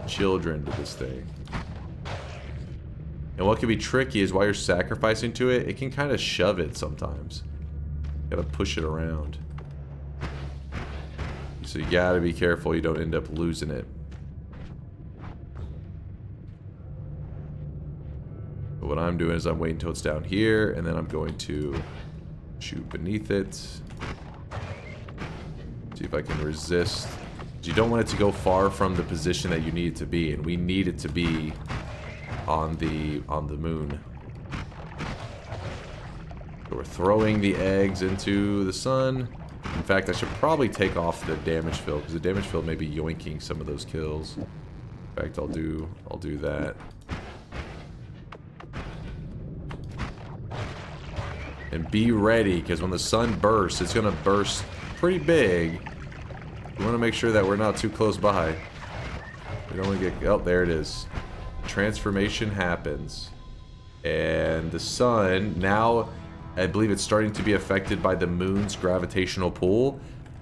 children to this thing. And what can be tricky is while you're sacrificing to it, it can kind of shove it sometimes. Gotta push it around. So you gotta be careful you don't end up losing it. But what I'm doing is I'm waiting until it's down here, and then I'm going to shoot beneath it. See if I can resist. You don't want it to go far from the position that you need it to be, and we need it to be on the moon. So we're throwing the eggs into the sun. In fact, I should probably take off the damage field, because the damage field may be yoinking some of those kills. In fact, I'll do that. And be ready, because when the sun bursts, it's going to burst pretty big. We want to make sure that we're not too close by. We don't want to get... Oh, there it is. Transformation happens. And the sun, now, I believe it's starting to be affected by the moon's gravitational pull.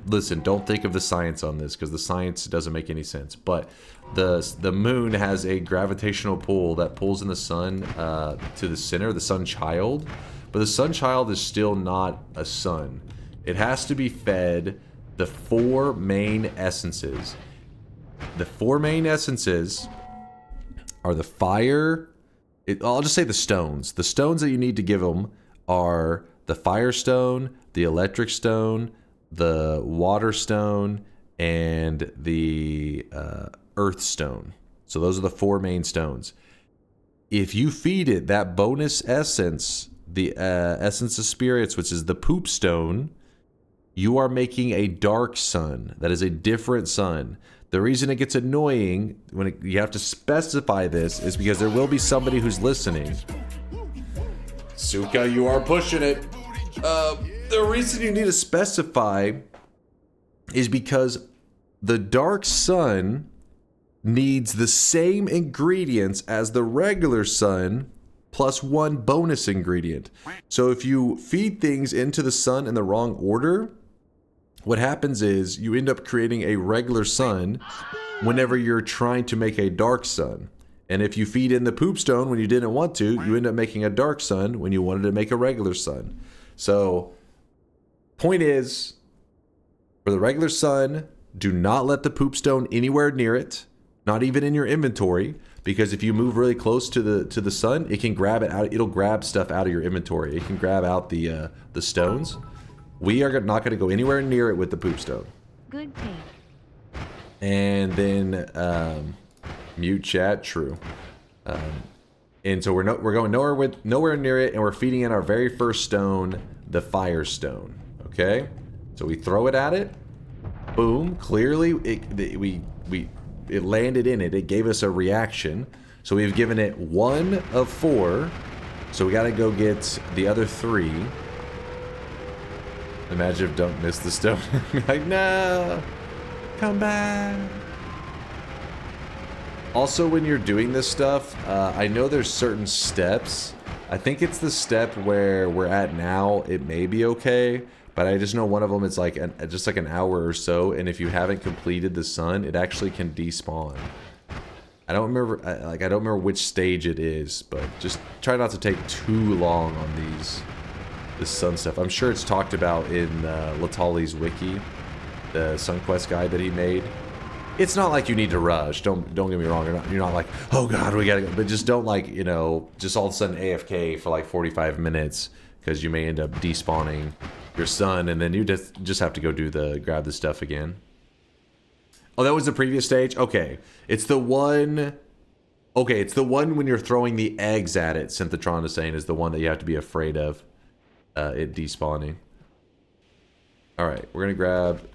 Listen, don't think of the science on this, because the science doesn't make any sense. But the moon has a gravitational pull that pulls in the sun to the center, the sun child. But the sun child is still not a sun. It has to be fed the 4 main essences. The 4 main essences are the fire... I'll just say the stones. The stones that you need to give them are the fire stone, the electric stone, the water stone, and the earth stone. So those are the 4 main stones. If you feed it that bonus essence, the essence of spirits, which is the poop stone, you are making a dark sun. That is a different sun. The reason it gets annoying when you have to specify this is because there will be somebody who's listening. Suka, you are pushing it. The reason you need to specify is because the dark sun needs the same ingredients as the regular sun plus 1 bonus ingredient. So if you feed things into the sun in the wrong order, what happens is you end up creating a regular sun whenever you're trying to make a dark sun. And if you feed in the poop stone when you didn't want to, you end up making a dark sun when you wanted to make a regular sun. So, point is, for the regular sun, do not let the poop stone anywhere near it, not even in your inventory, because if you move really close to the sun, it can grab it out. It'll grab stuff out of your inventory. It can grab out the stones. We are not going to go anywhere near it with the poop stone. Good take. And then mute chat. True. And so we're going nowhere near it, and we're feeding in our very first stone, the fire stone. Okay. So we throw it at it. Boom. Clearly, it landed in it. It gave us a reaction. So we've given it 1 of 4. So we got to go get the other 3. Imagine if Dunk missed the stone. Like, no, come back. Also, when you're doing this stuff, I know there's certain steps. I think it's the step where we're at now. It may be okay, but I just know one of them is like just like an hour or so, and if you haven't completed the sun, it actually can despawn. I don't remember, I don't remember which stage it is, but just try not to take too long on this sun stuff. I'm sure it's talked about in Latali's wiki, the Sun Quest guide that he made. It's not like you need to rush. Don't get me wrong. You're not like, oh god, we gotta go. But just don't, like, you know, just all of a sudden AFK for like 45 minutes because you may end up despawning your sun, and then you just have to go grab the stuff again. Oh, that was the previous stage? Okay. It's the one... Okay, it's the one when you're throwing the eggs at it, Synthetron is saying, is the one that you have to be afraid of it despawning. Alright, we're gonna grab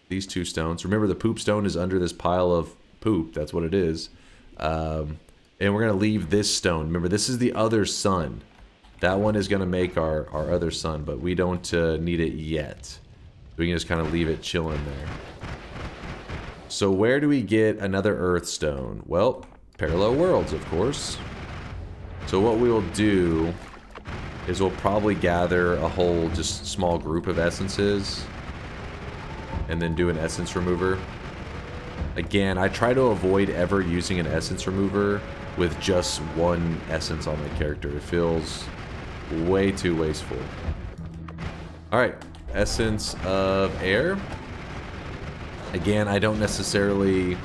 these 2 stones. Remember, the poop stone is under this pile of poop. That's what it is. And we're gonna leave this stone. Remember, this is the other sun. That one is gonna make our other sun, but we don't need it yet. We can just kind of leave it chilling there. So where do we get another earth stone? Well, parallel worlds, of course. So what we will do is we'll probably gather a whole just small group of essences and then do an essence remover. Again, I try to avoid ever using an essence remover with just one essence on my character. It feels way too wasteful. Alright, essence of air. Again, I don't necessarily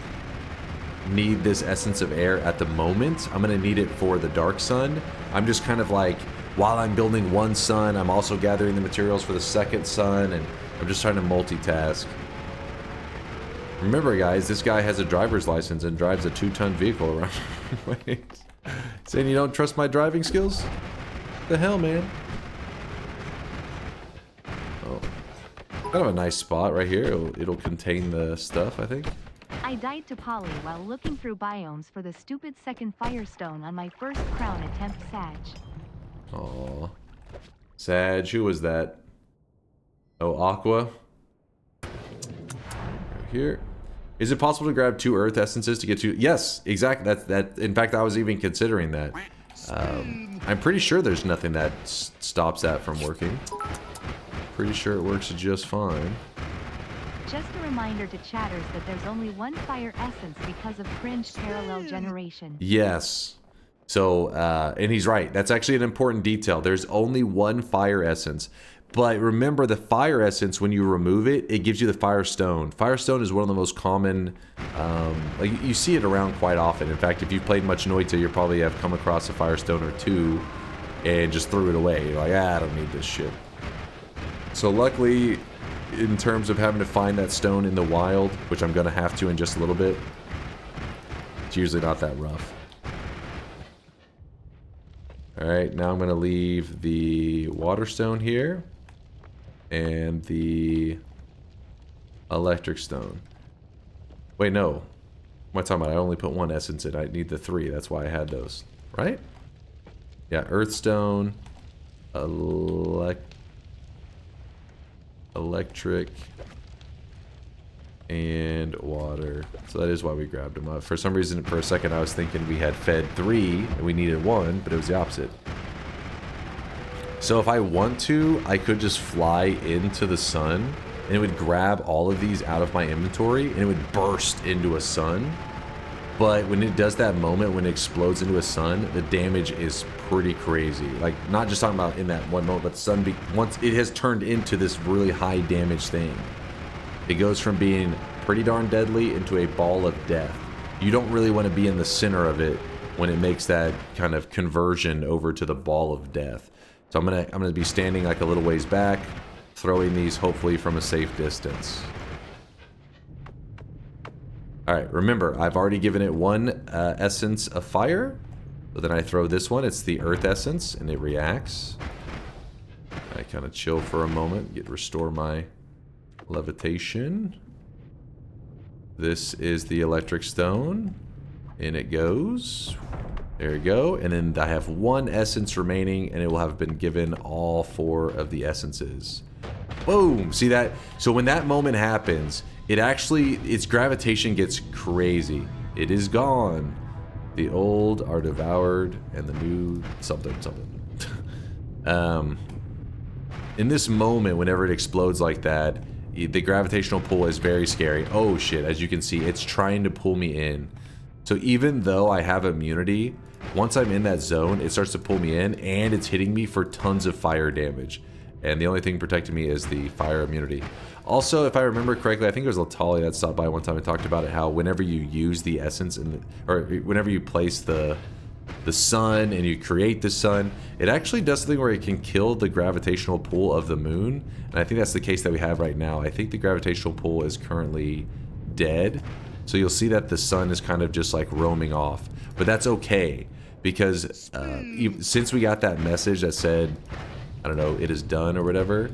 need this essence of air at the moment. I'm going to need it for the dark sun. I'm just kind of like, while I'm building one sun, I'm also gathering the materials for the second sun, and I'm just trying to multitask. Remember, guys, this guy has a driver's license and drives a 2-ton vehicle around. Wait. Saying you don't trust my driving skills? The hell, man? Oh. Kind of a nice spot right here. It'll contain the stuff, I think. I died to Polly while looking through biomes for the stupid second firestone on my first crown attempt, Sag. Aww. Sag, who was that? Oh, Aqua. Go here. Is it possible to grab 2 earth essences to get 2? Yes, exactly. That. In fact, I was even considering that. I'm pretty sure there's nothing that stops that from working. Pretty sure it works just fine. Just a reminder to chatters that there's only one fire essence because of cringe parallel generation. Yes. So, and he's right. That's actually an important detail. There's only one fire essence. But remember, the fire essence, when you remove it, it gives you the firestone. Firestone is one of the most common, like you see it around quite often. In fact, if you've played much Noita, you probably have come across a firestone or two and just threw it away. You're like, I don't need this shit. So luckily, in terms of having to find that stone in the wild, which I'm going to have to in just a little bit, it's usually not that rough. Alright, now I'm going to leave the water stone here and the electric stone. Wait, no. What am I talking about? I only put 1 essence in. I need the 3. That's why I had those. Right? Yeah, earth stone, electric, and water. So that is why we grabbed them. For some reason, for a second, I was thinking we had fed 3 and we needed 1, but it was the opposite. So if I want to, I could just fly into the sun and it would grab all of these out of my inventory and it would burst into a sun. But when it does that moment, when it explodes into a sun, the damage is pretty crazy. Like, not just talking about in that one moment, but the sun, once it has turned into this really high damage thing. It goes from being pretty darn deadly into a ball of death. You don't really want to be in the center of it when it makes that kind of conversion over to the ball of death. So I'm gonna be standing like a little ways back, throwing these hopefully from a safe distance. Alright, remember, I've already given it 1 essence of fire. So then I throw this one, it's the earth essence, and it reacts. I kind of chill for a moment, restore my levitation. This is the electric stone. In it goes. There you go. And then I have 1 essence remaining, and it will have been given all 4 of the essences. Boom! See that? So when that moment happens, it actually, its gravitation gets crazy. It is gone. The old are devoured, and the new something. In this moment, whenever it explodes like that, the gravitational pull is very scary. Oh shit, as you can see, it's trying to pull me in. So even though I have immunity, once I'm in that zone, it starts to pull me in, and it's hitting me for tons of fire damage. And the only thing protecting me is the fire immunity. Also, if I remember correctly, I think it was Latali that stopped by one time and talked about it, how whenever you use the essence, or whenever you place the sun and you create the sun, it actually does something where it can kill the gravitational pull of the moon. And I think that's the case that we have right now. I think the gravitational pull is currently dead. So you'll see that the sun is kind of just like roaming off. But that's okay, because since we got that message that said, I don't know, it is done or whatever.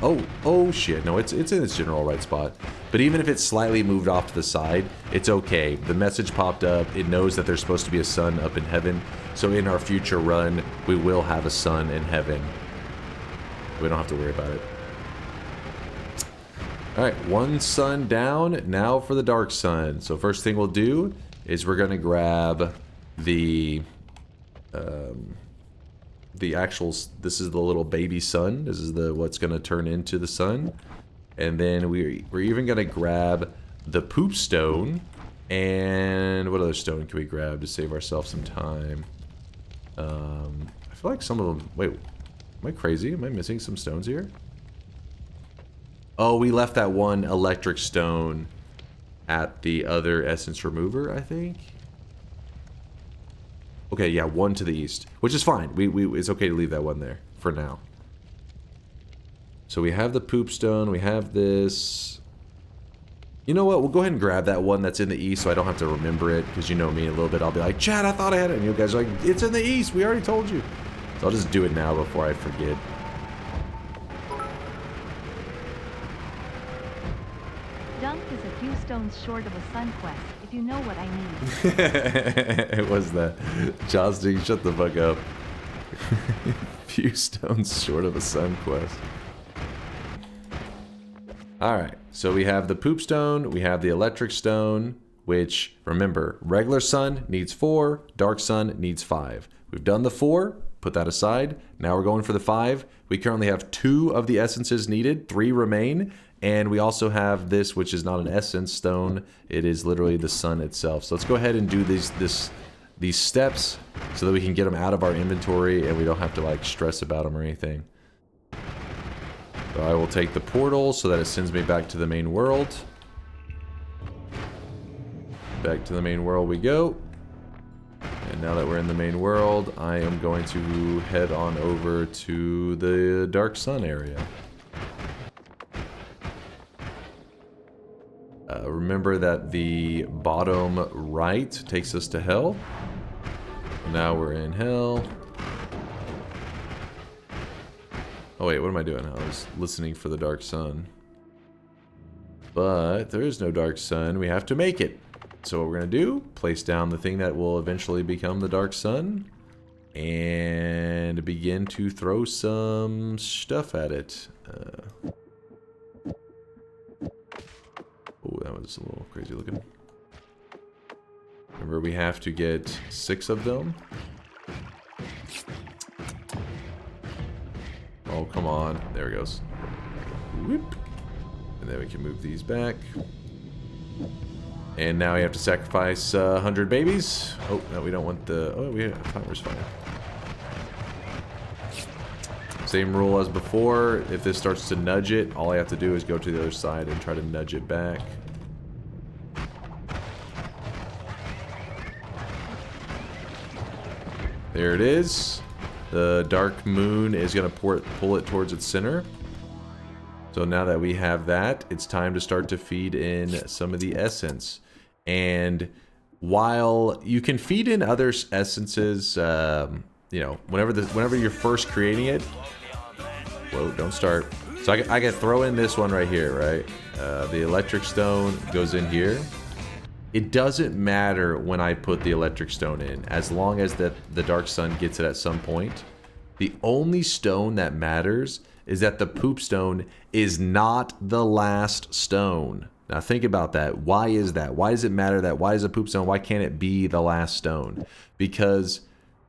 Oh shit, no, it's in its general right spot. But even if it's slightly moved off to the side, it's okay. The message popped up, it knows that there's supposed to be a sun up in heaven. So in our future run, we will have a sun in heaven. We don't have to worry about it. Alright, 1 sun down, now for the dark sun. So first thing we'll do is we're gonna grab the the actual, this is the little baby sun. This is the what's going to turn into the sun. And then we're even going to grab the poop stone. And what other stone can we grab to save ourselves some time? I feel like some of them... Wait, am I crazy? Am I missing some stones here? Oh, we left that one electric stone at the other essence remover, I think. Okay, yeah, one to the east, which is fine. It's okay to leave that one there for now. So we have the poop stone. We have this. You know what? We'll go ahead and grab that one that's in the east so I don't have to remember it, because you know me a little bit. I'll be like, Chad, I thought I had it. And you guys are like, it's in the east. We already told you. So I'll just do it now before I forget. Dunk is a few stones short of a Sun Quest, if you know what I mean. It was that. Josting, shut the fuck up. Few stones short of a Sun Quest. Alright, so we have the poop stone, we have the electric stone, which, remember, regular sun needs 4, dark sun needs 5. We've done the 4, put that aside. Now we're going for the 5. We currently have 2 of the essences needed, 3 remain. And we also have this, which is not an essence stone. It is literally the sun itself. So let's go ahead and do these steps so that we can get them out of our inventory and we don't have to like stress about them or anything. So I will take the portal so that it sends me back to the main world. Back to the main world we go. And now that we're in the main world, I am going to head on over to the Dark Sun area. Remember that the bottom right takes us to hell. Now we're in hell. Oh wait, what am I doing? I was listening for the dark sun. But there is no dark sun. We have to make it. So what we're going to do, place down the thing that will eventually become the dark sun. And begin to throw some stuff at it. Oh, that was a little crazy looking. Remember, we have to get 6 of them. Oh, come on. There it goes. Whoop. And then we can move these back. And now we have to sacrifice 100 babies. Oh, no, we don't want the... Oh, we have timer's fine. Same rule as before. If this starts to nudge it, all I have to do is go to the other side and try to nudge it back. There it is. The dark moon is going to pull it towards its center. So now that we have that, it's time to start to feed in some of the essence. And while you can feed in other essences, you know, whenever you're first creating it. Whoa, don't start. So I can throw in this one right here, right? The electric stone goes in here. It doesn't matter when I put the electric stone in, as long as the dark sun gets it at some point. The only stone that matters is that the poop stone is not the last stone. Now think about that. Why is that? Why does it matter that? Why is a poop stone? Why can't it be the last stone? Because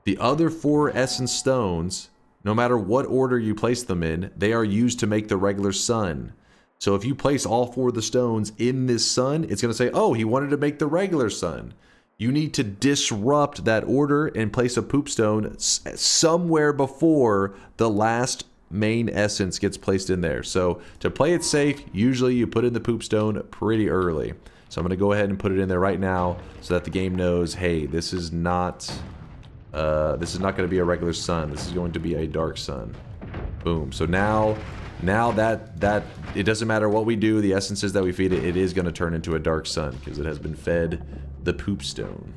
the other 4 essence stones, no matter what order you place them in, they are used to make the regular sun. So if you place all 4 of the stones in this sun, it's going to say, oh, he wanted to make the regular sun. You need to disrupt that order and place a poop stone somewhere before the last main essence gets placed in there. So to play it safe, usually you put in the poop stone pretty early. So I'm going to go ahead and put it in there right now so that the game knows, hey, this is not going to be a regular sun. This is going to be a dark sun. Boom. So now that it doesn't matter what we do, the essences that we feed it, it is going to turn into a dark sun because it has been fed the poop stone.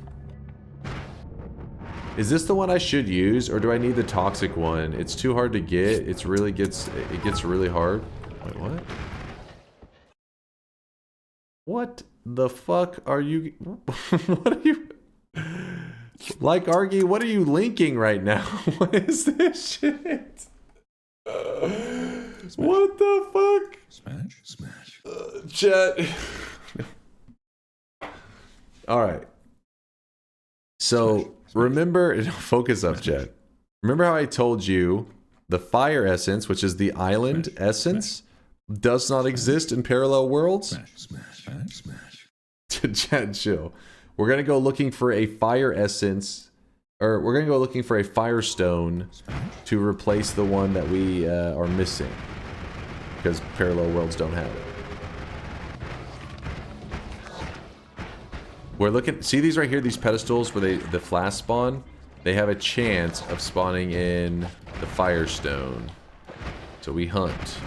Is this the one I should use, or do I need the toxic one? It's too hard to get. It gets really hard. Wait, what? What the fuck are you? What are you? Like Argy, what are you linking right now? What is this shit? What the fuck? Smash. Chat. All right. So remember, focus up, Jet. Remember how I told you the fire essence, which is the island essence, does not exist in parallel worlds? Jet, chill. We're gonna go looking for a fire essence, or we're gonna go looking for a firestone to replace the one that we are missing, because parallel worlds don't have it. We're looking. See these right here? These pedestals where the flask spawn. They have a chance of spawning in the firestone. So we hunt.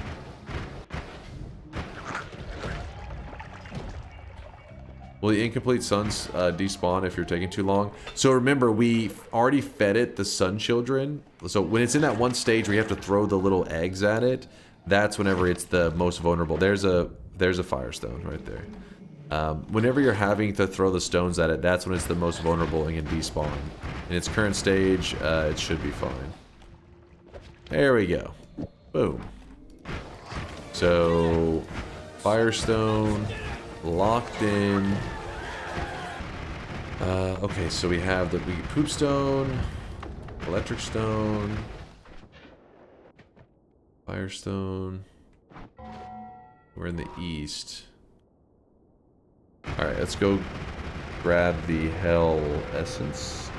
Will the incomplete suns despawn if you're taking too long? So remember, we already fed it the sun children. So when it's in that one stage where you have to throw the little eggs at it, that's whenever it's the most vulnerable. There's a firestone right there. Whenever you're having to throw the stones at it, that's when it's the most vulnerable and can despawn. In its current stage, it should be fine. There we go. Boom. So, firestone, locked in. Okay, so we have the poop stone, electric stone, firestone. We're in the east. Alright, let's go grab the hell essence.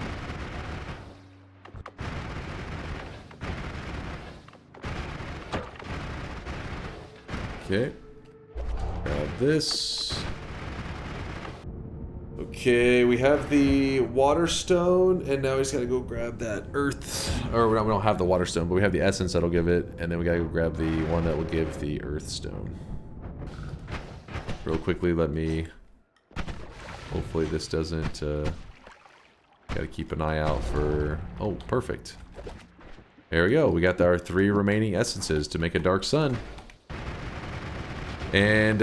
Okay. Grab this. Okay, we have the water stone, and now we just gotta go grab that earth. Or we don't have the water stone, but we have the essence that'll give it, and then we gotta go grab the one that will give the earth stone. Real quickly, let me... Hopefully this doesn't, gotta keep an eye out for... Oh, perfect. There we go. We got our 3 remaining essences to make a dark sun. And,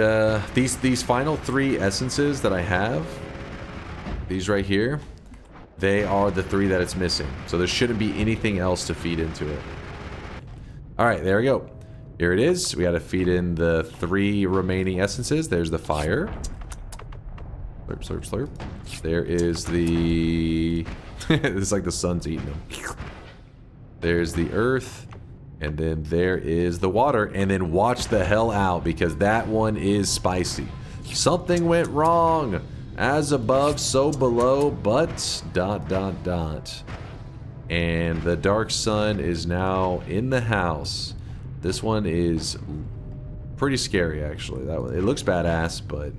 these final 3 essences that I have, these right here, they are the 3 that it's missing. So there shouldn't be anything else to feed into it. Alright, there we go. Here it is. We gotta feed in the 3 remaining essences. There's the fire. Slurp, slurp, slurp. There is the... it's like the sun's eating them. There's the earth. And then there is the water. And then watch the hell out, because that one is spicy. Something went wrong. As above, so below, but... ... And the dark sun is now in the house. This one is pretty scary, actually. That one, it looks badass, but...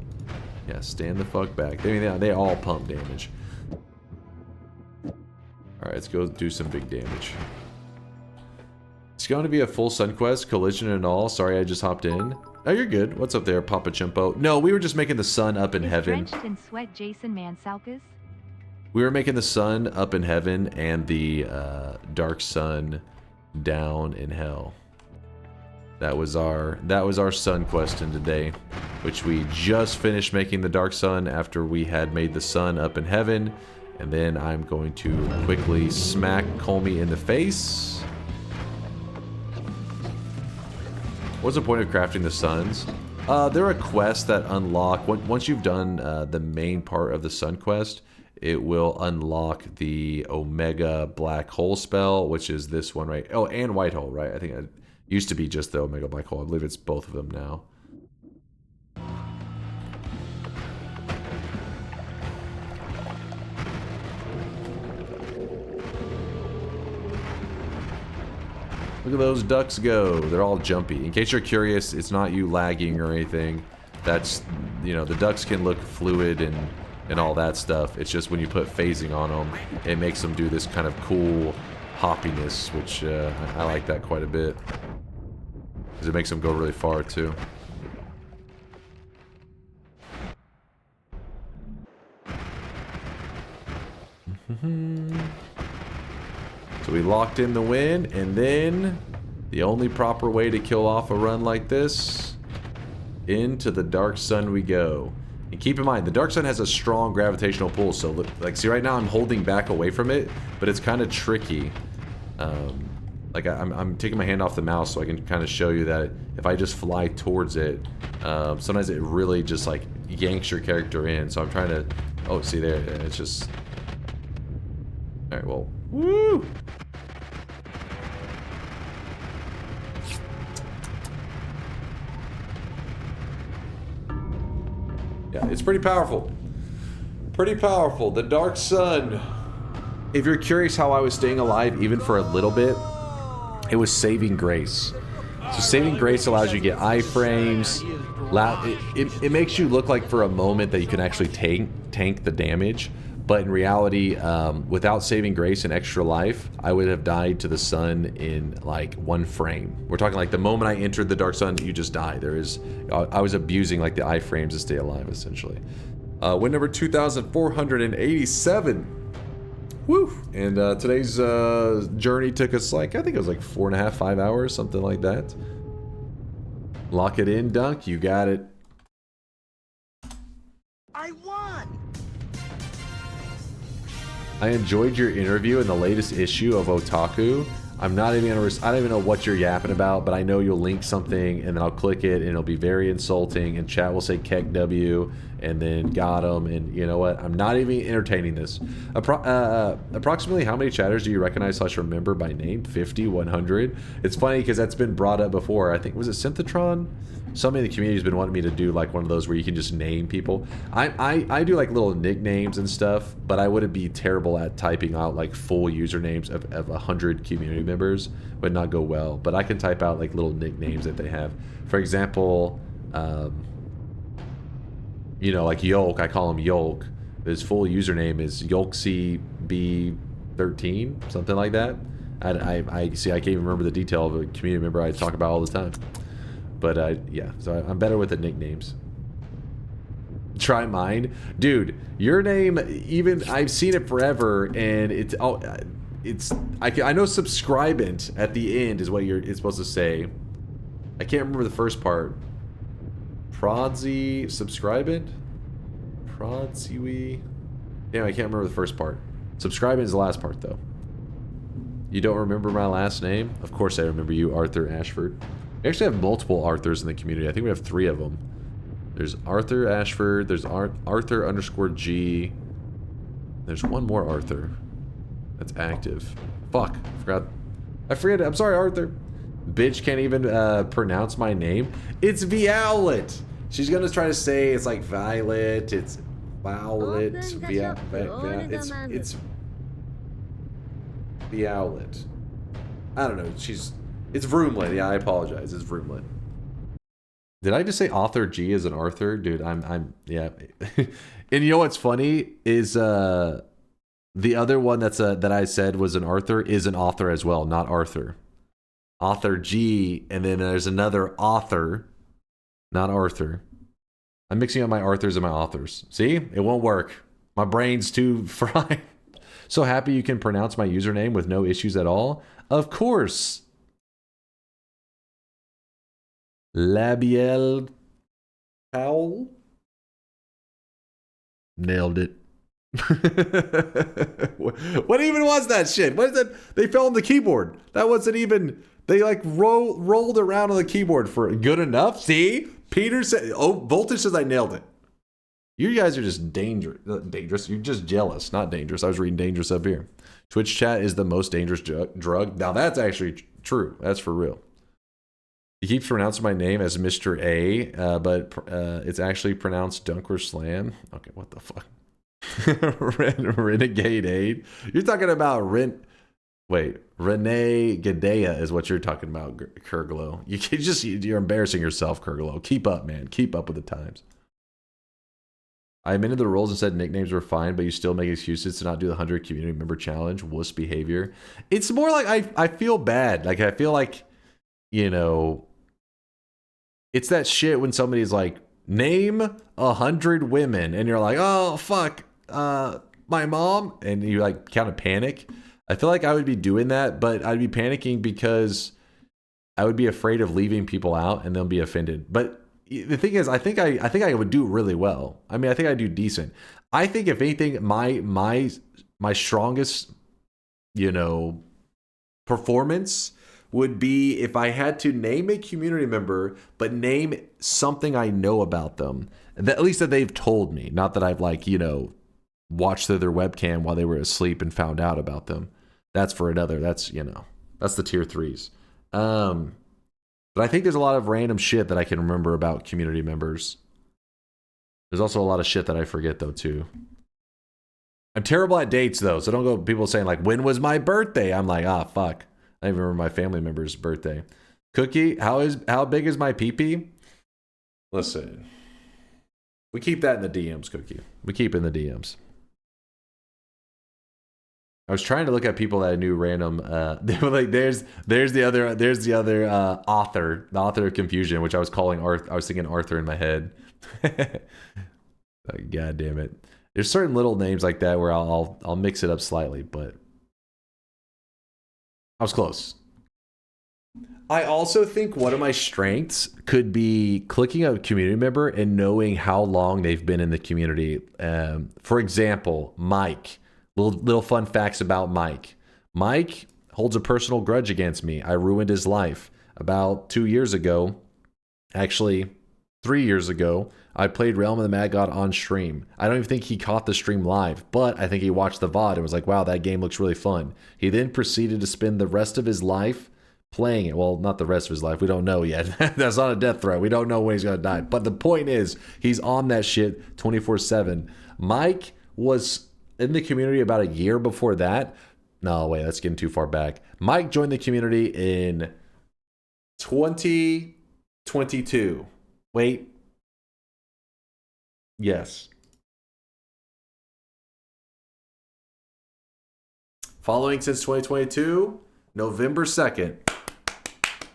Yeah, stand the fuck back. I mean, they all pump damage. Alright, let's go do some big damage. It's going to be a full Sun Quest, collision and all. Sorry, I just hopped in. Oh, you're good. What's up there, Papa Chimpo? No, we were just making the sun up in heaven. Drenched in sweat, Jason Mansalkas? We were making the sun up in heaven and the dark sun down in hell. That was our sun question today, which we just finished making the dark sun after we had made the sun up in heaven. And then I'm going to quickly smack Kolmi in the face. What's the point of crafting the suns? They're a quest that unlock, once you've done the main part of the sun quest, it will unlock the Omega Black Hole spell, which is this one, right? Oh, and White Hole, right? I think it used to be just the Omega Black Hole. I believe it's both of them now. Look at those ducks go. They're all jumpy. In case you're curious, it's not you lagging or anything. That's, you know, the ducks can look fluid and all that stuff. It's just when you put phasing on them, it makes them do this kind of cool hoppiness, which I like that quite a bit. Because it makes them go really far, too. So we locked in the win, and then the only proper way to kill off a run like this, into the Dark Sun we go. And keep in mind, the Dark Sun has a strong gravitational pull, so look, like, see right now I'm holding back away from it, but it's kind of tricky. Like I'm taking my hand off the mouse so I can kind of show you that if I just fly towards it, sometimes it really just like yanks your character in. So I'm trying to, oh, see there, it's just, All right, well, woo! Yeah, it's pretty powerful. Pretty powerful. The Dark Sun. If you're curious how I was staying alive even for a little bit, it was saving grace. So saving grace allows you to get iframes. It makes you look like for a moment that you can actually tank the damage. But in reality, without saving grace and extra life, I would have died to the sun in like 1 frame. We're talking like the moment I entered the Dark Sun, you just die. I was abusing like the iframes to stay alive, essentially. Win number 2,487. Woo! And today's journey took us like, I think it was like 4.5, 5 hours, something like that. Lock it in, Dunk. You got it. I won! I enjoyed your interview in the latest issue of Otaku. I'm not even gonna, I don't even know what you're yapping about, but I know you'll link something and then I'll click it and it'll be very insulting and chat will say Keck W and then got him, and you know what? I'm not even entertaining this. Approximately how many chatters do you recognize / remember by name? 50, 100? It's funny because that's been brought up before. I think, was it Synthetron? Somebody in the community has been wanting me to do like one of those where you can just name people. I do like little nicknames and stuff, but I wouldn't be terrible at typing out like full usernames of 100 community members. Would not go well, but I can type out like little nicknames that they have. For example, you know, like Yolk, I call him Yolk. His full username is YolkCB13, something like that. I see, I can't even remember the detail of a community member I talk about all the time. But yeah, so I'm better with the nicknames. Try mine, dude. Your name, even I've seen it forever, and it's I know subscribant at the end is what it's supposed to say. I can't remember the first part. Prodsy subscribant, Prodsiwi. Damn, I can't remember the first part. Subscribant is the last part though. You don't remember my last name? Of course I remember you, Arthur Ashford. We actually have multiple Arthurs in the community. I think we have 3 of them. There's Arthur Ashford. There's Arthur_G. There's one more Arthur that's active. Fuck, I forget. I'm sorry, Arthur. Bitch can't even pronounce my name. It's Violet. She's gonna try to say it's like Violet. It's Violet. It's Violet. I don't know. It's Vroomlet. Yeah, I apologize. It's Vroomlet. Did I just say author G as an Arthur? Dude, yeah. And you know what's funny is the other one that I said was an Arthur is an author as well, not Arthur. Author G, and then there's another author, not Arthur. I'm mixing up my Arthurs and my authors. See? It won't work. My brain's too fried. So happy you can pronounce my username with no issues at all. Of course. Labiel Powell. Nailed it. What even was that shit? What is that? They fell on the keyboard. That wasn't even. They like rolled around on the keyboard for good enough. See, Peter said. Oh, Voltage says I nailed it. You guys are just dangerous. You're just jealous, not dangerous. I was reading dangerous up here. Twitch chat is the most dangerous drug. Now that's actually true. That's for real. He keeps pronouncing my name as Mr. A, but it's actually pronounced DunkOrSlam. Okay, what the fuck? Renegade Aid. You're talking about Renee Gadea is what you're talking about, Kurglow. You're embarrassing yourself, Kurglow. Keep up, man. Keep up with the times. I amended the rules and said nicknames were fine, but you still make excuses to not do the 100 community member challenge. Wuss behavior. It's more like I feel bad. Like I feel like, you know, it's that shit when somebody's like, name 100 women, and you're like, oh fuck, my mom, and you like kind of panic. I feel like I would be doing that, but I'd be panicking because I would be afraid of leaving people out and they'll be offended. But the thing is, I think I would do really well. I mean, I think I do decent. I think if anything, my strongest, you know, performance would be if I had to name a community member, but name something I know about them, that, at least that they've told me, not that I've like, you know, watched through their webcam while they were asleep and found out about them. That's for another. That's, you know, that's the tier 3s. But I think there's a lot of random shit that I can remember about community members. There's also a lot of shit that I forget though too. I'm terrible at dates though, so don't go people saying like, when was my birthday? I'm like, ah, fuck. I don't even remember my family member's birthday. Cookie, how big is my pee-pee? Listen, we keep that in the DMs, Cookie. We keep it in the DMs. I was trying to look at people that I knew random. They were like, there's the other author, the author of confusion, which I was calling Arthur. I was thinking Arthur in my head. Like, God damn it. There's certain little names like that where I'll mix it up slightly, but I was close. I also think one of my strengths could be clicking a community member and knowing how long they've been in the community. For example, Mike. Little fun facts about Mike. Mike holds a personal grudge against me. I ruined his life. About 2 years ago, actually 3 years ago, I played Realm of the Mad God on stream. I don't even think he caught the stream live, but I think he watched the VOD and was like, wow, that game looks really fun. He then proceeded to spend the rest of his life playing it. Well, not the rest of his life. We don't know yet. That's not a death threat. We don't know when he's going to die. But the point is, he's on that shit 24/7. Mike was in the community about a year before that. No, wait, that's getting too far back. Mike joined the community in 2022. Wait. Yes. Following since 2022, November 2nd.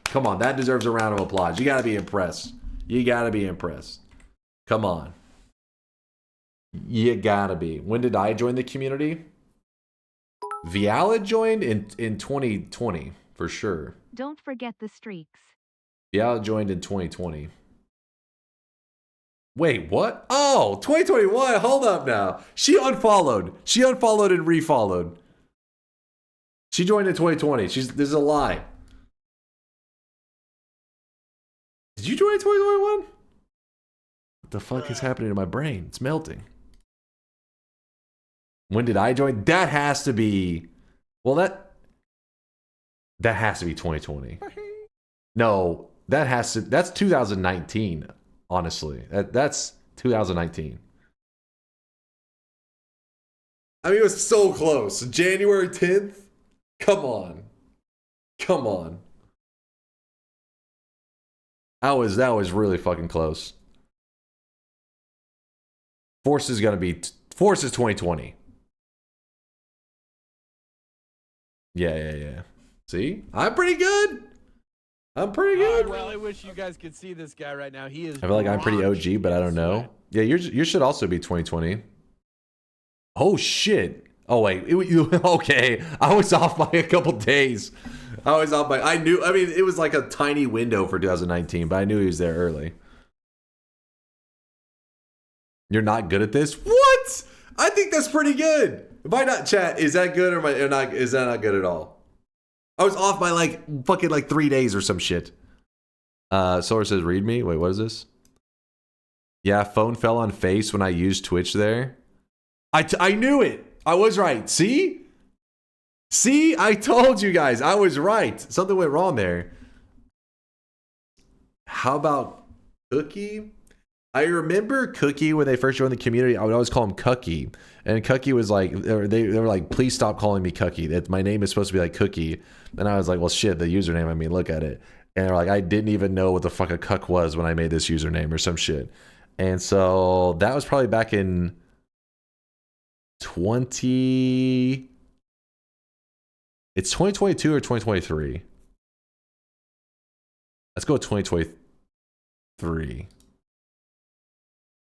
Come on, that deserves a round of applause. You gotta be impressed. You gotta be impressed. Come on. You gotta be. When did I join the community? Viala joined in 2020, for sure. Don't forget the streaks. Viala joined in 2020. Wait, what? Oh, 2021. Hold up now. She unfollowed. She unfollowed and refollowed. She joined in 2020. This is a lie. Did you join in 2021? What the fuck is happening to my brain? It's melting. When did I join? That has to be, well, that has to be 2020. No, that's 2019, honestly. That's 2019. I mean, it was so close. January 10th? Come on. Come on. That was really fucking close. Force is 2020. Yeah. See? I'm pretty good. Well, I wish you guys could see this guy right now. He is. I feel like I'm pretty OG, but I don't know. Yeah, yours should also be 2020. Oh shit. Oh wait. Okay. I was off by a couple days. I mean, it was like a tiny window for 2019, but I knew he was there early. You're not good at this? What? I think that's pretty good. Am I not, chat, is that good or is that not good at all? I was off by fucking 3 days or some shit. Solar says, read me. Wait, what is this? Yeah, phone fell on face when I used Twitch there. I knew it. I was right. See? I told you guys. I was right. Something went wrong there. How about Cookie? I remember Cookie when they first joined the community. I would always call him Cookie. And Cookie was like, they were like, please stop calling me Cookie. My name is supposed to be like Cookie. And I was like, well, shit, the username, I mean, look at it. And they're like, I didn't even know what the fuck a cuck was when I made this username or some shit. And so that was probably back in 20... It's 2022 or 2023? Let's go with 2023.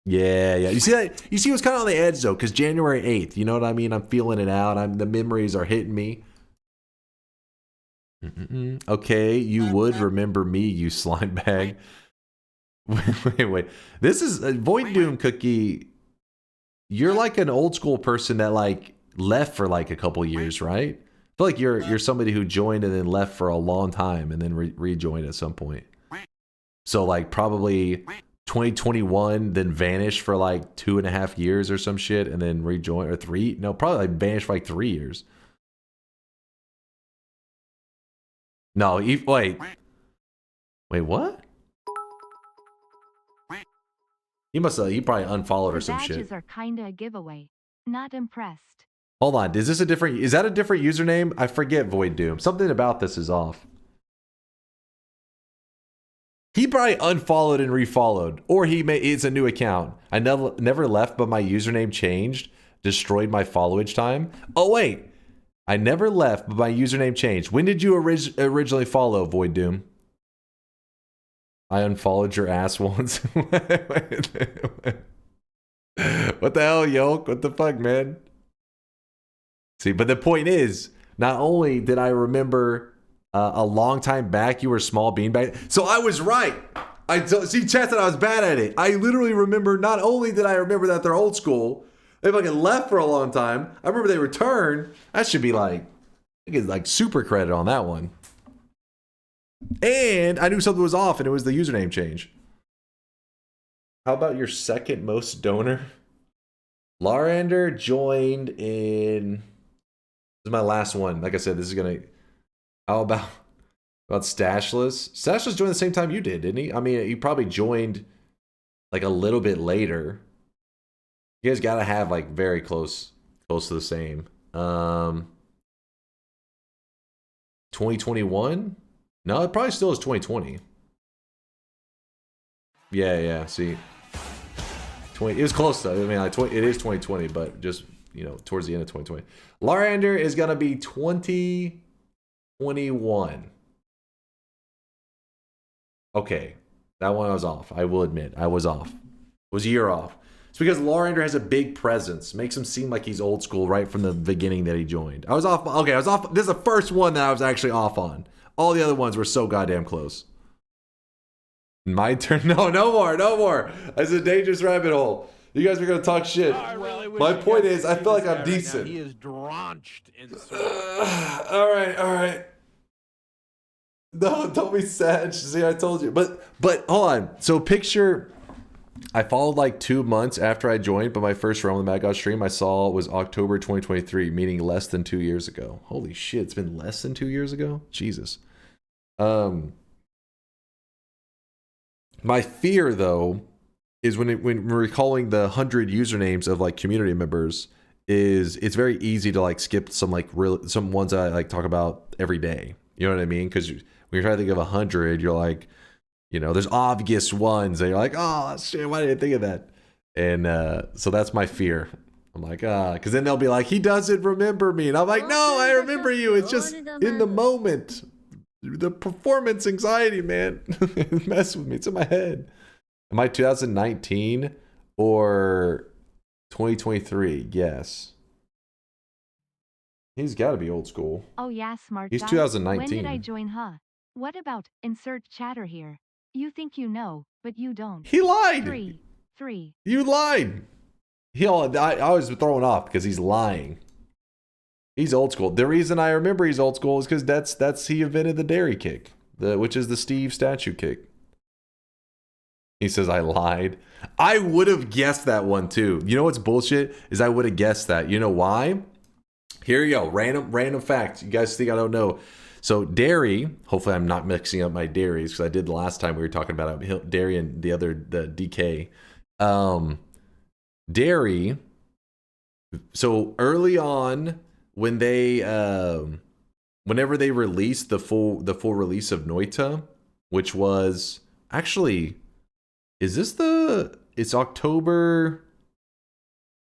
Yeah. You see that? You see what's kind of on the edge though, because January 8th, you know what I mean? I'm feeling it out. The memories are hitting me. Okay, you would remember me, you slime bag. Wait. This is Void Doom Cookie. You're like an old school person that left for a couple years, right? I feel like you're somebody who joined and then left for a long time and then rejoined at some point. So probably 2021, then vanished for like 2.5 years or some shit, and then rejoined, or 3, no, probably like vanished for like 3 years. No, wait, what? He probably unfollowed or The some shit. badges are kinda a giveaway. Not impressed. Hold on, is that a different username? I forget, Void Doom. Something about this is off. He probably unfollowed and refollowed, or it's a new account. I never left, but my username changed, destroyed my followage time. Oh wait, I never left, but my username changed. When did you originally follow, Void Doom? I unfollowed your ass once. What the hell, Yolk? What the fuck, man? See, but the point is, not only did I remember a long time back you were small beanbag, so I was right. See, chat, that I was bad at it. I literally remember, not only did I remember that they're old school, they fucking left for a long time. I remember they returned. That should be like, I get like super credit on that one. And I knew something was off, and it was the username change. How about your second most donor? Larander joined in... This is my last one. Like I said, this is gonna... How about Stashless? Stashless joined the same time you did, didn't he? I mean, he probably joined like a little bit later. You guys gotta have like very close to the same. 2021? No, it probably still is 2020. Yeah, see. It was close though. I mean, like, it is 2020, but just, you know, towards the end of 2020. Larander is gonna be 2021. Okay, that one I was off. I will admit, I was off. It was a year off. It's because Larander has a big presence. Makes him seem like he's old school right from the beginning that he joined. I was off. Okay, I was off. This is the first one that I was actually off on. All the other ones were so goddamn close. My turn. No more. It's a dangerous rabbit hole. You guys are gonna talk shit. My point is, I feel like I'm decent. He is drenched in sweat. All right. No, don't be sad. See, I told you. But hold on. So picture, I followed like 2 months after I joined, but my first Realm of the Mad God stream I saw was October 2023, meaning less than 2 years ago. Holy shit, it's been less than 2 years ago? Jesus. My fear, though, is when we're recalling the 100 usernames of like community members, is it's very easy to like skip some some ones that I like talk about every day. You know what I mean? Because when you're trying to think of 100, you're like, you know, there's obvious ones, and you're like, oh shit, why didn't I think of that? And so that's my fear. I'm like, because then they'll be like, he doesn't remember me, and I'm like, no, I remember you. It's just in the moment. The performance anxiety, man. It messes with me. It's in my head. Am I 2019 or 2023? Yes. He's got to be old school. Oh yeah, smart He's guy. 2019. When did I join, huh? What about insert chatter here? You think you know, but you don't. He lied. 3. You lied. I was throwing off because he's lying. He's old school. The reason I remember he's old school is because that's he invented the dairy kick, which is the Steve statue kick. He says I lied. I would have guessed that one too. You know what's bullshit is I would have guessed that. You know why? Here you go. Random fact. You guys think I don't know? So dairy. Hopefully I'm not mixing up my dairies because I did the last time we were talking about dairy and the DK. Dairy. So early on, when they whenever they released the full release of Noita, which was actually, it's October.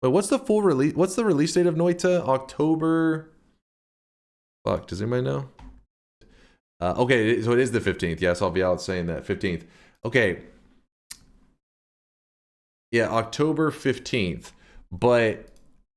Wait, what's the full release? What's the release date of Noita? October. Fuck, does anybody know? Okay, so it is the 15th. Yes, I'll be out saying that 15th. Okay. Yeah, October 15th. But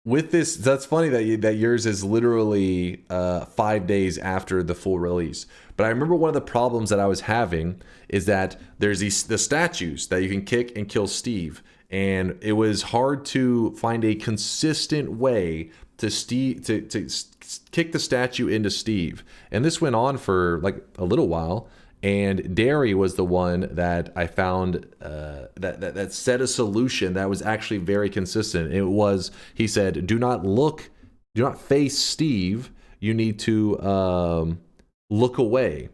with this, that's funny that yours is literally 5 days after the full release. But I remember one of the problems that I was having is that there's the statues that you can kick and kill Steve, and it was hard to find a consistent way to kick the statue into Steve. And this went on for like a little while, And Derry was the one that I found that said a solution that was actually very consistent. It was, he said, do not face Steve. You need to look away.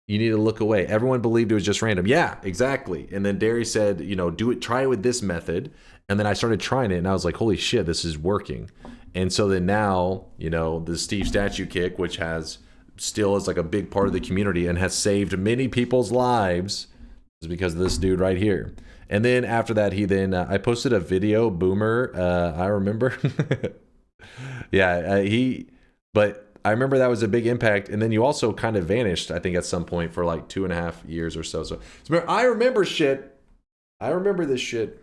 You need to look away. Everyone believed it was just random. Yeah, exactly. And then Derry said, you know, try it with this method. And then I started trying it and I was like, holy shit, this is working. And so then now, you know, the Steve statue kick, which still is like a big part of the community and has saved many people's lives, is because of this dude right here. And then after that, I posted a video, Boomer, I remember. Yeah, but I remember that was a big impact. And then you also kind of vanished, I think, at some point for like 2.5 years or so. So I remember shit. I remember this shit.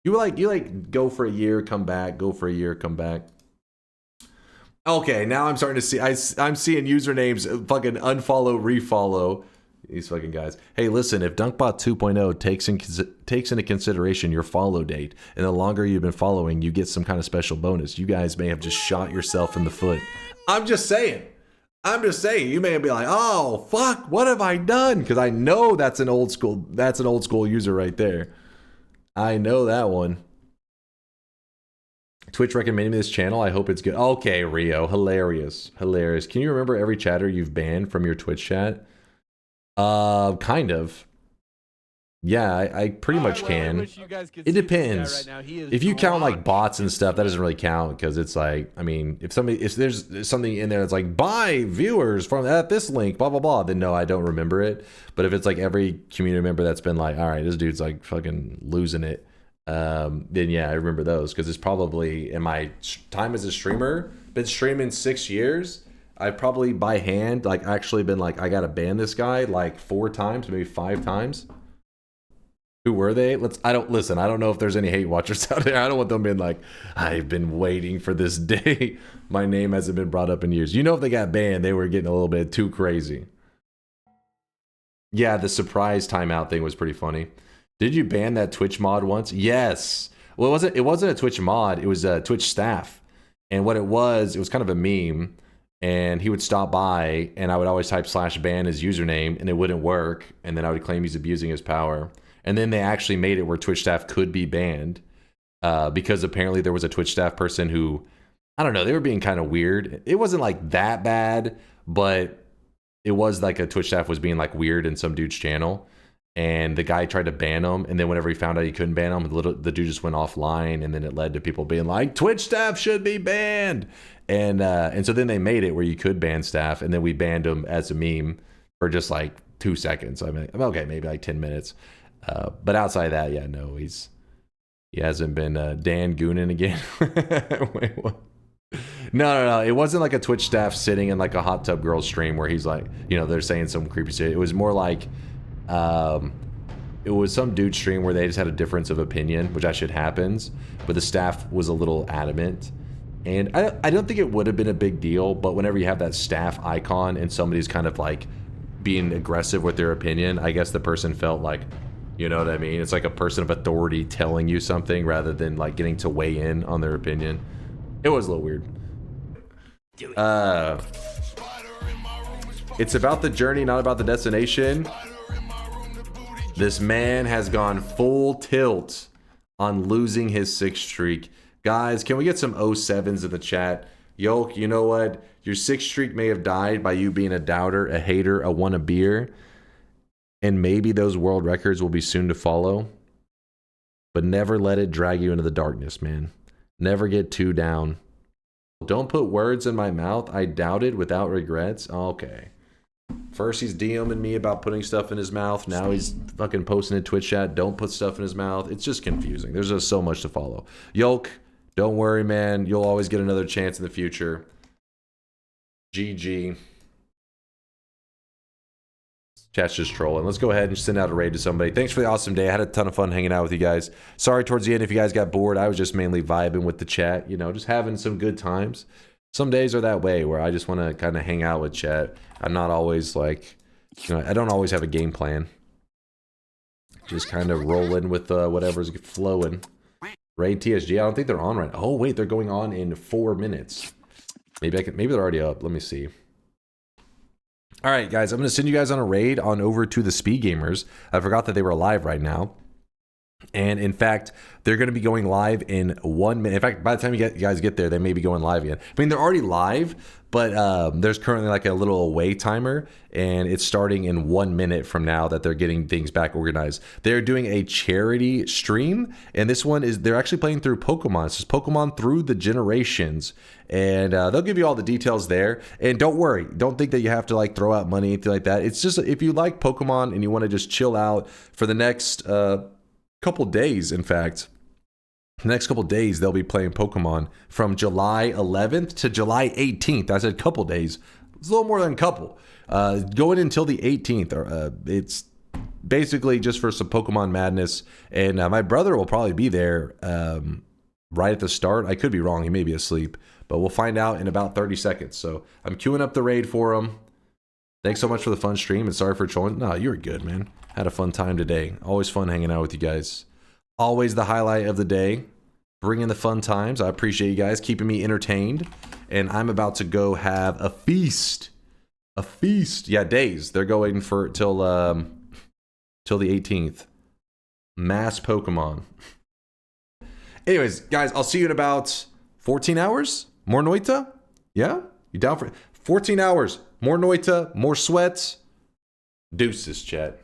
You like go for a year, come back, go for a year, come back. Okay, now I'm starting to see. I'm seeing usernames fucking unfollow, refollow. These fucking guys. Hey, listen, if Dunkbot 2.0 takes into consideration your follow date, and the longer you've been following, you get some kind of special bonus. You guys may have just shot yourself in the foot. I'm just saying. You may be like, oh fuck, what have I done? Because I know that's an old school user right there. I know that one. Twitch recommended me this channel. I hope it's good. Okay, Rio. Hilarious. Can you remember every chatter you've banned from your Twitch chat? Kind of. Yeah, I pretty much can. It depends. If you count like bots and stuff, that doesn't really count because it's like, I mean, if there's something in there that's like buy viewers from this link, blah blah blah, then no, I don't remember it. But if it's like every community member that's been like, all right, this dude's like fucking losing it, then yeah, I remember those because it's probably in my time as a streamer, been streaming 6 years. I've probably by hand like actually been like, I gotta ban this guy like 4 times, maybe 5 times. Who were they? I don't know if there's any hate watchers out there. I don't want them being like, I've been waiting for this day. My name hasn't been brought up in years. You know, if they got banned, they were getting a little bit too crazy. Yeah, the surprise timeout thing was pretty funny. Did you ban that Twitch mod once? Yes. Well, it wasn't a Twitch mod. It was a Twitch staff. And what it was kind of a meme. And he would stop by, and I would always type /ban his username, and it wouldn't work. And then I would claim he's abusing his power. And then they actually made it where Twitch staff could be banned because apparently there was a Twitch staff person who, I don't know, they were being kind of weird. It wasn't like that bad, but it was like a Twitch staff was being like weird in some dude's channel. And the guy tried to ban him. And then whenever he found out he couldn't ban him, the dude just went offline. And then it led to people being like, Twitch staff should be banned. And so then they made it where you could ban staff. And then we banned him as a meme for just like 2 seconds. I mean, okay, maybe like 10 minutes. But outside of that, yeah, no, he hasn't been Dan Goonin again. Wait, what? No. It wasn't like a Twitch staff sitting in like a hot tub girl stream where he's like, you know, they're saying some creepy shit. It was more like, it was some dude stream where they just had a difference of opinion, which actually happens, but the staff was a little adamant. And I don't think it would have been a big deal, but whenever you have that staff icon and somebody's kind of like being aggressive with their opinion, I guess the person felt like, you know what I mean? It's like a person of authority telling you something rather than like getting to weigh in on their opinion. It was a little weird. It's about the journey, not about the destination. This man has gone full tilt on losing his 6th streak. Guys, can we get some 07s in the chat? Yolk, you know what? Your 6th streak may have died by you being a doubter, a hater, a wannabeer. And maybe those world records will be soon to follow. But never let it drag you into the darkness, man. Never get too down. Don't put words in my mouth. I doubted without regrets. Okay. First he's DMing me about putting stuff in his mouth. Now he's fucking posting in Twitch chat. Don't put stuff in his mouth. It's just confusing. There's just so much to follow. Yolk, don't worry, man. You'll always get another chance in the future. GG. Chat's just trolling. Let's go ahead and send out a raid to somebody. Thanks for the awesome day. I had a ton of fun hanging out with you guys. Sorry towards the end if you guys got bored. I was just mainly vibing with the chat, you know, just having some good times. Some days are that way where I just want to kind of hang out with chat. I'm not always like, you know, I don't always have a game plan. Just kind of rolling with whatever's flowing. Raid TSG. I don't think they're on right now. Oh wait, they're going on in 4 minutes. Maybe they're already up. Let me see. All right, guys, I'm going to send you guys on a raid on over to the Speed Gamers. I forgot that they were live right now. And in fact, they're going to be going live in 1 minute. In fact, by the time you guys get there, they may be going live again. I mean, they're already live, but there's currently like a little away timer, and it's starting in 1 minute from now that they're getting things back organized. They're doing a charity stream, and this one is they're actually playing through Pokemon. It's just Pokemon through the generations, and they'll give you all the details there. And don't worry, don't think that you have to like throw out money, anything like that. It's just if you like Pokemon and you want to just chill out for the next couple days. In fact, the next couple days they'll be playing Pokemon from July 11th to July 18th. I said couple days. It's a little more than a couple. Going until the 18th. It's basically just for some Pokemon madness. And my brother will probably be there right at the start. I could be wrong. He may be asleep, but we'll find out in about 30 seconds. So I'm queuing up the raid for him. Thanks so much for the fun stream, and sorry for trolling. No, you were good, man. Had a fun time today. Always fun hanging out with you guys. Always the highlight of the day. Bringing the fun times. I appreciate you guys keeping me entertained. And I'm about to go have a feast. A feast. Yeah, days. They're going for till the 18th. Mass Pokemon. Anyways, guys, I'll see you in about 14 hours. More Noita? Yeah? You down for 14 hours? More Noita, more sweats. Deuces, chat.